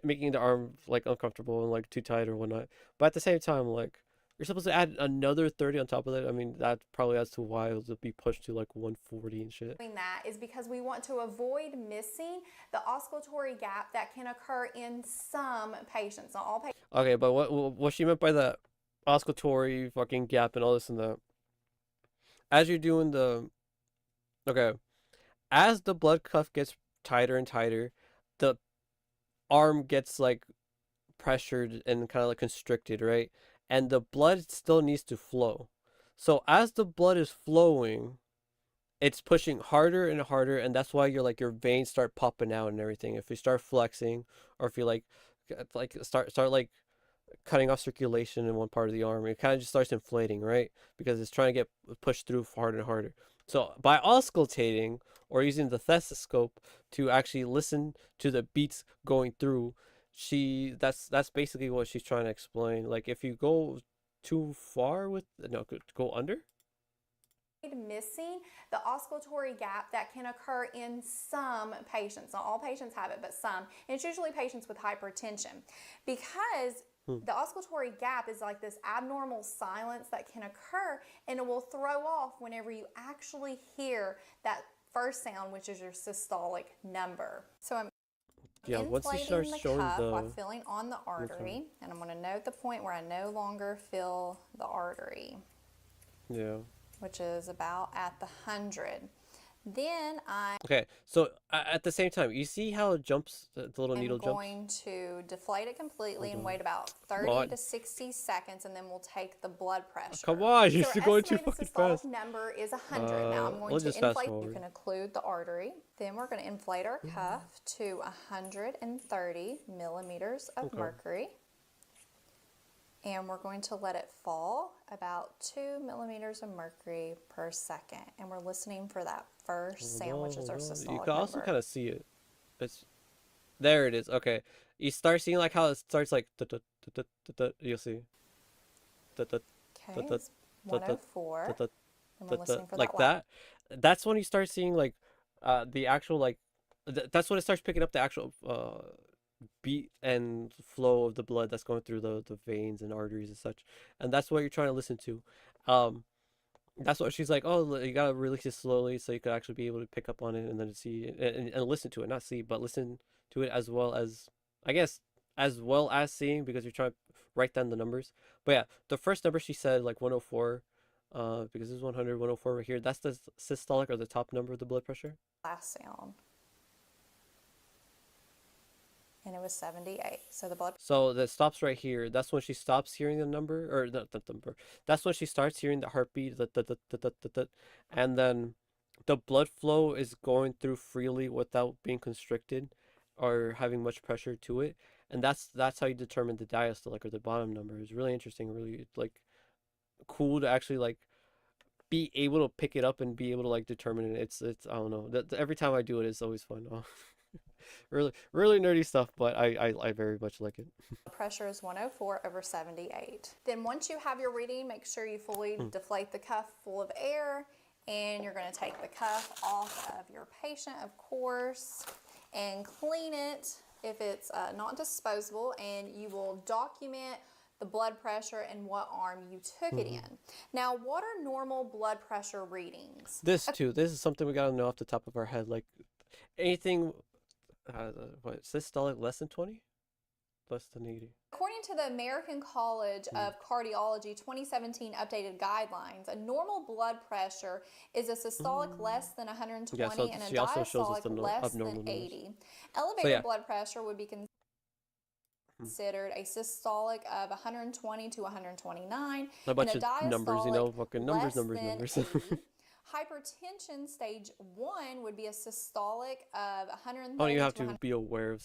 making the arm like uncomfortable and like too tight or whatnot. But at the same time, like you're supposed to add another 30 on top of that. I mean, that probably adds to why it'll be pushed to like 140 and shit. doing that is because we want to avoid missing the oscillatory gap that can occur in some patients, not all patients. Okay, but what she meant by that auscultatory fucking gap and all this and that. As you're doing the okay, as the blood cuff gets tighter and tighter, the arm gets like pressured and kind of like constricted, right? And the blood still needs to flow. So as the blood is flowing, it's pushing harder and harder, and that's why your veins start popping out and everything. If you start flexing, or if you start like cutting off circulation in one part of the arm, it kind of just starts inflating, right? Because it's trying to get pushed through harder and harder. So by auscultating or using the stethoscope to actually listen to the beats going through, that's basically what she's trying to explain. Like if you go too far with no, go under. Missing the auscultatory gap that can occur in some patients. Not all patients have it, but some. And it's usually patients with hypertension, because the auscultatory gap is like this abnormal silence that can occur, and it will throw off whenever you actually hear that first sound, which is your systolic number. So I'm Once he inflating starts the showing cuff the while filling on the artery, and I'm going to note the point where I no longer fill the artery, which is about at the 100. Then okay, so at the same time, you see how it jumps, the little needle I'm jumps? going to deflate it completely and wait about 30 to 60 seconds, and then we'll take the blood pressure. Come on, you're So still our going too estimated fucking systolic fast. number is 100. Now I'm going we'll to just fast inflate. You forward. can occlude the artery. Then we're going to inflate our cuff to 130 millimeters of mercury. And we're going to let it fall about 2 millimeters of mercury per second. And we're listening for that first sound, which is our systolic You can also number. kind of see it. There it is. Okay, you start seeing like how it starts like you'll see. Okay, it's 104. And we're listening for Like that. That's when you start seeing like the actual like that's when it starts picking up the actual beat and flow of the blood that's going through the veins and arteries and such, and that's what you're trying to listen to. That's what she's like, oh, you gotta release it slowly so you could actually be able to pick up on it and then see and listen to it, not see, but listen to it, as well as, I guess, as well as seeing, because you're trying to write down the numbers. But yeah, the first number she said, like 104, because this is 100, 104 right here, that's the systolic, or the top number of the blood pressure. Last sound. And it was 78. So the blood. So that stops right here. That's when she stops hearing the number, or not the number. That's when she starts hearing the heartbeat, and then the blood flow is going through freely without being constricted or having much pressure to it. And that's how you determine the diastolic, or the bottom number. It's really interesting, really like cool to actually like be able to pick it up and be able to like determine it. It's I don't know. Every time I do it, it's always fun. Really nerdy stuff, but I very much like it. Pressure is 104 over 78. Then once you have your reading, make sure you fully deflate the cuff full of air, and you're going to take the cuff off of your patient, of course, and clean it if it's not disposable, and you will document the blood pressure and what arm you took it in. Now, what are normal blood pressure readings? This is something we gotta know off the top of our head. Like anything, what, systolic less than 20, less than 80. According to the American College of Cardiology 2017 updated guidelines, a normal blood pressure is a systolic less than 120 and a she also shows us diastolic the less abnormal than numbers. 80. Elevated blood pressure would be considered a systolic of 120 to 129, A bunch and a of numbers, you know, fucking numbers. numbers. Hypertension stage 1 would be a systolic of 130. Oh, you have to be aware of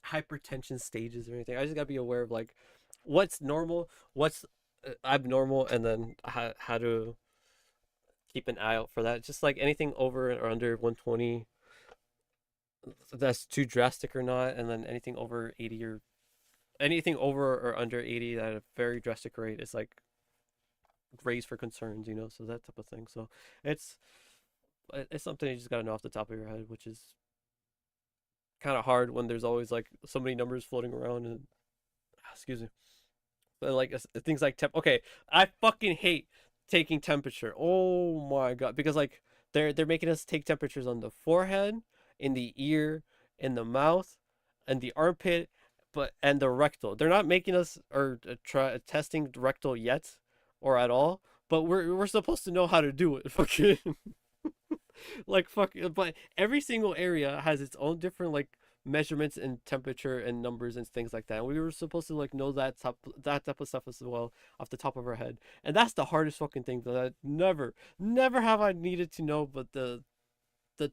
hypertension stages or anything. I just gotta be aware of like what's normal, what's abnormal, and then how to keep an eye out for that. Just like anything over or under 120, that's too drastic or not, and then anything over 80 or anything over or under 80 at a very drastic rate is like raised for concerns, you know, so that type of thing. So it's something you just gotta know off the top of your head, which is kind of hard when there's always like so many numbers floating around, and excuse me, but like things like okay, I fucking hate taking temperature. Oh my god, because like they're making us take temperatures on the forehead, in the ear, in the mouth, and the armpit, but and the rectal. They're not making us or testing rectal yet or at all. But we're supposed to know how to do it. Fucking like fuck. But every single area has its own different like measurements and temperature and numbers and things like that. And we were supposed to like know that type of stuff as well off the top of our head. And that's the hardest fucking thing that I never have I needed to know, but the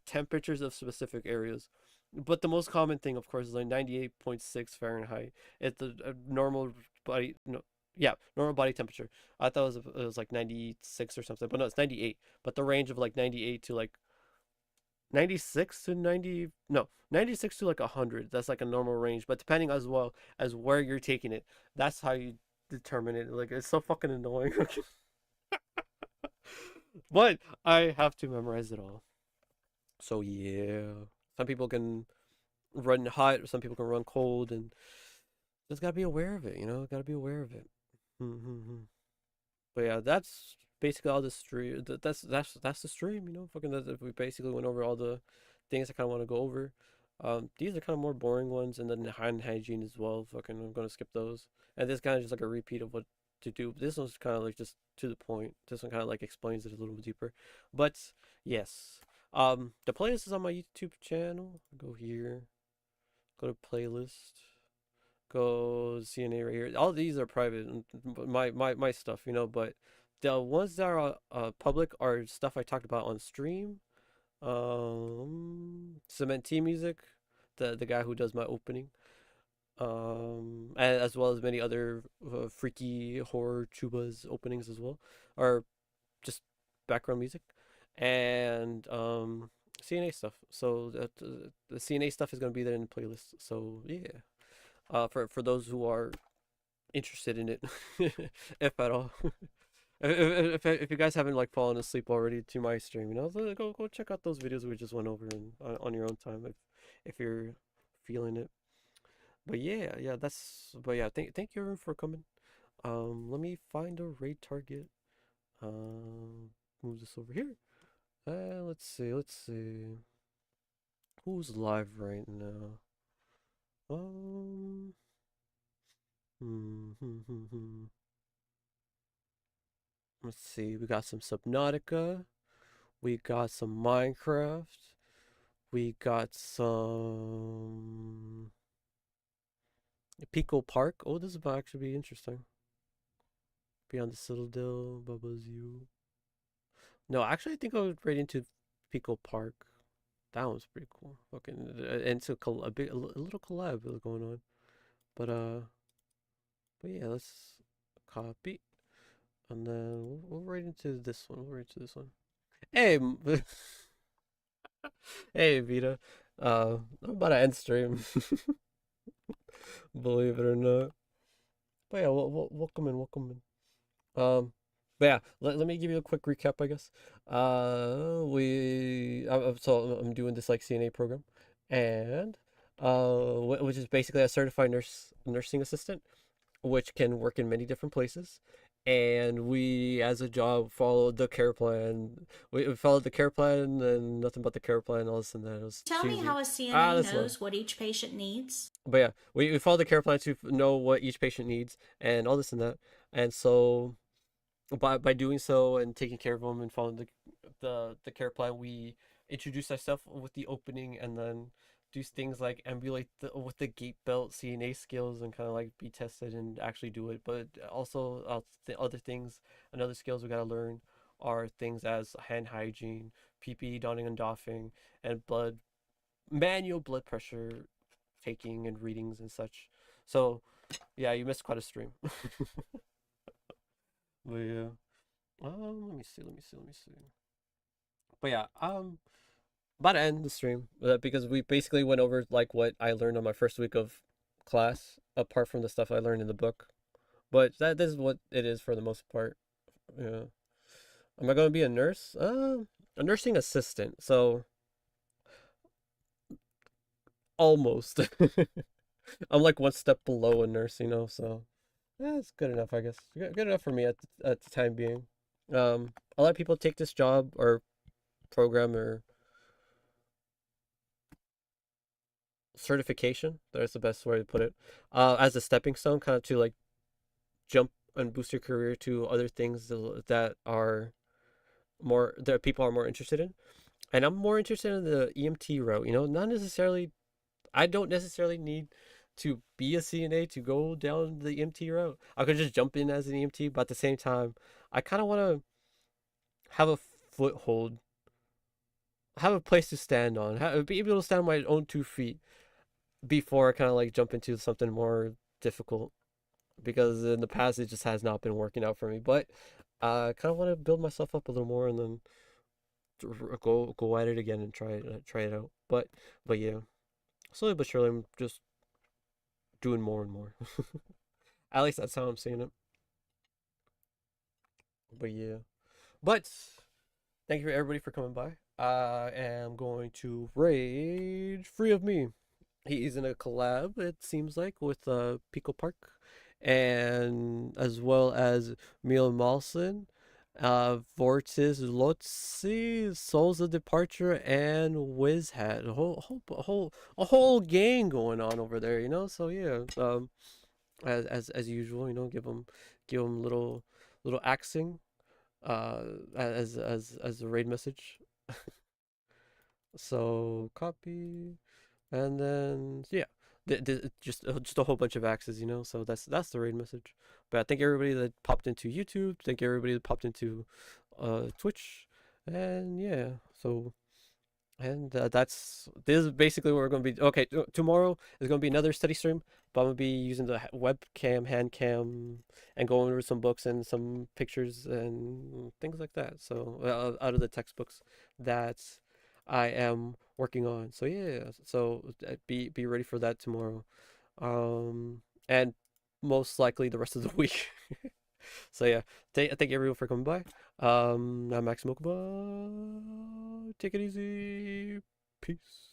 temperatures of specific areas. But the most common thing, of course, is like 98.6 Fahrenheit. It's the normal body, no, yeah, normal body temperature. I thought it was like 96 or something, but no, it's 98. But the range of like 98 to like 96 to 90, no, 96 to like 100. That's like a normal range. But depending as well as where you're taking it, that's how you determine it. Like, it's so fucking annoying. But I have to memorize it all. So yeah, some people can run hot, some people can run cold, and just gotta be aware of it. Gotta be aware of it. But yeah, that's basically all the stream. That's the stream. Fucking we basically went over all the things I kind of want to go over. These are kind of more boring ones, and then the hand hygiene as well. Fucking, I'm gonna skip those. And this kind of just like a repeat of what to do. This one's kind of like just to the point. This one kind of like explains it a little bit deeper. But yes. The playlist is on my YouTube channel. Go here, go to playlist, go CNA right here. All these are private, my stuff, but the ones that are public are stuff I talked about on stream. Cement T Music, the guy who does my opening. And as well as many other freaky horror chubas openings as well, or just background music. And CNA stuff. So the CNA stuff is gonna be there in the playlist. So yeah, for those who are interested in it, if at all. If you guys haven't like fallen asleep already to my stream, go check out those videos we just went over and on your own time if you're feeling it. But yeah, thank you everyone for coming. Let me find a raid target. Move this over here. Let's see. Who's live right now? Hmm, hmm, hmm, hmm. Let's see. We got some Subnautica. We got some Minecraft. We got some Pico Park. Oh, this is actually be interesting. Beyond the Citadel, Bubba's You. No, actually, I think I would right into Pico Park. That one's pretty cool. Fucking, and it's a little collab going on. But yeah, let's copy, and then we'll right into this one. Hey, hey, Vita. I'm about to end stream. Believe it or not. But yeah, welcome in. But yeah, let me give you a quick recap, I guess. So I'm doing this like CNA program, and which is basically a certified nursing assistant, which can work in many different places. And we, as a job, followed the care plan. We followed the care plan and nothing but the care plan. All this and that. It was Tell me cheesy. how a CNA knows low. what each patient needs. But yeah, we followed the care plan to know what each patient needs and all this and that. And so by doing so and taking care of them and following the care plan, we introduce ourselves with the opening and then do things like emulate with the gate belt CNA skills and kind of like be tested and actually do it. But also other things and other skills we gotta learn are things as hand hygiene, PPE donning and doffing, and manual blood pressure taking and readings and such. So yeah, you missed quite a stream. But yeah. Let me see. But yeah, about to end the stream because we basically went over like what I learned on my first week of class, apart from the stuff I learned in the book. But this is what it is for the most part. Yeah. Am I gonna be a nurse? A nursing assistant. So almost. I'm like one step below a nurse, so it's good enough, I guess. Good enough for me at the time being. A lot of people take this job or program or certification. That's the best way to put it. As a stepping stone, kind of to like jump and boost your career to other things that are more that people are more interested in. And I'm more interested in the EMT route. Not necessarily. I don't necessarily need to be a CNA to go down the EMT route. I could just jump in as an EMT, but at the same time, I kind of want to have a foothold, have a place to stand on, be able to stand on my own 2 feet before I kind of like jump into something more difficult. Because in the past, it just has not been working out for me. But I kind of want to build myself up a little more and then go at it again and try it out. But yeah, slowly but surely, I'm just doing more and more. At least that's how I'm seeing it. But yeah. But thank you everybody for coming by. I am going to rage Free of Me. He's in a collab, it seems like, with Pico Park, and as well as Mil Malson, Vortis Lotzi, Souls of Departure, and Wizhat. A whole gang going on over there. So yeah, as usual, give them little axing, as a raid message. So copy. And then yeah, just a whole bunch of axes. So that's the raid message. But I thank everybody that popped into YouTube. Thank everybody that popped into Twitch, and yeah. So this is basically what we're going to be. Okay, tomorrow is going to be another study stream, but I'm going to be using the webcam, hand cam, and going over some books and some pictures and things like that. So out of the textbooks that I am working on. So yeah, so be ready for that tomorrow, and most likely the rest of the week. So yeah, thank everyone for coming by. I'm Max Mokuba. Take it easy. Peace.